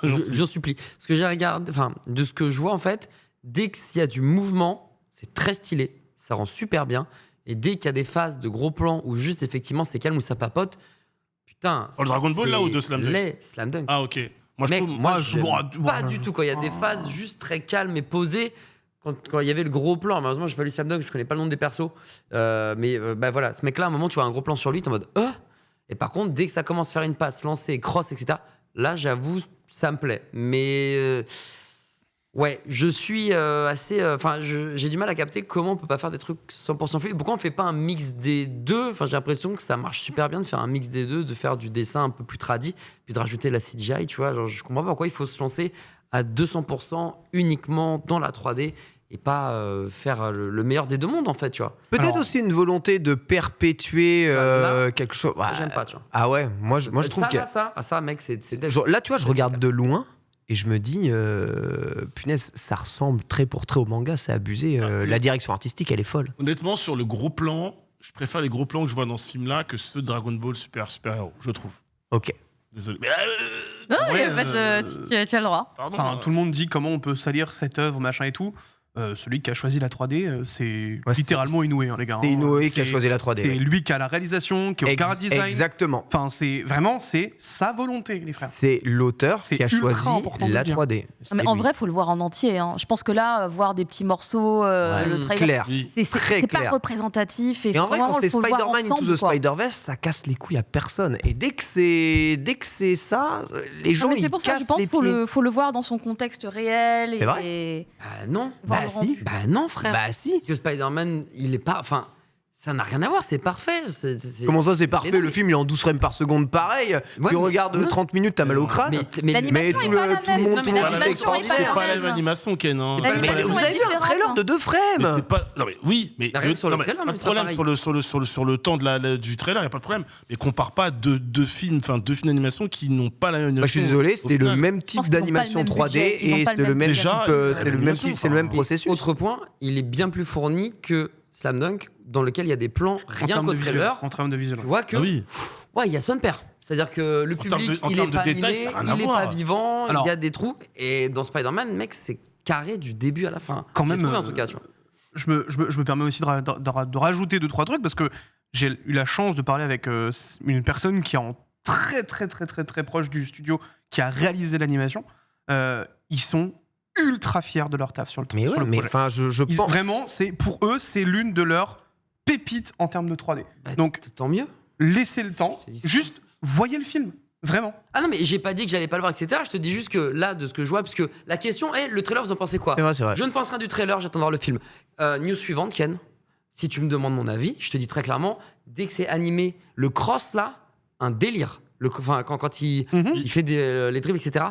j'en supplie. Ce que j'ai regardé, de ce que je vois en fait, dès qu'il y a du mouvement, c'est très stylé, ça rend super bien. Et dès qu'il y a des phases de gros plans où juste effectivement c'est calme, où ça papote, putain. Oh, le Dragon Ball, c'est là, ou de Slam Dunk? Les Slam Dunk. Ah, ok. Mec, moi j'aime bon, pas du tout quand il y a des phases juste très calmes et posées. Quand il y avait le gros plan, malheureusement j'ai pas lu Slam Dunk, je connais pas le nom des persos, mais voilà, ce mec-là, à un moment tu vois un gros plan sur lui, t'es en mode et par contre dès que ça commence à faire une passe, lancer, cross, etc. Là j'avoue ça me plaît, mais ouais, je suis assez, j'ai du mal à capter comment on peut pas faire des trucs 100% fluides. Pourquoi on fait pas un mix des deux? J'ai l'impression que ça marche super bien de faire un mix des deux, de faire du dessin un peu plus tradi, puis de rajouter la CGI, tu vois. Genre, je comprends pas pourquoi il faut se lancer à 200% uniquement dans la 3D et pas faire le meilleur des deux mondes, en fait, tu vois. Peut-être aussi une volonté de perpétuer là, quelque chose. Ouais. J'aime pas, tu vois. Ah ouais, moi je trouve que Ça, mec, c'est dead. là, tu vois, je regarde de loin et je me dis, punaise, ça ressemble trait pour trait au manga, c'est abusé. La direction artistique, elle est folle. Honnêtement, sur le gros plan, je préfère les gros plans que je vois dans ce film-là que ceux de Dragon Ball Super Héros, je trouve. Ok. Désolé. Non, mais en fait, tu as le droit. Pardon. Tout le monde dit comment on peut salir cette œuvre, machin et tout. Celui qui a choisi la 3D, c'est Ouais, littéralement Inoue, les gars. C'est Inoue qui a C'est- choisi la 3D. C'est ouais. lui qui a la réalisation, qui est au cara design. Exactement. Enfin, c'est sa volonté, les frères. C'est l'auteur C'est qui a ultra choisi important de la le dire. 3D. Non, mais C'est en lui. vrai, faut le voir en entier. Je pense que là, voir des petits morceaux, Ouais, le trailer, clair. Oui. Très c'est pas clair. représentatif. Et en vrai, vraiment, quand c'est faut le voir Spider-Man Into ensemble, the quoi. Spider-Verse, ça casse les couilles à personne. Et dès que c'est ça, les gens Non, mais ils c'est pour ça, cassent je pense les qu'il pieds. faut le voir dans son contexte réel. C'est vrai et... Bah non. voir Bah le si. rendu. Bah non, frère. Bah si. Parce que Spider-Man, il est pas. Enfin, ça n'a rien à voir, c'est parfait. Comment ça, c'est parfait? Mais non, Le film, il est en 12 frames par seconde, pareil. Ouais, tu mais- regardes non. 30 minutes, t'as mal au crâne. L'animation tout est le- pas la tout le même. monde- Non, tout mais le monde dit l'animation c'est est pas C'est la pas la même. même animation, Ken. Hein. Mais Mais l'animation vous est avez vu un différente, trailer hein. de 2 Mais frames? c'est pas. Non, mais oui, mais. Rien que sur le non, mais trailer, pas mais de c'est problème pas sur le temps du trailer, il n'y a pas de problème. Mais compare pas deux films d'animation qui n'ont pas la même Bah, je suis animation. désolé, Au c'est le final. même Je type pense qu'ils ont pas d'animation le même 3D budget, ils ont et pas c'est le le même même budget. Déjà, type, c'est c'est le même l'animation, type, c'est le même enfin. processus. Autre point, il est bien plus fourni que Slam Dunk, dans lequel il y a des plans rien qu'au trailer. En termes de visuel. Tu vois que, Ah oui. ouais, il y a son père. C'est-à-dire que le termes public, en il termes est de pas détails, animé, ça a rien à il est voir. pas vivant, Alors- il y a des trous. Et dans Spider-Man, mec, c'est carré du début à la fin. Quand J'ai même, trouvé, en tout cas, tu vois. Je me permets aussi de rajouter 2-3 trucs parce que j'ai eu la chance de parler avec une personne qui est en très proche du studio qui a réalisé l'animation. Ils sont ultra fiers de leur taf sur le, Mais sur ouais, le mais projet. enfin, je pense. Vraiment, pour eux, c'est l'une de leurs pépites en termes de 3D. Bah, Donc, tant mieux. laissez le temps. C'est dit ça. Juste, voyez le film. Vraiment. Ah non, mais j'ai pas dit que j'allais pas le voir, etc. Je te dis juste que là, de ce que je vois, parce que la question est, le trailer, vous en pensez quoi? C'est vrai, c'est vrai. Je ne pense rien du trailer, j'attends de voir le film. News suivante, Ken. Si tu me demandes mon avis, je te dis très clairement, dès que c'est animé, le cross là, un délire. Enfin, quand il fait les dribbles, etc.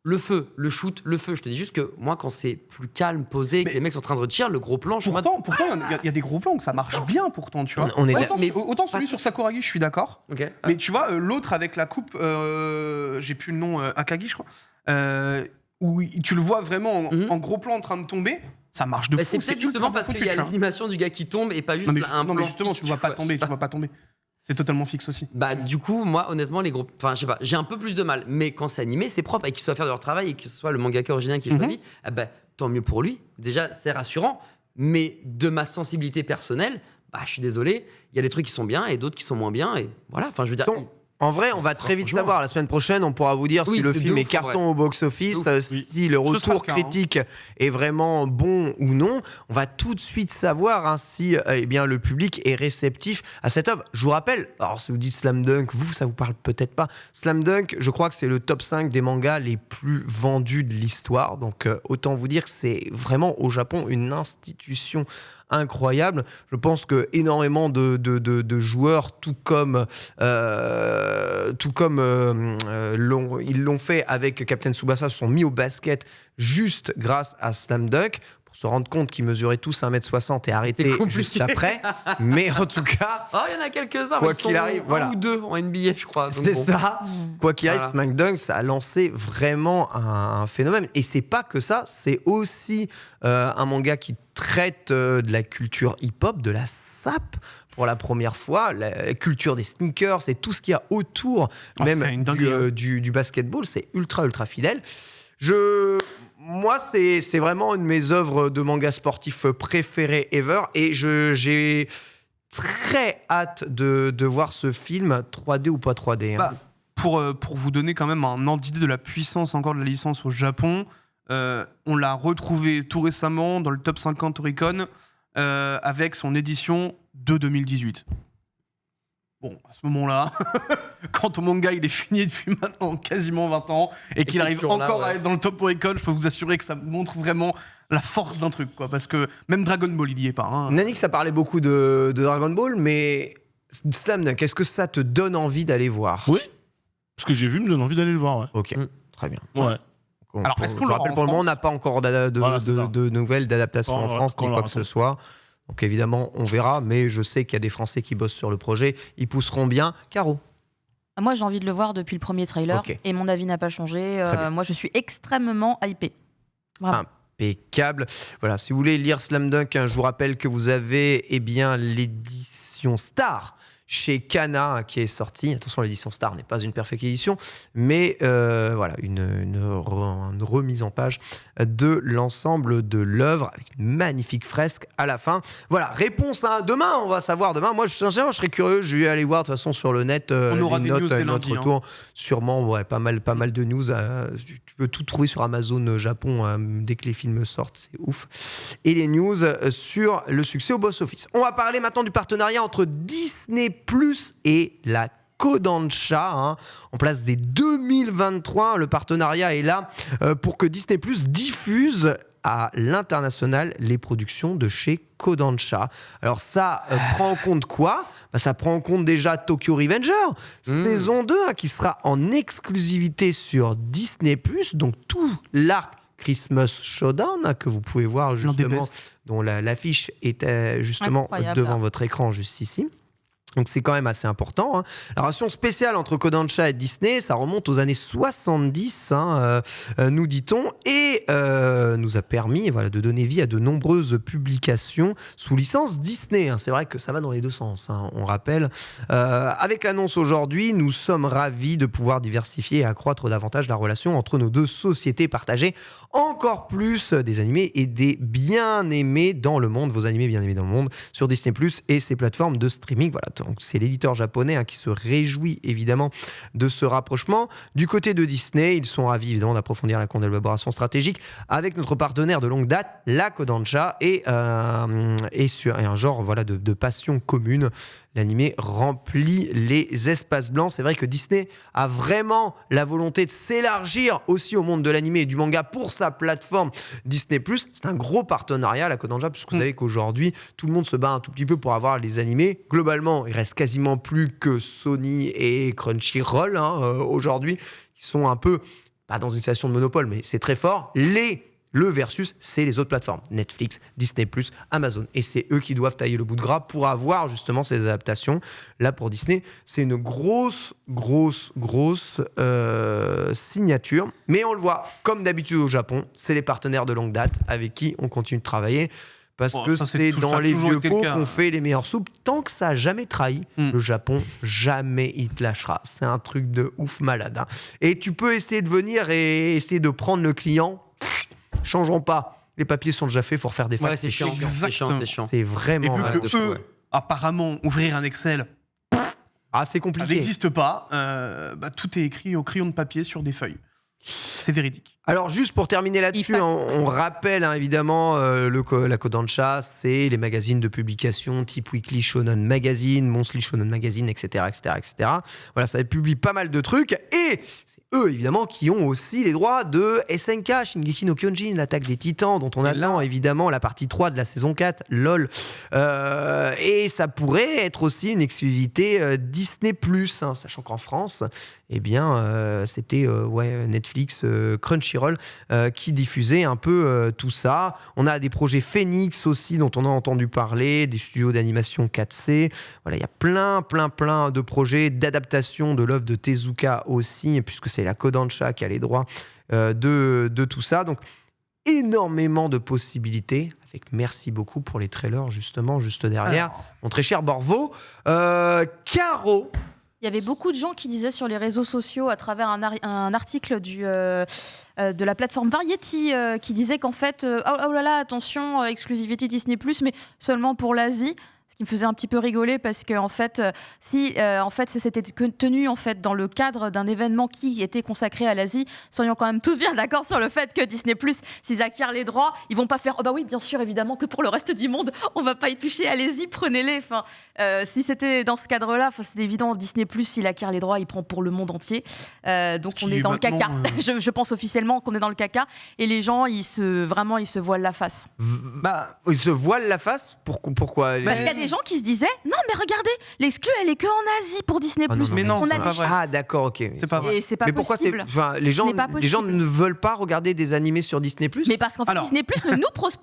Le feu, le shoot, le feu. Je te dis juste que moi, quand c'est plus calme, posé, que Mais- les mecs sont en train de retirer, le gros plan, je suis en mode. Pourtant, il y a des gros plans que ça marche bien, pourtant, tu vois. On est Ouais, là- mais- Autant celui sur Sakuragi, je suis d'accord. Ok. Mais tu vois, l'autre avec la coupe, j'ai plus le nom, Akagi, je crois, où tu le vois vraiment en gros plan en train de tomber, ça marche de Bah, fou. c'est peut-être justement ultra parce bien qu'il y a foutu, tu vois. l'animation du gars qui tombe et pas juste Non mais, un non, mais plan justement, fixe, tu le vois pas vois. tomber, tu le vois pas tomber. C'est totalement fixe aussi. Bah du coup, moi honnêtement, les groupes, enfin je sais pas, j'ai un peu plus de mal. Mais quand c'est animé, c'est propre et qu'ils soient faire de leur travail et que ce soit le mangaka original qui choisit, tant mieux pour lui. Déjà, c'est rassurant. Mais de ma sensibilité personnelle, bah je suis désolé, il y a des trucs qui sont bien et d'autres qui sont moins bien et voilà. Enfin, je veux dire. En vrai, on va très vite Franchement. savoir. La semaine prochaine, on pourra vous dire Oui, si le de film ouf, est carton ouais. au box-office, Oui. si le Ce sera retour le cas, hein. critique est vraiment bon ou non. On va tout de suite savoir hein, si eh bien, le public est réceptif à cette œuvre. Je vous rappelle, alors si vous dites Slam Dunk, vous, ça vous parle peut-être pas. Slam Dunk, je crois que c'est le top 5 des mangas les plus vendus de l'histoire. Donc autant vous dire que c'est vraiment au Japon une institution incroyable. Je pense que énormément de joueurs, tout comme ils l'ont fait avec Captain Tsubasa, se sont mis au basket juste grâce à Slam Dunk pour se rendre compte qu'ils mesuraient tous 1m60 et arrêter compliqué. juste après. Mais en tout cas, Oh, il y en a quelques-uns. Quoi mais ils qu'il sont arrive, voilà. un ou deux en NBA, je crois. donc c'est bon. ça. Quoi qu'il arrive, Voilà. Slam Dunk, ça a lancé vraiment un phénomène. Et c'est pas que ça, c'est aussi un manga qui traite de la culture hip-hop, de la SAP pour la première fois, la culture des sneakers, c'est tout ce qu'il y a autour Oh, même c'est une dinguerie, du basketball, c'est ultra fidèle. Moi, c'est vraiment une de mes œuvres de manga sportif préférées ever et j'ai très hâte de voir ce film 3D ou pas 3D. hein. Bah, pour vous donner quand même un ordre d'idée de la puissance encore de la licence au Japon, on l'a retrouvé tout récemment dans le top 50 Oricon avec son édition de 2018. Bon, à ce moment-là, quand ton manga il est fini depuis maintenant quasiment 20 ans et qu'il qu'il est arrive toujours là, encore à ouais. être dans le top Oricon, je peux vous assurer que ça montre vraiment la force d'un truc, quoi. Parce que même Dragon Ball, il y est pas. Hein. Nanix a parlé beaucoup de Dragon Ball, mais Slam Dunk, est-ce que ça te donne envie d'aller voir? Oui, ce que j'ai vu me donne envie d'aller le voir, ouais. Ok, Mm. très bien. Ouais. Alors, est-ce qu'on je l'aura rappelle en pour le moment, on France n'a pas encore Voilà, c'est ça. de nouvelles d'adaptation Quand en on- France, quand ni on quoi l'aura, que ce soit. Donc évidemment, on verra, mais je sais qu'il y a des Français qui bossent sur le projet. Ils pousseront bien. Caro. Moi, j'ai envie de le voir depuis le premier trailer Ok. et mon avis n'a pas changé. Très bien. Moi, je suis extrêmement hypée. Vraiment. Impeccable. Voilà, si vous voulez lire Slam Dunk, hein, je vous rappelle que vous avez bien l'édition Star chez Kana hein, qui est sortie. Attention, l'édition Star n'est pas une perfecte édition, mais voilà, une remise en page de l'ensemble de l'œuvre avec une magnifique fresque à la fin. Voilà, réponse hein, demain, on va savoir demain. Moi, sincèrement, je serais curieux. Je vais aller voir de toute façon sur le net On aura les des notes, news dès notre lundi, hein. retour. Sûrement, ouais, pas mal de news. Tu peux tout trouver sur Amazon Japon dès que les films sortent, c'est ouf. Et les news sur le succès au box-office. On va parler maintenant du partenariat entre Disney+ et la Kodansha, hein, en place dès 2023. Le partenariat est là pour que Disney+ diffuse à l'international les productions de chez Kodansha. Alors ça prend en compte quoi ? Ça prend en compte déjà Tokyo Revenger, saison 2, hein, qui sera en exclusivité sur Disney+, donc tout l'arc Christmas Showdown hein, que vous pouvez voir L'un des justement, best. dont l'affiche est justement Incroyable. devant votre écran juste ici. Donc c'est quand même assez important. hein. La relation spéciale entre Kodansha et Disney, ça remonte aux années 70, hein, nous dit-on, et nous a permis voilà, de donner vie à de nombreuses publications sous licence Disney. hein. C'est vrai que ça va dans les deux sens, hein, on rappelle. Avec l'annonce aujourd'hui, nous sommes ravis de pouvoir diversifier et accroître davantage la relation entre nos deux sociétés, partager encore plus des animés et des bien-aimés dans le monde, vos animés bien-aimés dans le monde, sur Disney+, et ses plateformes de streaming. Voilà, donc c'est l'éditeur japonais hein, qui se réjouit évidemment de ce rapprochement. Du côté de Disney, ils sont ravis évidemment d'approfondir la collaboration stratégique avec notre partenaire de longue date, la Kodansha, et sur un genre voilà, de passion commune. L'animé remplit les espaces blancs. C'est vrai que Disney a vraiment la volonté de s'élargir aussi au monde de l'animé et du manga pour sa plateforme Disney+. C'est un gros partenariat, la Kodansha, puisque vous savez qu'aujourd'hui, tout le monde se bat un tout petit peu pour avoir les animés. Globalement, il reste quasiment plus que Sony et Crunchyroll aujourd'hui, qui sont un peu, pas dans une situation de monopole, mais c'est très fort. Le versus, c'est les autres plateformes, Netflix, Disney+, Amazon. Et c'est eux qui doivent tailler le bout de gras pour avoir justement ces adaptations. Là, pour Disney, c'est une grosse signature. Mais on le voit, comme d'habitude au Japon, c'est les partenaires de longue date avec qui on continue de travailler. Parce Oh, que ça, c'est ça dans a les toujours vieux été le pots cas. qu'on fait les meilleures soupes. Tant que ça n'a jamais trahi, Mm. le Japon, jamais il te lâchera. C'est un truc de ouf malade. Hein. Et tu peux essayer de venir et essayer de prendre le client. Changeons pas. Les papiers sont déjà faits, il faut refaire des Ouais, fax. c'est chiant. Exactement. C'est chiant. C'est Et vraiment vu vrai. que de fou, eux, ouais. apparemment, ouvrir un Excel, Ah, c'est ça compliqué. n'existe pas. Tout est écrit au crayon de papier sur des feuilles. C'est véridique. Alors, juste pour terminer là-dessus, fax. on rappelle hein, évidemment la Kodansha, c'est les magazines de publication type Weekly Shonen Magazine, Monthly Shonen Magazine, etc., etc., etc. Voilà, ça publie pas mal de trucs et c'est eux évidemment qui ont aussi les droits de SNK, Shingeki no Kyojin, l'attaque des Titans, dont on Et attend là- évidemment la partie 3 de la saison 4, LOL. Et ça pourrait être aussi une exclusivité Disney+, hein, sachant qu'en France, eh bien, c'était Netflix, Crunchyroll qui diffusait un peu tout ça. On a des projets Phoenix aussi dont on a entendu parler, des studios d'animation 4C. Voilà, il y a plein de projets d'adaptation de l'œuvre de Tezuka aussi, puisque c'est la Kodansha qui a les droits de tout ça. Donc, énormément de possibilités. Avec merci beaucoup pour les trailers, justement, juste derrière. Alors, Mon très cher Borvo. Caro. Il y avait beaucoup de gens qui disaient sur les réseaux sociaux, à travers un article de la plateforme Variety, qui disait qu'en fait, oh là là, attention, exclusivité Disney+, mais seulement pour l'Asie. Ce qui me faisait un petit peu rigoler parce que en fait, si en fait ça s'était tenu en fait dans le cadre d'un événement qui était consacré à l'Asie, soyons quand même tous bien d'accord sur le fait que Disney+, s'ils acquièrent les droits, ils vont pas faire oh bah oui bien sûr évidemment que pour le reste du monde on va pas y toucher, allez-y prenez-les. Enfin, si c'était dans ce cadre-là, c'est évident, Disney+, il acquiert les droits, il prend pour le monde entier. Donc Ce on qui est dans le caca. maintenant, Je pense officiellement qu'on est dans le caca et les gens ils se voilent la face. Ils se voilent la face. Pourquoi Parce qu'il y a des gens qui se disaient non mais regardez, l'exclu elle est que en Asie pour Disney+. Ah non, Mais non, on c'est a pas des vrai. Ah d'accord, ok. C'est pas vrai. et c'est pas Mais pourquoi possible. les gens Ce n'est pas les gens possible. ne veulent pas regarder des animés sur Disney+. Mais parce qu'en fait, Alors- Disney Plus ne nous propose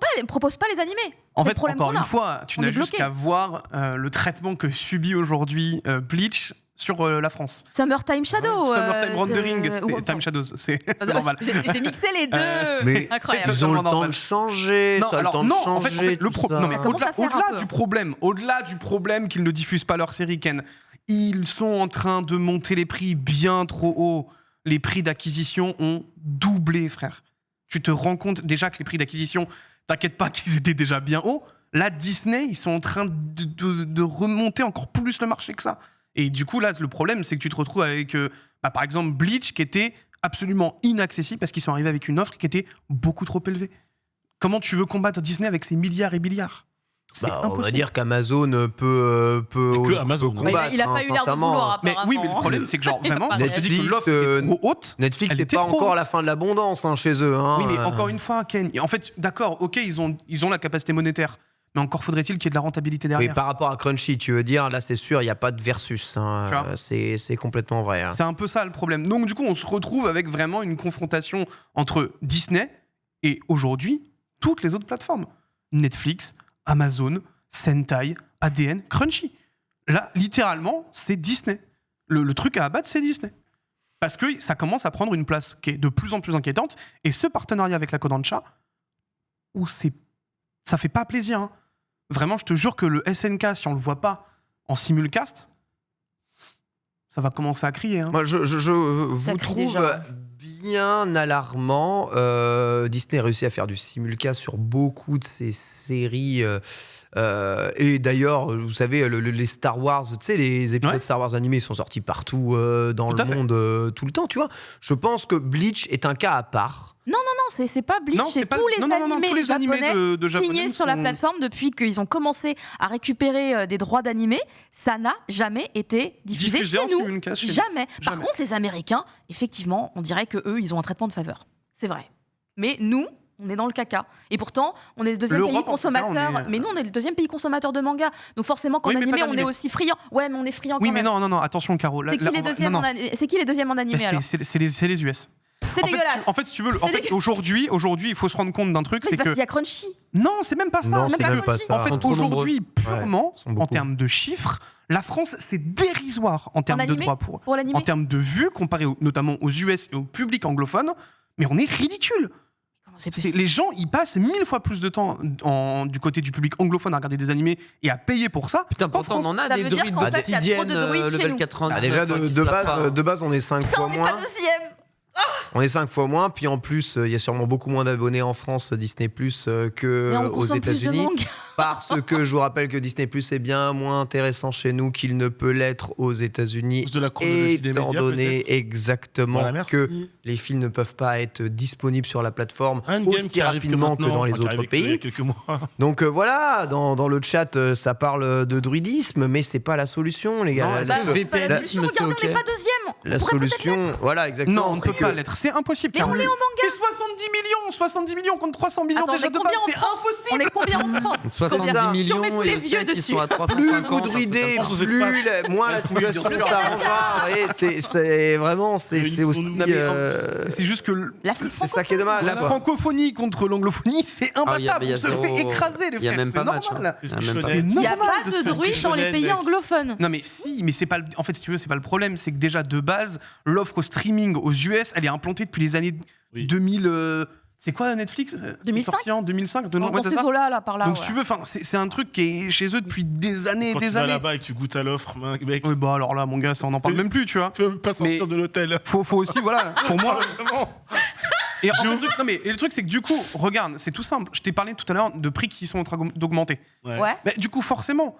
pas les animés. En C'est le fait, problème encore qu'on a. une fois, tu On n'as est juste bloqué. qu'à voir le traitement que subit aujourd'hui Bleach sur la France. Summertime Shadow. Summertime Rendering, ou- c'est Time Shadows, c'est normal. J'ai mixé les deux. Mais Incroyable. ils ont le totalement temps normal. de changer. Non, ça a le alors temps non, de changer. le tout ça. non, mais Ça commence à faire un au-delà peu. du problème qu'ils ne diffusent pas leur série Ken, ils sont en train de monter les prix bien trop haut. Les prix d'acquisition ont doublé, frère. Tu te rends compte déjà que les prix d'acquisition, t'inquiète pas qu'ils étaient déjà bien hauts. Là, Disney, ils sont en train de remonter encore plus le marché que ça. Et du coup, là, le problème, c'est que tu te retrouves avec, par exemple, Bleach, qui était absolument inaccessible parce qu'ils sont arrivés avec une offre qui était beaucoup trop élevée. Comment tu veux combattre Disney avec ses milliards et milliards? C'est Bah, on va impossible. dire qu'Amazon peut que Amazon, peut hein. combattre, il a pas eu l'air de sincèrement. vouloir, Mais apparemment. oui, mais le problème, c'est que genre, Il a vraiment, pas on te dit Netflix, que l'offre était trop haute. Netflix, Elle c'est était pas trop encore haute. la fin de l'abondance hein, chez eux. Hein. Oui, mais encore une fois, Ken, en fait, d'accord, ok, ils ont la capacité monétaire, mais encore faudrait-il qu'il y ait de la rentabilité Oui, derrière. par rapport à Crunchy, tu veux dire, là c'est sûr, il n'y a pas de versus. hein. Tu vois. C'est complètement vrai. hein. C'est un peu ça le problème. Donc, du coup, on se retrouve avec vraiment une confrontation entre Disney et aujourd'hui toutes les autres plateformes. Netflix, Amazon, Sentai, ADN, Crunchy. Là, littéralement, c'est Disney. Le truc à abattre, c'est Disney. Parce que ça commence à prendre une place qui est de plus en plus inquiétante. Et ce partenariat avec la Kodansha, où ça fait pas plaisir. hein. Vraiment, je te jure que le SNK, si on le voit pas en simulcast, ça va commencer à crier. hein. Moi, je vous crie trouve déjà. bien alarmant. Disney a réussi à faire du simulcast sur beaucoup de ses séries. Et d'ailleurs, vous savez, les Star Wars, tu sais, les épisodes Ouais. Star Wars animés sont sortis partout dans Tout à le fait. monde tout le temps, tu vois. Je pense que Bleach est un cas à part. Non, c'est pas Bleach, c'est pas- tous les non, animés tous les animés japonais de japonais signés sur la sont- plateforme depuis qu'ils ont commencé à récupérer des droits d'animés. Ça n'a jamais été diffusé Diffusé chez en nous. simulcast chez nous. Jamais. Par Jamais. contre, les Américains, effectivement, on dirait que eux, ils ont un traitement de faveur. C'est vrai. Mais nous, on est dans le caca. Et pourtant, on est le deuxième pays L'Europe, en tout cas, consommateur. on est- Mais nous, on est le deuxième pays consommateur de manga. Donc forcément, qu'en Oui, mais animé, pas on est d'animé. aussi friand. Ouais, mais on est friand Oui, quand mais même. non, attention, Caro. Là- C'est qui, là, les on va- deuxièmes non, en non. c'est qui les deuxièmes en Mais animé alors c'est les US. C'est dégueulasse. En fait, si tu veux, C'est dégueulasse. aujourd'hui, il faut se rendre compte d'un truc, Mais c'est c'est parce que qu'il y a Crunchy. non, c'est même pas ça. Non, même c'est pas même pas Crunchy. ça. En fait, sont trop aujourd'hui, purement, ils sont en beaucoup. termes de chiffres, la France, c'est dérisoire en termes de animé droits pour. Pour l'animé. En termes de vues, comparé notamment aux US et au public anglophone, mais on est ridicule. C'est plus- Les gens, ils passent 1000 fois plus de temps du côté du public anglophone à regarder des animés et à payer pour ça. Putain, qu'en pourtant, on en France. a Ça des veut dire druides qu'en fait, il y a trop obsidiennes, de druides chez level nous. 80. Ah, déjà, de base, on est 5 Putain, fois on n'est moins. pas deuxième. On est 5 fois moins, puis en plus, il y a sûrement beaucoup moins d'abonnés en France Disney Plus Mais que on aux consomme plus de États-Unis. mangas. Parce que je vous rappelle que Disney Plus est bien moins intéressant chez nous qu'il ne peut l'être aux États-Unis. À cause de la chronologie des Étant médias, donné exactement Voilà, merci. que les films ne peuvent pas être disponibles sur la plateforme Un game aussi qui arrive rapidement que maintenant, dans les enfin, qui autres arrive il y a pays. quelques mois. Donc voilà, dans le chat, ça parle de druidisme, mais c'est pas la solution, les gars. Non, La- bah, la- Pas la VPN, solution, c'est regarde, on n'est ok. pas deuxième. On la pourrait peut-être solution, voilà, exactement. Non, on ne c'est peut que- pas l'être. C'est impossible. Mais on Carl. est en manga. Et 70 millions contre 300 millions Attends, déjà on est de base, combien en c'est France impossible. On est combien en France 70 Si on met millions tous les et vieux ceux qui dessus. sont à Plus 350. vous druidez, France, aux plus espaces. moins la La couille situation du s'arrangera. Et c'est vraiment, c'est aussi. Non, mais C'est juste que L'Afrique C'est ça qui est dommage. la quoi. francophonie contre l'anglophonie, c'est Ah, il y a- imbattable. il y a On se le zéro- fait écraser, les il y a frères. même C'est pas match, normal. C'est ce Il y que a je même pas. connais. Il n'y a normal pas de de se druides faire dans les chier, pays mec. anglophones. Non mais si, mais c'est pas en fait si tu veux c'est pas le problème, c'est que déjà de base l'offre au streaming aux US elle est implantée depuis les années Oui. 2000 c'est quoi Netflix 2005? Sorti en 2005 Dans ouais, c'est ces ça. eaux-là, là, par là. Donc ouais. si tu veux enfin c'est un truc qui est chez eux depuis des années et Quand tu des vas années. là-bas et que tu goûtes à l'offre, mec, Oui bah alors là mon gars ça on en parle même plus tu vois. tu peux même pas sortir Mais- de l'hôtel. Faut aussi voilà pour moi Vraiment. et, en fait, le truc, non, mais, et le truc c'est que du coup regarde c'est tout simple je t'ai parlé tout à l'heure de prix qui sont en train d'augmenter. Ouais. Mais du coup forcément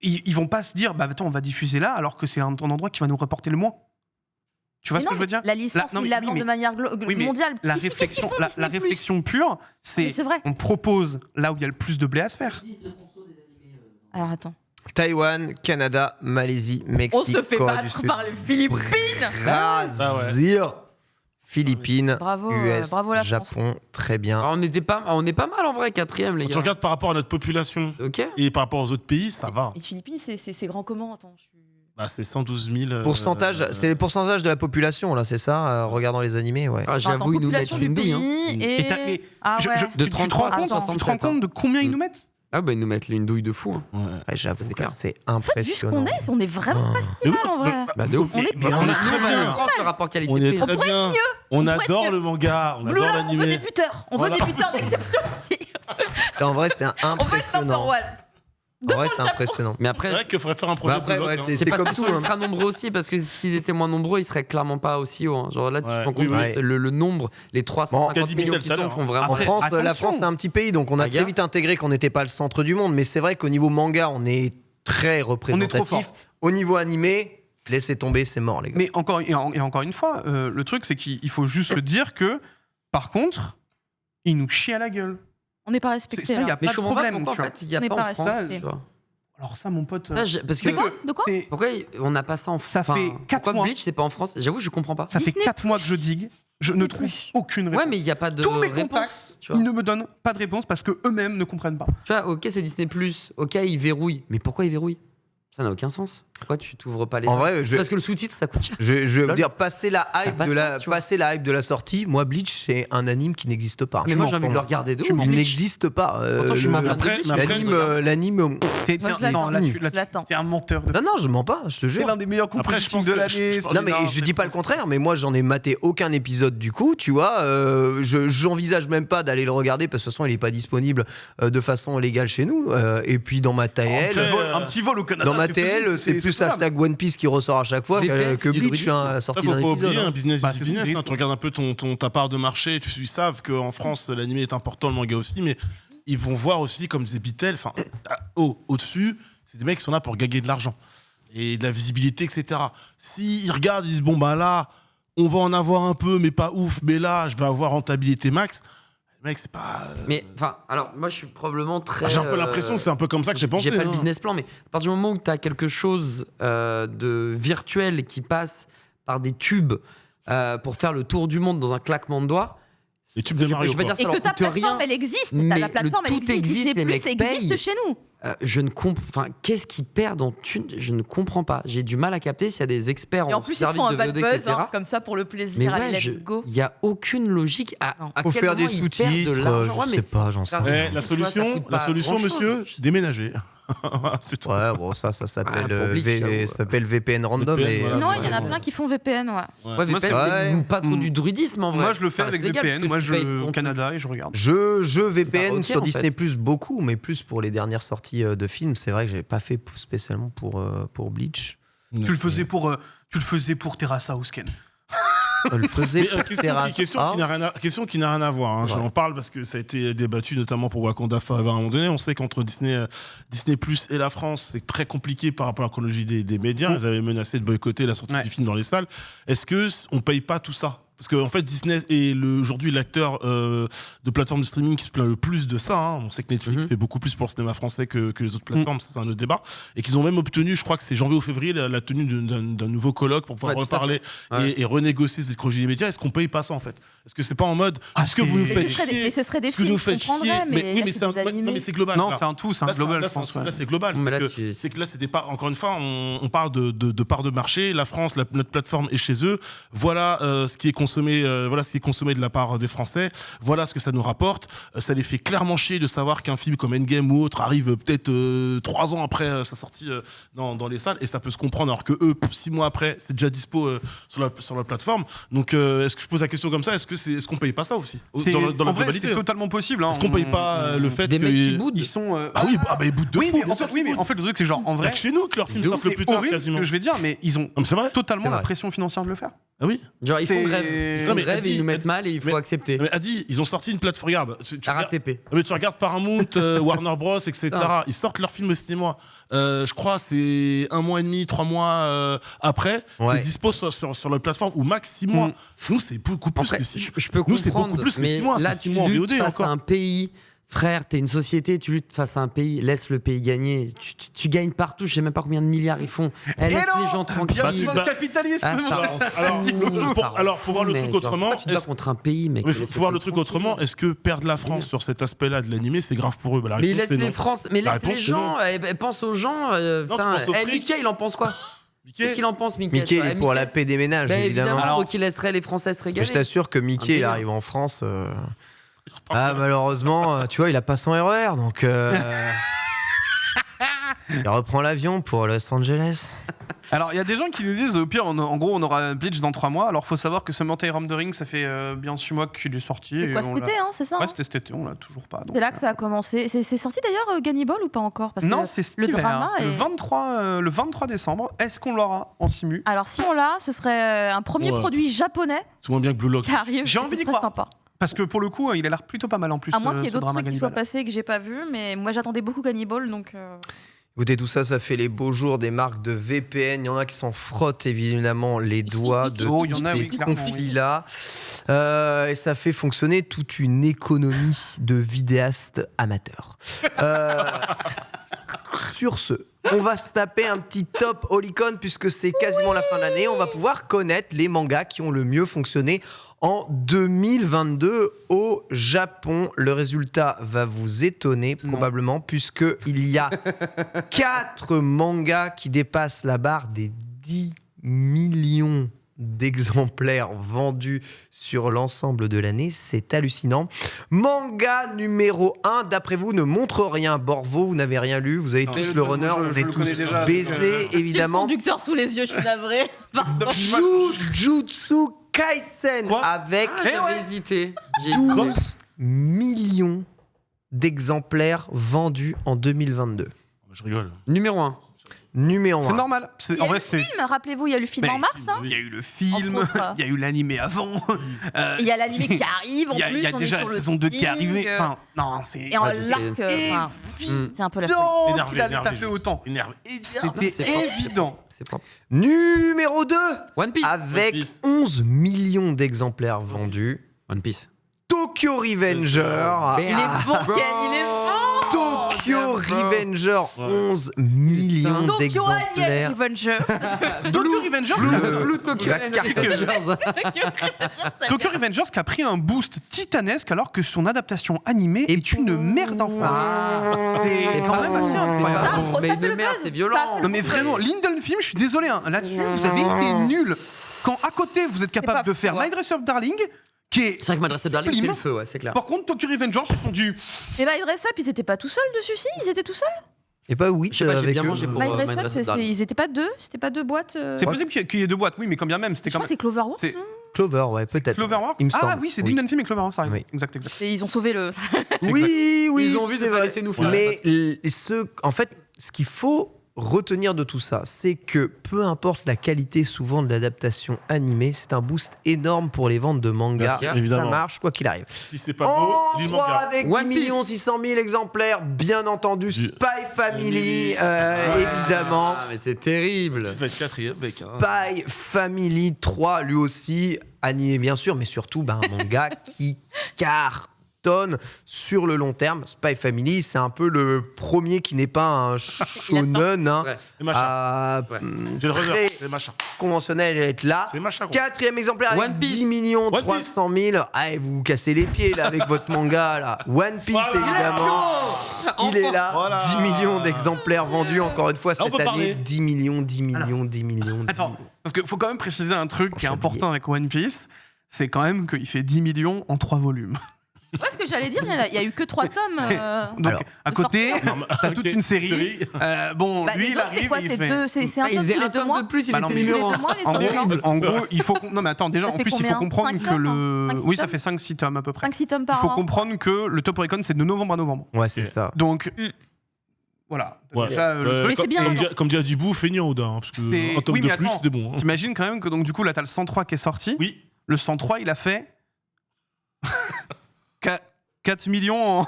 ils vont pas se dire bah attends on va diffuser là alors que c'est un endroit qui va nous rapporter le moins. Tu vois Mais ce que non, je veux dire? La licence, non, ils mais la oui, vendent mais- de manière oui, mais mondiale. La Ici, qu'est-ce qu'ils réflexion, font, la Disney+? réflexion pure, Mais c'est c'est vrai. on propose là où il y a le plus de blé à se faire. Alors attends. Taïwan, Canada, Malaisie, Mexique, On se fait Corée du battre Sud. par les Philippines. Brésil, Philippines, Bravo, US, bravo la France. Japon, très bien. Ah, on est pas mal en vrai, 4ème, les Quand tu gars. regardes par rapport à notre population Ok. et par rapport aux autres pays, ça va. Les Philippines, c'est grand comment? Attends. Bah, c'est 112 000. Pourcentage, c'est les pourcentages de la population là, c'est ça, regardant les animés, ouais. Ah, j'avoue, ils nous mettent une douille. Hein. Et t'as- mais Ah je- ouais. je- De tu te rends 33 à compte, tu te rends 67, compte de combien ils nous mettent? Ah, bah, ils nous mettent une douille de fou. Hein. Ouais, j'avoue C'est que clair. c'est En fait, juste qu'on impressionnant. est vraiment pas si Mais mal oui, en vrai. Bah, de ouf. On est mais bien. on est très En bien. France, le rapport On est qualité-prix. très bien. On pourrait être adore mieux. le manga, on Blue adore là, on veut des l'animé. buteurs. On veut Voilà. des buteurs d'exception aussi. En vrai, c'est On veut le number impressionnant. one. En vrai, c'est impressionnant. Mais C'est après, vrai qu'il faudrait faire un Bah projet après, de ouais, bloc, c'est hein. c'est comme parce qu'ils tout. sont hein. ultra nombreux aussi, parce que s'ils étaient moins nombreux, ils seraient clairement pas aussi hauts. Hein. Genre là, tu Ouais, te rends compte oui, oui. que le nombre, les 350 Bon, millions Caddy qui tout à sont l'heure. font vraiment. En France, la attention. France, c'est un petit pays, donc on a Ah, très gars. vite intégré qu'on n'était pas le centre du monde. Mais c'est vrai qu'au niveau manga, on est très représentatif. fort. Au niveau animé, laissez tomber, c'est mort, les gars. Mais encore et encore une fois, le truc c'est qu'il faut juste se dire que par contre, ils nous chient à la gueule. On n'est pas C'est respecté. ça, y a là. Mais pas je de comprends pas problème, pourquoi tu en vois. fait il n'y a On n'est pas pas en France. resté. Tu vois. Alors ça mon pote, Ça, parce que De quoi? De quoi? c'est- pourquoi on n'a pas ça en France? Ça fait 4 pourquoi mois. Bleach c'est pas en France? J'avoue, je comprends pas. ça fait Disney 4 mois que je digue, je ne Disney+. trouve aucune réponse. Ouais, mais il n'y a pas de Tous mes réponse. contacts, Tu vois. ils ne me donnent pas de réponse parce que eux-mêmes ne comprennent pas. Tu vois, ok, c'est Disney+, ok, ils verrouillent. Mais pourquoi ils verrouillent? Ça n'a aucun sens. Pourquoi tu t'ouvres pas les... En vrai, Parce que le sous-titre, ça coûte cher. je vais vous Lol. dire, passer la Ça hype passe de pas, la, tu vois. passer la hype de la sortie, moi, Bleach, c'est un anime qui n'existe pas. Mais moi, j'ai Pour envie de le moi. regarder de Tu ouf. Il Bleach. n'existe pas. Pourtant, je suis ma fan de après- Bleach, mais mais après, je L'anime, regarde. l'anime. Moi, je l'attends. Non, là-dessus, Je l'attends. t'es un menteur. De... Non, non, je mens pas, je te C'est jure. l'un des meilleurs Après, je compositions pense de que- l'année. je pense- Non mais Non, je c'est dis pas le pas- contraire, mais moi j'en ai maté aucun épisode du coup, tu vois. J'envisage même pas d'aller le regarder parce que de toute façon il est pas disponible de façon légale chez nous. Et puis dans ma TL, Après, Un petit vol au Canada. dans ma c'est TL, faisable, c'est plus faisable. hashtag One Piece qui ressort à chaque fois VPN, que c'est du Bleach druidisme. à la Ça, sortie faut d'un pas épisode. oublier, hein. un business Bah, is c'est business. du Hein, tu regardes un peu ta part de marché, ils savent qu'en France, l'animé est important, le manga aussi, mais ils vont voir aussi, comme disait Bitel, enfin, au-dessus, c'est des mecs qui sont là pour gagner de l'argent et de la visibilité, etc. S'ils regardent, ils disent, bon, bah là, on va en avoir un peu, mais pas ouf, mais là, je vais avoir rentabilité max. Mec, c'est pas. Mais enfin, alors moi je suis probablement très. J'ai un peu l'impression que c'est un peu comme ça que j'ai pensé. J'ai pas hein. le business plan, mais à partir du moment où tu as quelque chose de virtuel qui passe par des tubes pour faire le tour du monde dans un claquement de doigts. Les tubes de Mario. Je vais quoi. dire ça Et leur que ta coûte rien. plateforme, elle existe. mais La plateforme, le elle tout existe. existe, Disney+, les mecs existe payent. chez nous. Je ne comprends. Enfin, qu'est-ce qu'ils perdent en thunes? Je ne comprends pas. J'ai du mal à capter s'il y a des experts Et en en plus, ils service font un de bad VOD, buzz, etc. hein, comme ça, pour le Mais plaisir. Allez, ouais, let's go. il n'y a aucune logique à Faut quel faire des moment ils perdent de sous-titres, l'argent. Ouais, je mais sais pas, j'en sais faire rien. des Eh, la tu vois, ça solution, coûte pas monsieur, grand-chose. déménager. C'est tout. Ouais, bon, ça s'appelle pour Bleach, j'avoue. ça s'appelle VPN random. VPN, et, voilà. Non, il y en a ouais. plein qui font VPN, ouais. Ouais, Moi, VPN, c'est- c'est Ouais. pas trop du druidisme en vrai. Moi, je le fais Ça avec reste légal, VPN. parce que Moi, tu payes je ton au truc. Canada et je regarde. Je VPN ok, sur en Disney fait. Plus beaucoup, mais plus pour les dernières sorties de films. C'est vrai que j'ai pas fait spécialement pour Bleach. Tu le faisais pour Terrace House, Ken. Je le faisais Mais, pour Terrace question qui n'a rien à voir. Hein. Ouais. J'en parle parce que ça a été débattu notamment pour Wakanda Forever à un moment donné. On sait qu'entre Disney Plus et la France, c'est très compliqué par rapport à la chronologie des médias. Ils avaient menacé de boycotter la sortie Ouais. du film dans les salles. Est-ce qu'on paye pas tout ça? Parce qu'en fait, Disney est aujourd'hui l'acteur de plateforme de streaming qui se plaint le plus de ça. Hein. On sait que Netflix fait beaucoup plus pour le cinéma français que les autres plateformes, ça, c'est un autre débat. Et qu'ils ont même obtenu, je crois que c'est janvier ou février, la tenue d'un nouveau colloque pour pouvoir Ouais, tout à reparler Ouais. et renégocier cette chronologie des médias. Est-ce qu'on paye pas ça en fait? Est-ce que c'est pas en mode est-ce que vous nous c'est- faites Mais chier? ce serait des Est-ce que films, nous je faites chier? comprendrais, mais oui, là, mais c'est c'est des animés. non, mais c'est global. Non, là. c'est un tout, c'est un Là, global, là, je pense. Là, c'est global. Mais là, C'est que- tu- c'est que là, c'est des parts. Encore une fois, on parle de parts de marché. La France, notre plateforme est chez eux. Voilà ce qui est consommé. Voilà ce qui est consommé de la part des Français. Voilà ce que ça nous rapporte. Ça les fait clairement chier de savoir qu'un film comme Endgame ou autre arrive peut-être 3 ans après sa sortie dans les salles, et ça peut se comprendre. Alors que eux, 6 mois après, c'est déjà dispo sur la plateforme. Donc, est-ce que je pose la question comme ça? Est-ce qu'on paye pas ça aussi dans la en vrai, globalité? c'est totalement possible. Hein. Est-ce qu'on paye pas le fait Des que mecs qui boudent. Ils sont. Ah oui, bah ils boudent de oui, fou. mais en fait, en fait, le truc, c'est genre, en Vrai. vrai, Chez nous que leurs films de sortent ouf, le c'est plus tard horrible ce quasiment. que je vais dire, mais ils ont Non, mais c'est vrai. totalement C'est la vrai. pression financière de le faire. Ah oui. Genre, ils font C'est- grève. Ils Non, font mais grève et Adi- ils nous mettent mal et il faut mais- accepter. Mais Adi, ils ont sorti une plateforme. Regarde, tu regardes, RATP. mais tu regardes Paramount, Warner Bros, etc. Ah. Ils sortent leurs films au cinéma. Je crois c'est 1 mois et demi, 3 mois après. Ouais. Ils disposent sur la plateforme ou max 6 mois. Mm. Nous, c'est beaucoup plus Après, que 6 je peux Nous, c'est comprendre, beaucoup plus que mais 6 mois. là, c'est 6 tu mois en luttes VOD face encore. à un pays. Frère, t'es une société, tu luttes face à un pays, laisse le pays gagner. Tu gagnes partout, je sais même pas combien de milliards ils font. Laisse les gens tranquilles. Bienvenue dans le capitalisme. Ah, ça rend fou, ça rend alors, faut voir fou, le truc mec. autrement. Pourquoi tu te bats contre un pays, mec. Mais faut voir le truc autrement. Est-ce que perdre la France sur cet aspect-là de l'animé, c'est grave pour eux? Bah, la Mais réponse, laisse c'est les non. France, mais La laisse les réponse, c'est gens, pense aux gens. tu Putain, penses au fric. Mickey, il en pense quoi? Mickey, Qu'est-ce qu'il en pense, Mickey? Mickey, il est pour la Mickey, paix des ménages, bah, évidemment. évidemment, Alors- donc il laisserait les Français se Mais régaler. je t'assure que Mickey, il délire. arrive en France. Ah, malheureusement, tu vois, il a pas son RER, donc il reprend l'avion pour Los Angeles. Alors, il y a des gens qui nous disent, au pire, en gros, on aura Bleach dans 3 mois. Alors, faut savoir que Samantha Ram the Ring, ça fait bien 6 mois qu'il est sorti. C'est et quoi on cet l'a- été, hein, c'est ça Ouais, hein c'était cet été, on l'a toujours pas. donc, C'est là que ça a commencé. C'est sorti d'ailleurs Gannibal ou pas encore? Parce Non, que c'est le cet hiver, drama c'est est- le 23 décembre. Est-ce qu'on l'aura en simu? Alors si on l'a, ce serait un premier Ouais. produit japonais c'est moins bien que Blue Lock. qui arrive. J'ai et envie ce d'y serait croire. sympa. Parce que pour le coup, il a l'air plutôt pas mal en plus. À moins qu'il y ait ce d'autres drama trucs qui soient Gannibal. passés et que j'ai pas vu, mais moi j'attendais beaucoup Gannibal, donc Écoutez, tout ça, ça fait les beaux jours des marques de VPN. Il y en a qui s'en frottent évidemment les doigts de Oh, il y tous en a, ces oui, clairement, oui. conflits-là. Et ça fait fonctionner toute une économie de vidéastes amateurs. Sur ce, on va se taper un petit top Olicon puisque c'est quasiment la fin de l'année. On va pouvoir connaître les mangas qui ont le mieux fonctionné en 2022 au Japon. Le résultat va vous étonner Non. probablement puisqu'il y a 4 mangas qui dépassent la barre des 10 millions d'exemplaires vendus sur l'ensemble de l'année. C'est hallucinant. Manga numéro 1, d'après vous, ne montre rien. Borvo, vous n'avez rien lu, vous avez Non. tous Mais le le- runner, je on est le connais tous déjà, baisés, j'ai le évidemment. conducteur sous les yeux, je suis navrée. Pardon. Jujutsu Kaisen Quoi avec J'avais hésité. J'ai 12 millions d'exemplaires vendus en 2022. Je rigole. Numéro 1. Numéro C'est 1. normal. Il y a eu le film, rappelez-vous, il y a eu le film en mars. Hein. Il y a eu le film, Entre autres. il y a eu l'animé avant. Il y a l'animé qui arrive en Il y a, plus. il y a on est déjà sur la le saison 2 qui est Sting, arrivée. Enfin, non, c'est. et en Ouais, je l'arc, sais. enfin, c'est un peu la folie. évident Énervé, qu'il allait énervé, taper je- autant. Énervé. C'était c'est propre. évident. C'est propre. Numéro 2 One Piece. avec One Piece. 11 millions d'exemplaires vendus. One Piece. Tokyo Revenger. Il est bon, Ken, il est bon. Tokyo Revenger, Ouais. 11 millions Tokyo Alien d'exemplaires. Revenger. Tokyo Revengers, Qui va cartonner. Tokyo Revengers qui a pris un boost titanesque alors que son adaptation animée Et est une merde d'enfant. C'est quand même assez incroyable. pas bon. Mais Ça fait de le merde, buzz. c'est Ça violent. fait Non mais vraiment, Linden Film, je suis désolé, hein, là-dessus, vous avez été nuls. Quand à côté, vous êtes capable pas de faire fou, hein. Night Racer Darling, qui est... C'est vrai que Madras Darling, c'est sublime. le feu, ouais, c'est clair. Par contre, Tokyo Revengers, ils se sont dit... Et bah, Dress Up, ils étaient pas tout seuls dessus, si? Ils étaient tout seuls? Et pas Witch Je sais pas, j'ai avec bien eux. mangé pour My Mind Best Friend, Resort Darling. ils étaient pas deux. C'était pas deux boîtes. C'est possible qu'il y ait deux boîtes, oui, mais quand bien même, c'était Je quand crois que même. c'est Cloverworks. C'est- non Clover, ouais, peut-être. Cloverworks Il me Ah semble. oui, c'est Oui. Ding Film et Cloverworks, ça arrive. Oui. Exact, exact. Et ils ont sauvé le. Oui, oui. Ils ont vu c'est de pas vrai. laisser nous faire. Mais en fait, ce qu'il faut retenir de tout ça, c'est que peu importe la qualité souvent de l'adaptation animée, c'est un boost énorme pour les ventes de mangas. Bien sûr. Ça Évidemment. marche quoi qu'il arrive. Si c'est pas beau, En lis le 3 manga. avec One 10 600 000 exemplaires, bien entendu, Du- Spy Family, Family. évidemment. Ah, mais c'est terrible. Ça va être quatrième, mec. hein. Spy Family 3, lui aussi, animé bien sûr, mais surtout un manga qui cartonne sur le long terme. Spy Family, c'est un peu le premier qui n'est pas un shonen, hein, Ouais. C'est machin. Ouais. J'ai le très runner. C'est machin. conventionnel à être là. C'est machin. gros. Quatrième exemplaire avec One Piece. 10 millions One 300 000. Ah, et vous vous cassez les pieds là avec votre manga là. One Piece Voilà. évidemment. Il est là. Voilà. 10 millions d'exemplaires vendus encore une fois Là, on cette peut année. parler. 10 millions, 10 millions, 10 millions. 10 Attends, millions. parce qu'il faut quand même préciser un truc qui est Prochain important avec One Piece, c'est quand même qu'il fait 10 millions en 3 volumes. Ouais, ce que j'allais dire, il y a eu que 3 tomes. Donc Alors, à côté, Non, mais- t'as toute ok, une série. Bon, Bah, lui les il autres, c'est arrive quoi et il C'est fait. deux, c'est un Il tome faisait tous un les 2 tome mois. de plus, il Bah non, était mais- numéro Tous les 1. deux mois, les En autres, gros, non en gros, il faut. Non, mais attends, déjà, Ça en fait plus, il faut combien comprendre 5 que tomes, le. 5, 6 Oui, ça tomes fait 5-6 tomes à peu près. 5-6 tomes Il par faut an. comprendre que le Top Recon, c'est de novembre à novembre. Ouais, c'est Ok. ça. Donc, Mm. voilà. Ouais. Déjà, le truc. Mais c'est bien, Comme dit Adibou, feignant Oda. Hein, parce que C'est- un tome oui, de mais plus, attends. c'était bon. hein. T'imagines quand même que, donc, du coup, là, t'as le 103 qui est sorti. Oui. Le 103, il a fait 4 millions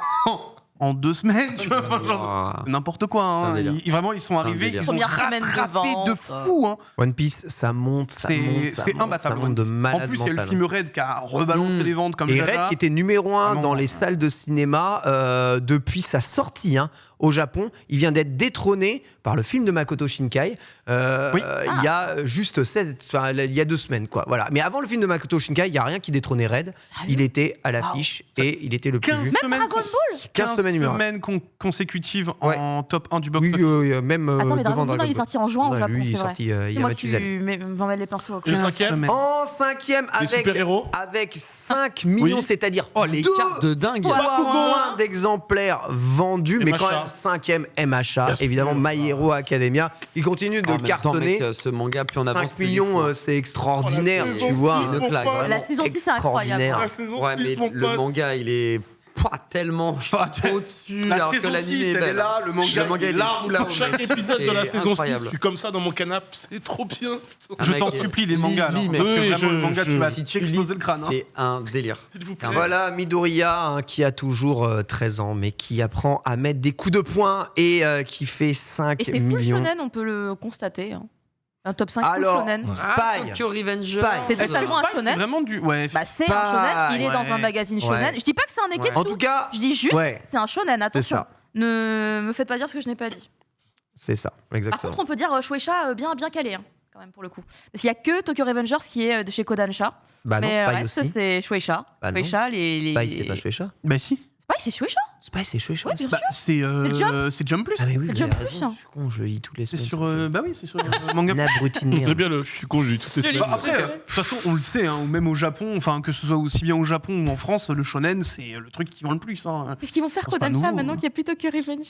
en 2 semaines, tu vois. Enfin, genre, c'est n'importe quoi. C'est un Hein. délire. Vraiment, ils sont C'est un arrivés, délire. ils ont Première semaine de rattrapé de vente. fou. Hein. One Piece, ça monte, ça C'est monte, ça c'est monte, ça imbattable. monte de En malade plus, il y a le mental. film Red qui a rebalancé Mm. les ventes comme Et Jaja. Red qui était numéro 1 Vraiment. dans les salles de cinéma depuis sa sortie hein, au Japon. Il vient d'être détrôné par le film de Makoto Shinkai Oui. il y a juste il y a 2 semaines. Quoi. Voilà. Mais avant le film de Makoto Shinkai, il n'y a rien qui détrônait Red. Il était à l'affiche et il était le plus 15 vu. semaines, Dragon Ball 15 semaines numéro 1. consécutives Ouais. en top 1 du Oui, box-office. même Attends, mais devant Dragon Ball, Dragon il est Ball. sorti en juin au Non, Japon, lui, il est c'est vrai. sorti il y a C'est moi Mathusalem. qui m'en mets les pinceaux. Et le 15 cinquième semaines. En cinquième Les super-héros. avec 5 millions, Oui. c'est-à-dire Oh, les deux cartes de dingue. Ouais. fois Moins. moins d'exemplaires vendus, mais quand MHA. même 5e MHA, Bien sûr. évidemment My Hero Academia. Il continue de En même temps, cartonner. mec, ce manga, plus on avance, 5 plus il est millions, fou. c'est extraordinaire, Oh, la tu saison vois. six, une claque, mon vraiment. La saison 6, c'est incroyable. Extraordinaire. La saison Ouais, 6, mais mon le pote. manga, il est tellement au-dessus, La alors que saison l'anime 6, est elle belle. est là, le manga, il est Là, tout là-haut, chaque mec. épisode de la C'est saison 6, incroyable. je suis comme ça dans mon canapé, c'est trop bien. putain. Ah, Je mec, t'en supplie, les lis, mangas. lis, alors, mec. parce que Oui, vraiment, le manga, tu vas Si tu t'exploser lis, le crâne. hein. c'est un délire. S'il vous plaît. Un- Voilà, Midoriya, hein, qui a toujours 13 ans, mais qui apprend à mettre des coups de poing et qui fait 5 Et c'est full millions. shonen, on peut le constater. hein. Un top 5 full Alors, shonen. Ah, Spy. Tokyo Revenger. Spy. C'est Est-ce que totalement un Spy, c'est shonen. vraiment du. Ouais. Bah, c'est un shonen, il est dans ouais. un magazine shonen. Ouais. Je dis pas que c'est un neketsu. En tout cas, Je dis juste, ouais, c'est un shonen, attention. ça. Ne me faites pas dire ce que je n'ai pas dit. c'est ça, Par exactement. contre, on peut dire Shueisha bien calé, hein, quand même, pour le coup. Parce qu'il y a que Tokyo Revengers qui est de chez Kodansha. Bah non, mais Spy reste, aussi. c'est Shueisha. Bah non. Shueisha, les. Spy, c'est pas Shueisha. Bah si. Spy, c'est Shueisha. Spy, c'est Shueisha. Ouais, bien Bah, sûr. c'est c'est Jump Plus. Ah mais oui, C'est vous Jump avez Plus, raison, hein. je suis con, je lis tous les C'est semaines. sur. Bah oui, c'est sur manga. N'abrutiner. Très bien, je suis con, j'ai eu toutes les Je l'ai semaines. Bah, après, de toute façon, on le sait, hein, ou même au Japon, enfin que ce soit aussi bien au Japon ou en France, le shonen, c'est le truc qui vend le plus. Hein. Qu'est-ce qu'ils vont faire C'est pas Kodansha nouveau, maintenant hein. qu'il n'y a plus Tokyo Revengers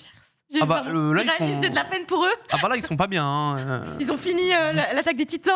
J'ai Ah bah, vraiment- là, ils Réalise, font- j'ai de la peine pour eux. Ah bah là, ils sont pas bien. Hein. Ils ont fini l'attaque des titans.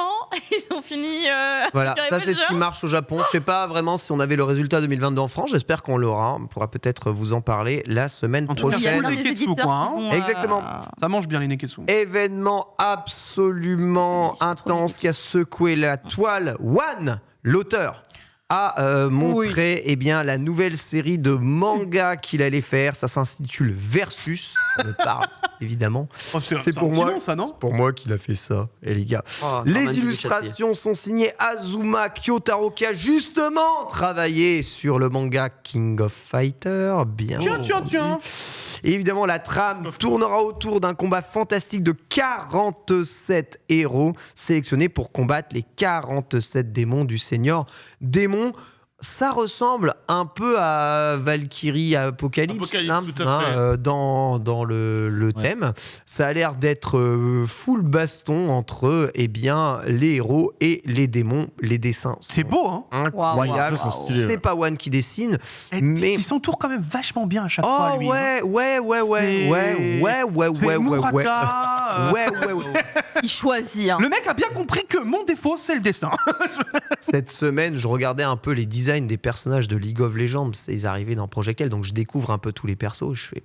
Ils ont fini. Voilà, Tokyo ça c'est ce qui Revengers. marche au Japon. Je sais pas vraiment si on avait le résultat 2022 en France. J'espère qu'on l'aura. On pourra peut-être vous en parler la semaine En tout cas, Il y a prochaine. plein les des Neketsu, éditeurs quoi, hein. qui vont, Exactement. Ça mange bien les Neketsu. Événement absolument Ils sont trop intense magnifiques. qui a secoué la toile. One, l'auteur, a montré eh bien, la nouvelle série de manga qu'il allait faire. Ça s'intitule Versus. Ça me parle, évidemment. Oh, C'est pour un moi. petit nom, ça, non Pour moi qu'il a fait ça. Et les gars. Oh, Les Norman illustrations sont signées Azuma Kyotaro qui a justement travaillé sur le manga King of Fighter. Bien. Tiens. Et évidemment, la trame tournera autour d'un combat fantastique de 47 héros sélectionnés pour combattre les 47 démons du Seigneur Démon. Ça ressemble un peu à Valkyrie Apocalypse, Apocalypse, tout à fait. dans le Ouais. thème. Ça a l'air d'être full baston entre les héros et les démons. Les dessins C'est sont beau, hein. incroyables. Ça, c'est stylé, ouais. C'est pas One qui dessine. Et Mais- il s'entoure quand même vachement bien à chaque fois, Oh lui. hein. ouais. C'est Murata, Ouais. Il choisit. Hein. Le mec a bien compris que mon défaut, c'est le dessin. Cette semaine, je regardais un peu les designs des personnages de League of Legends. Ils arrivaient dans Project L, donc je découvre un peu tous les persos. Je fais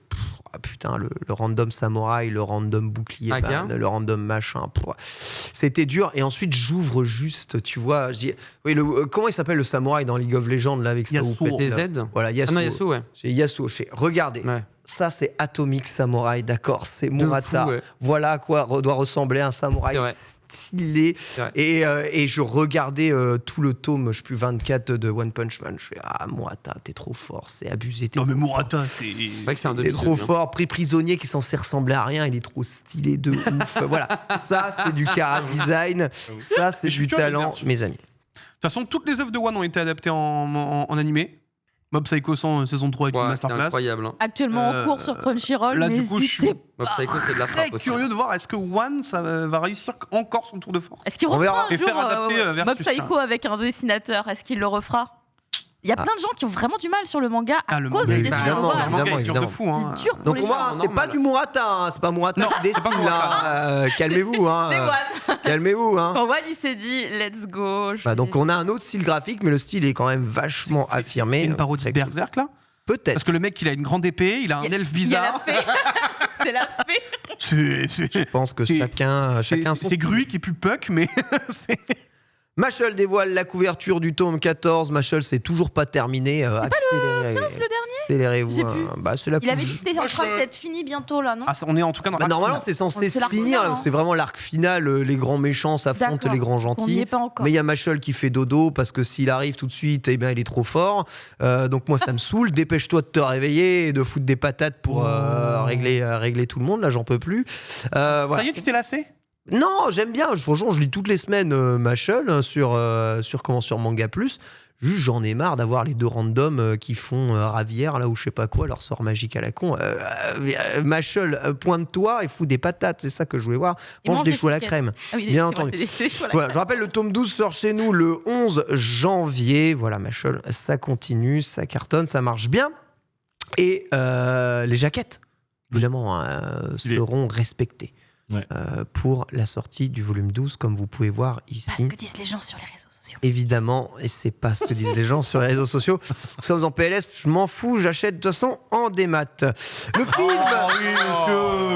putain, le random samouraï, le random bouclier, Aga. ban, le random machin. C'était dur. Et ensuite, j'ouvre juste, tu vois, je dis, oui, comment il s'appelle le samouraï dans League of Legends là avec sa Yasuo. houppette, Des là. Z. Voilà, Ah Yasuo. non, Yasuo, ouais. C'est Yasuo. Je fais, regardez, Ouais. ça c'est Atomic Samurai, d'accord, c'est De Murata. fou, ouais. Voilà à quoi doit ressembler un samouraï C'est vrai. stylé. C'est vrai. Et je regardais tout le tome, je sais plus 24 de One Punch Man. Je fais Murata, t'es trop fort, c'est abusé. Non, mais Murata, c'est. C'est vrai que c'est un T'es demi trop fort, pris prisonnier qui est censé ressembler à rien, il est trop stylé de ouf. Voilà, ça c'est du chara design, ça c'est Mais je suis du curieux de talent, dire, mes amis. De toute façon, toutes les œuvres de One ont été adaptées en animé. Mob Psycho 100, saison 3 avec une Ouais, c'est masterclass. incroyable. Hein. Actuellement en cours sur Crunchyroll, là, du coup, je suis n'hésitez Mob pas. Psycho, c'est de la Très frappe aussi. curieux de voir est-ce que One ça va réussir encore son tour de force. Est-ce qu'il On refera verra. un Et jour faire adapter, Versus, Mob Psycho avec un dessinateur? Est-ce qu'il le refera? Il y a plein de gens qui ont vraiment du mal sur le manga à le cause manga, des évidemment, dessins. évidemment, Voilà. Le manga est dur de évidemment. fou. Hein. C'est dur pour Donc les on voit, gens. c'est pas normal. du Murata, hein, c'est pas Murata Non, qui c'est pas dessine Murata. là. Calmez-vous, hein. C'est One. Calmez-vous, hein. Quand One il s'est dit let's go. je Bah, donc vais- on a un autre style graphique, mais le style est quand même vachement affirmé. C'est une parodie de Très cool. Berserk là. Peut-être. Parce que le mec il a une grande épée, il a un Il y a- elfe il y a la bizarre. fée. C'est la fée. C'est Je pense que c'est- chacun son c'est Grui qui pue Puck, mais c'est. Machel dévoile la couverture du tome 14. Machel, c'est toujours pas terminé. Accélérez- 15 le dernier. Accélérez-vous. J'ai plus. Bah, c'est la Il avait dit couve- que c'était en train d'être fini bientôt là, non? Ah, on est en tout cas dans Bah, l'arc normalement, final. c'est censé C'est se l'arc finir. final, hein. C'est vraiment l'arc final. Les grands méchants s'affrontent D'accord. les grands On n'y est gentils. pas encore. Mais il y a Machel qui fait dodo parce que s'il arrive tout de suite, eh bien, il est trop fort. Donc moi, ça me saoule. Dépêche-toi de te réveiller et de foutre des patates pour régler tout le monde. Là, j'en peux plus. Voilà. Ça y est, tu t'es lassé? Non, j'aime bien. Franchement, je lis toutes les semaines Machel sur Manga Plus. Juste, j'en ai marre d'avoir les deux randoms qui font Ravière, là, ou je sais pas quoi, leur sort magique à la con. Machel, pointe-toi et fous des patates. C'est ça que je voulais voir. Il Mange mange des des choux à la friquettes. crème. Ah oui, Bien c'est vrai, entendu. c'est des choux à la Voilà, crème. je rappelle, le tome 12 sort chez nous le 11 janvier. Voilà, Machel, ça continue, ça cartonne, ça marche bien. Et les jaquettes, évidemment, seront respectées Ouais. pour la sortie du volume 12, comme vous pouvez voir ici. Pas ce que disent les gens sur les réseaux sociaux. Évidemment, et c'est pas ce que disent les gens sur les réseaux sociaux. Nous sommes en PLS, je m'en fous, j'achète de toute façon en démat. Le film,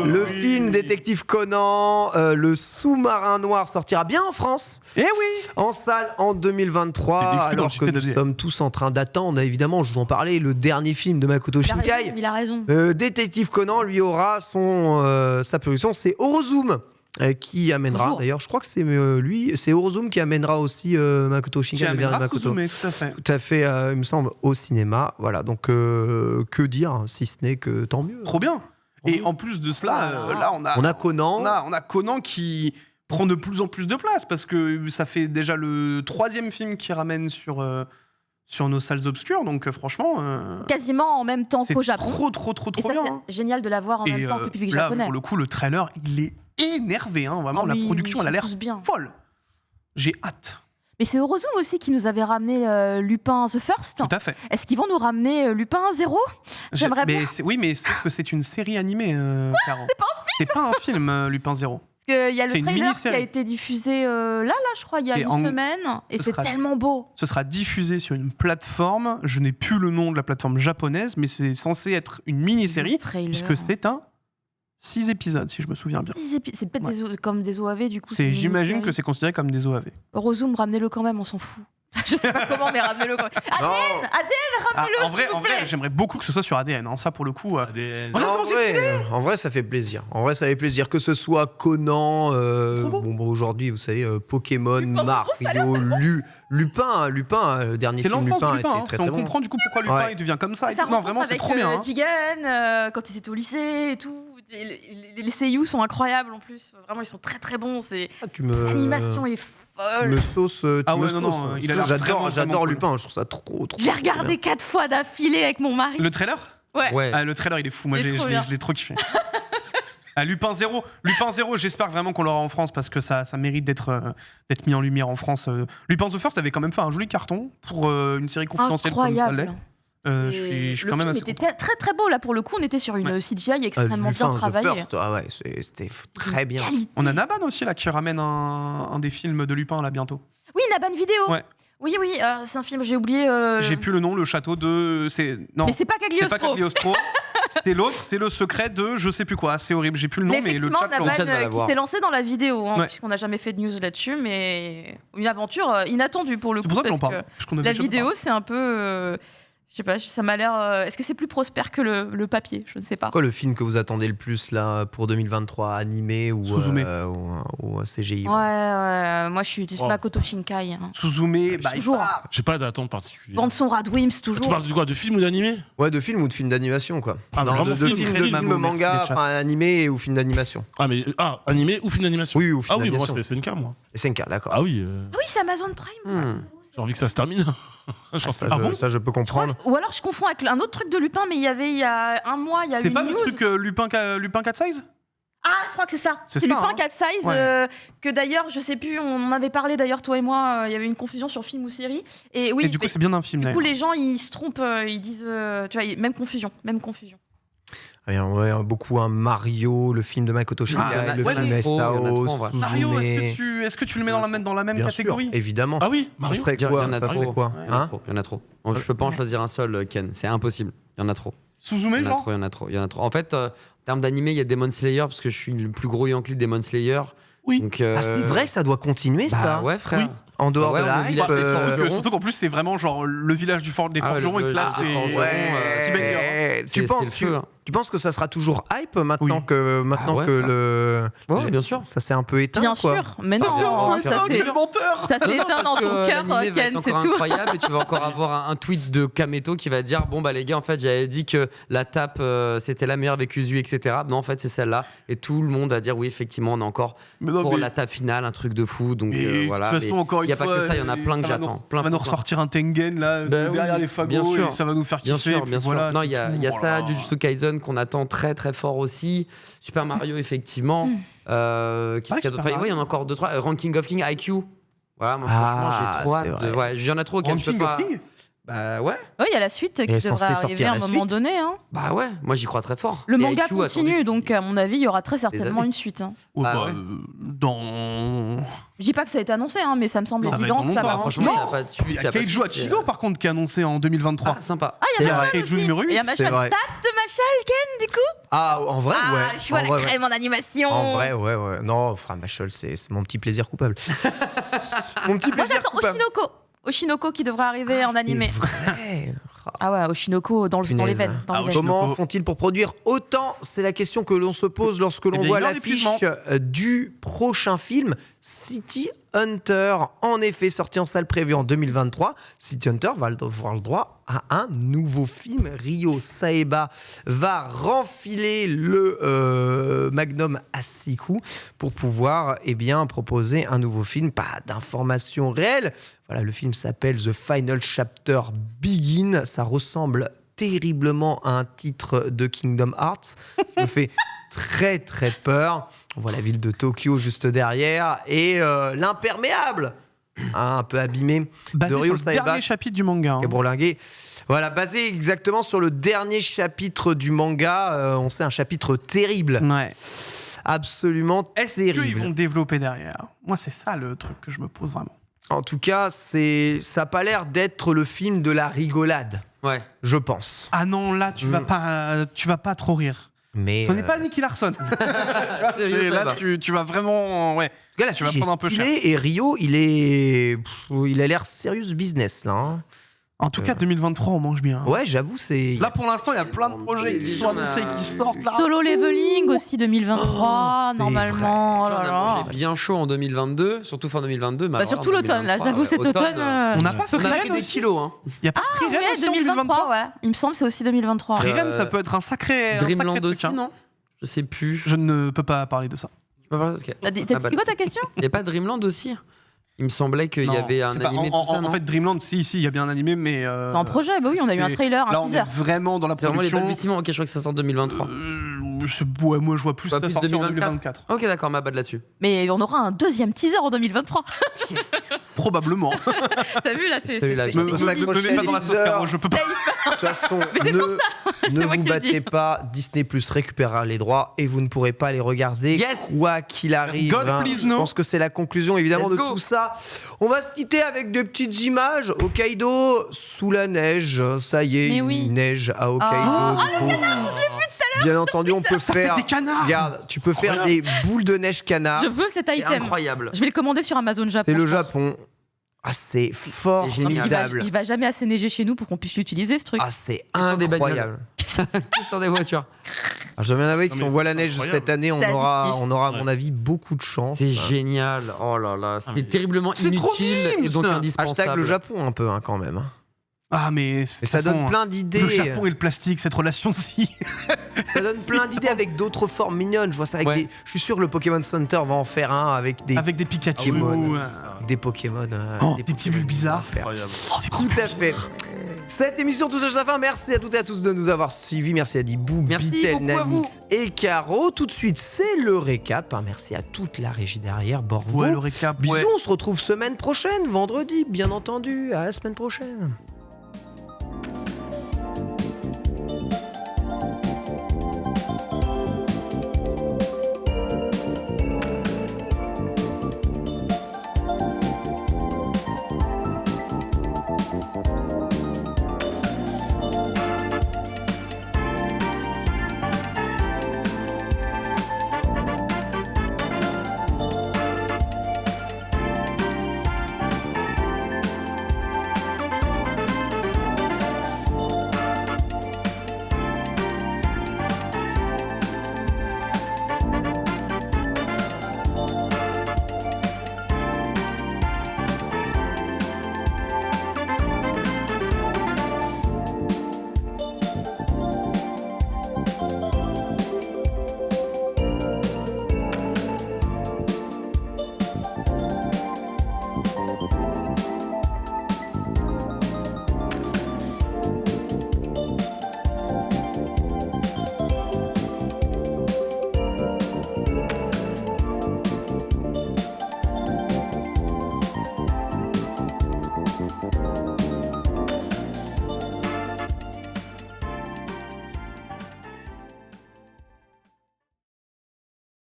le film Détective Conan, le sous-marin noir sortira bien en France, Eh oui. en salle en 2023, C'est exclu dans alors le que JT de nous DL. sommes tous en train d'attendre. Évidemment, je vous en parlais, le dernier film de Makoto Il a Shinkai. raison, il a raison. Détective Conan, lui, aura sa production, c'est Orozoom. Qui amènera Toujours. d'ailleurs, je crois que c'est lui, c'est Orozoom qui amènera aussi Makoto Qui Shinkai, le dernier amènera Makoto. Suzume, tout à fait. Tout à fait, il me semble, au cinéma. Voilà, donc que dire, si ce n'est que tant mieux. Trop bien. Trop Et bien. en plus de cela, là on a On a Conan. on a Conan qui prend de plus en plus de place parce que ça fait déjà le 3e film qui ramène sur nos salles obscures. Donc franchement, Quasiment en même temps c'est qu'au Japon. trop Et ça, bien. c'est hein. génial de l'avoir en Et même temps que le public là, japonais. pour le coup, le trailer, il est énervé. Hein. Vraiment, Ah la oui, production, ils elle a sont l'air tous bien. folle. J'ai hâte. Mais c'est Eurozone aussi qui nous avait ramené Lupin The First. Tout à fait. Est-ce qu'ils vont nous ramener Lupin 0? J'aimerais Mais bien. oui, mais sauf que c'est une série animée, Caro. C'est pas un film, Lupin 0. Parce qu'il y a C'est le une trailer qui mini-série. a été diffusé là, je crois, il y a C'est une en- semaine. Et Ce c'est sera- tellement beau. Ce sera diffusé sur une plateforme. Je n'ai plus le nom de la plateforme japonaise, mais c'est censé être une mini-série, Le trailer. puisque c'est un 6 épisodes, si je me souviens bien. C'est peut-être Ouais. comme des OAV, du coup. C'est- une J'imagine que mini-série. c'est considéré comme des OAV. Eurozoom, ramenez-le quand même, on s'en fout. Je sais pas comment, mais ramenez-le quand même. Non, Ramenez-le, en vrai, s'il vous plaît. j'aimerais beaucoup que ce soit sur ADN. hein. Ça, pour le coup. ADN. Regarde en comment c'est vrai, en vrai, ça fait plaisir. En vrai, ça fait plaisir que ce soit Conan, Trop beau. aujourd'hui, vous savez, Pokémon, Lupin, Mario, Lupin, le dernier C'est film l'enfance Lupin de Lupin. était hein. très on très bon. comprend du coup pourquoi Lupin Ouais. il devient comme ça. et Ça tout. Non, rencontre vraiment, c'est avec trop bien. hein. Jigen, quand ils étaient au lycée et tout. Et les seiyuu sont incroyables en plus. Vraiment, ils sont très très bons. Ah, tu me... L'animation est folle. Me sauce. Ah tu ouais, me non, non, sauces. il a l'air vraiment, J'adore vraiment Lupin. Je trouve ça trop. Je l'ai regardé 4 fois d'affilée avec mon mari. Le trailer Ouais. Ouais. Ah, le trailer, il est fou. Moi, Il est je trop bien. l'ai trop kiffé. Ah, Lupin 0, j'espère vraiment qu'on l'aura en France parce que ça mérite d'être mis en lumière en France. Lupin the First avait quand même fait un joli carton pour une série confidentielle comme ça Incroyable. l'est. Je suis Le quand même film assez était très très beau là pour le coup. On était sur une CGI extrêmement bien travaillée. Ah ouais, c'était très bien. Qualité. On a Naban aussi là qui ramène un des films de Lupin là bientôt. Oui, Naban Vidéo. Ouais. Oui, c'est un film, j'ai oublié. J'ai plus le nom, le château de. Non, Mais c'est pas c'est pas Cagliostro. Cagliostro. C'est l'autre, c'est le secret de je sais plus quoi. C'est horrible, j'ai plus le nom, Mais mais le effectivement, chat. Naban le chat va la qui voir. s'est lancé dans la vidéo, hein, Ouais. puisqu'on n'a jamais fait de news là-dessus, mais une aventure inattendue pour le C'est coup. pour ça que l'on parce parle. que Parce qu'on avait la jamais vidéo, parlé. c'est un peu. Je sais pas, ça m'a l'air. Est-ce que c'est plus prospère que le papier? Je ne sais pas. Quoi le film que vous attendez le plus là pour 2023, animé ou Suzume. ou CGI? Ouais, moi je suis Oh. Makoto Shinkai. Hein. Suzume, bah, Toujours. J'ai pas d'attente particulière. Bande son Radwimps, Tu toujours. parles de quoi? De film ou d'animé? Ouais, de film ou de film d'animation quoi. Ah, Non, vraiment de film, film, très de film. film Merci, manga, les chats. enfin animé ou film d'animation. Animé ou film d'animation? Oui, ou film Ah oui, bah moi d'animation. c'est SNK moi. SNK, d'accord. Ah oui, Ah oui, c'est Amazon Prime. j'ai envie que ça se termine. J'en sais Ça, pas. je, bon ça, je peux comprendre. Ou alors je confonds avec un autre truc de Lupin, mais il y a un mois, il y a eu C'est une pas news. le truc Lupin 4 Size Ah, je crois que c'est ça. C'est C'est ça, Lupin hein. 4 Size, Ouais. que d'ailleurs, je sais plus, on en avait parlé d'ailleurs, toi et moi, il y avait une confusion sur film ou série. Et oui, Et du coup, mais c'est bien un film. du coup, d'ailleurs. les gens, ils se trompent, ils disent, tu vois, même confusion. Ouais, beaucoup un Mario, le film de Makoto Shinkai, Ah, le ouais, film mais- il y en a trop, SAO, en vrai. Mario, Suzume. est-ce que tu le mets dans la même Bien sûr, catégorie évidemment. Ah oui, Ça Mario. serait Il y en quoi a Ça trop. serait quoi Il y en a Hein trop. Il y en a trop. Je peux pas en choisir un seul, Ken. C'est impossible. Il y en a trop. Suzume, Il y en a genre trop. Il y en a trop. Il y en a trop. En fait, en termes d'animé, il y a Demon Slayer parce que je suis le plus gros Yankee de Demon Slayer. Oui. Donc, Ah, c'est vrai que ça doit continuer Bah ça. ouais, frère. Oui. En dehors Bah ouais, de la le hype. village des forgerons. Surtout qu'en plus, c'est vraiment genre le village des Ah ouais, forgerons le et que là, village des c'est. forgerons, petit banger, Ouais. C'est- Tu penses, c'est le feu, hein. tu penses que ça sera toujours hype maintenant Oui. que Ah ouais, que frère. le Ouais, bien sûr. ça s'est un peu éteint Bien quoi. sûr, mais Bien non, sûr, ça bien c'est. sûr. menteur Ça Non, non, s'éteint dans parce ton que cœur, l'animé va être Ken, c'est encore tout. incroyable et tu vas encore avoir un tweet de Kameto qui va dire bon bah les gars en fait j'avais dit que la tape c'était la meilleure avec Uzu etc. Non en fait c'est celle-là et tout le monde va dire oui effectivement on a encore Mais non, pour mais- la tape finale un truc de fou donc Mais voilà. de toute façon, Mais encore y une a pas fois, que ça, il y en a plein que ça va nous- j'attends. Plein, On va nous plein, plein. ressortir un Tengen là, Bah derrière oui, les bien fagots, sûr. et ça va nous faire kiffer. Bien sûr, et puis bien sûr. voilà, Non, c'est il y a tout. ça, Oh là Jujutsu Kaisen qu'on attend très très fort aussi. Super Mario, effectivement. Qui Ouais, se cadeau- Super enfin, ouais, il y en a Mario. encore deux, trois. Ranking of King, IQ. Voilà, moi, Ah, franchement, j'ai trop c'est hâte. de- vrai. Ouais, il y en a trop, Ken, je peux Ranking of pas. King Bah ouais, Oui, il y a la suite qui est censé devrait arriver sortir à un la moment suite. donné. Hein. bah ouais, moi j'y crois très fort. Le Et manga IQ, continue, attendez. donc à mon avis, il y aura très certainement années. une suite. Hein. Oh, Ah bah, ouais. Dans. Je dis pas que ça a été annoncé, hein, mais ça me semble Ça va évident être que ça dans va longtemps, continuer. Franchement, ça a pas de suite. Il y ça a a pas de Keiju suite, Hachigo par contre qui est annoncé en 2023. Ah, sympa. Ah, il y a C'est vrai. Machal Keiju aussi. numéro 8. Il y a C'est Machal. vrai. Date de Machal, Ken, du coup Ah, en vrai, Ah, ouais. je suis à En la vrai, ouais. crème en animation. En vrai, ouais. Non, Fra Machel, c'est mon petit plaisir coupable. Mon petit Moi, plaisir j'attends coupable. Oshinoko qui devrait arriver en animé. C'est vrai. Ah ouais, Oshinoko dans les Punaise. veines. Dans Ah, les veines. Oshinoko. Comment font-ils pour produire autant? C'est la question que l'on se pose lorsque l'on Eh bien, voit il meurt l'affiche d'épuisement. du prochain film, City Hunter. En effet, sorti en salle prévue en 2023, City Hunter va avoir le droit à un nouveau film. Ryo Saeba va renfiler le Magnum Asiku pour pouvoir proposer un nouveau film. Pas d'informations réelles. Voilà, le film s'appelle The Final Chapter Begin. Ça ressemble terriblement à un titre de Kingdom Hearts. Ça me fait très très peur. On voit la ville de Tokyo juste derrière et l'imperméable, un peu abîmé, Basé de sur Ryo le Saeba, dernier chapitre du manga. hein. et bourlingué. Voilà, basé exactement sur le dernier chapitre du manga. On sait, un chapitre terrible, Ouais. absolument Est-ce terrible. qu'ils vont développer derrière Moi, c'est ça le truc que je me pose vraiment. En tout cas, ça n'a pas l'air d'être le film de la rigolade, Ouais. je pense. Ah non, là, tu vas pas trop rire. Mais Ce n'est pas Nicky Larson. Sérieux, C'est- ça là, va. tu vas vraiment. Ouais. en tout cas, la tu vas fiche est prendre un peu stylée, et Rio, il a l'air serious business là. Hein. En tout cas, 2023, on mange bien. Ouais, j'avoue, c'est. Là, pour l'instant, il y a plein de projets qui sont annoncés, qui sortent là. Solo Leveling aussi 2023, Oh, c'est normalement. Oh J'en là ai là. mangé bien chaud en 2022, surtout fin 2022. mais Bah, alors, surtout en l'automne, là, 2023, j'avoue, cet automne. On n'a pas On a Freeren pris des aussi kilos, hein. Il y a pas Freeren Ouais, aussi en 2023, ouais. Il me semble que c'est aussi 2023. Freeren, Euh, ça peut être un sacré. Dreamland truc, aussi, hein. non Je sais plus. Je ne peux pas parler de ça. Je peux pas- ok. T'as dit Ah bah, c'est quoi ta question Il n'y a pas Dreamland aussi Il me semblait qu'il y Non, avait un c'est pas- animé, tout ça, en non fait, Dreamland, si, il y a bien un animé, mais. C'est en projet, bah oui, on a eu un c'est- trailer, Là, un on teaser. est vraiment dans la C'est vraiment les production. balbutiements. Ok, je crois que ça sort en 2023. Ouais, moi, je vois plus Pas ça plus sortir en 2024. 2024. Ok, d'accord, ma bad là-dessus. Mais on aura un deuxième teaser en 2023. Probablement. T'as vu là, J'ai pas eu l'âge. Me Me- me mets pas dans la sauce, Caro, je peux pas. De toute façon, Mais c'est pour ne moi vous qui le battez dis. pas. Disney Plus récupérera les droits et vous ne pourrez pas les regarder Yes. quoi qu'il arrive. God please Je no. pense que c'est la conclusion évidemment Let's de go. tout ça. On va se quitter avec des petites images. Hokkaido sous la neige. Ça y est, Mais il oui. neige à Hokkaido. Bien entendu, on peut faire. Des canards. Regarde, tu peux faire des boules de neige canard. Je veux cet C'est item. incroyable. Je vais le commander sur Amazon Japon. C'est le je pense. Japon. Ah, c'est Il formidable. va jamais assez neiger chez nous pour qu'on puisse l'utiliser ce truc. Ah, c'est sont des incroyable. Sur des voitures. Ah, je dois bien avouer que Non, si mais on voit la c'est neige incroyable. cette année, on C'est aura, addictif. on aura, à mon Ouais. avis, beaucoup de chance. C'est génial. Oh là là, c'est mais- terriblement C'est trop inutile et mimes, donc ça. indispensable. Hashtag le Japon un peu hein, quand même. Ah, mais. Et ça donne plein d'idées. Le Japon et le plastique, cette relation-ci. Ça donne plein d'idées avec d'autres formes mignonnes. Je vois ça avec Ouais. des. Je suis sûr que le Pokémon Center va en faire un avec des, Avec des Pikachu. Pokémon. euh, des Pokémon. Oh, des petits bulles bizarres. Incroyable. Oh, c'est Tout à fait. Cette émission touche à sa fin. Merci à toutes et à tous de nous avoir suivis. Merci à Dibou, Merci Bitel, beaucoup à Nanix et Caro. Tout de suite, c'est le récap. Hein. Merci à toute la régie derrière, Borvo. Ouais, le récap. Bisous, Ouais. on se retrouve semaine prochaine, vendredi, bien entendu. À la semaine prochaine.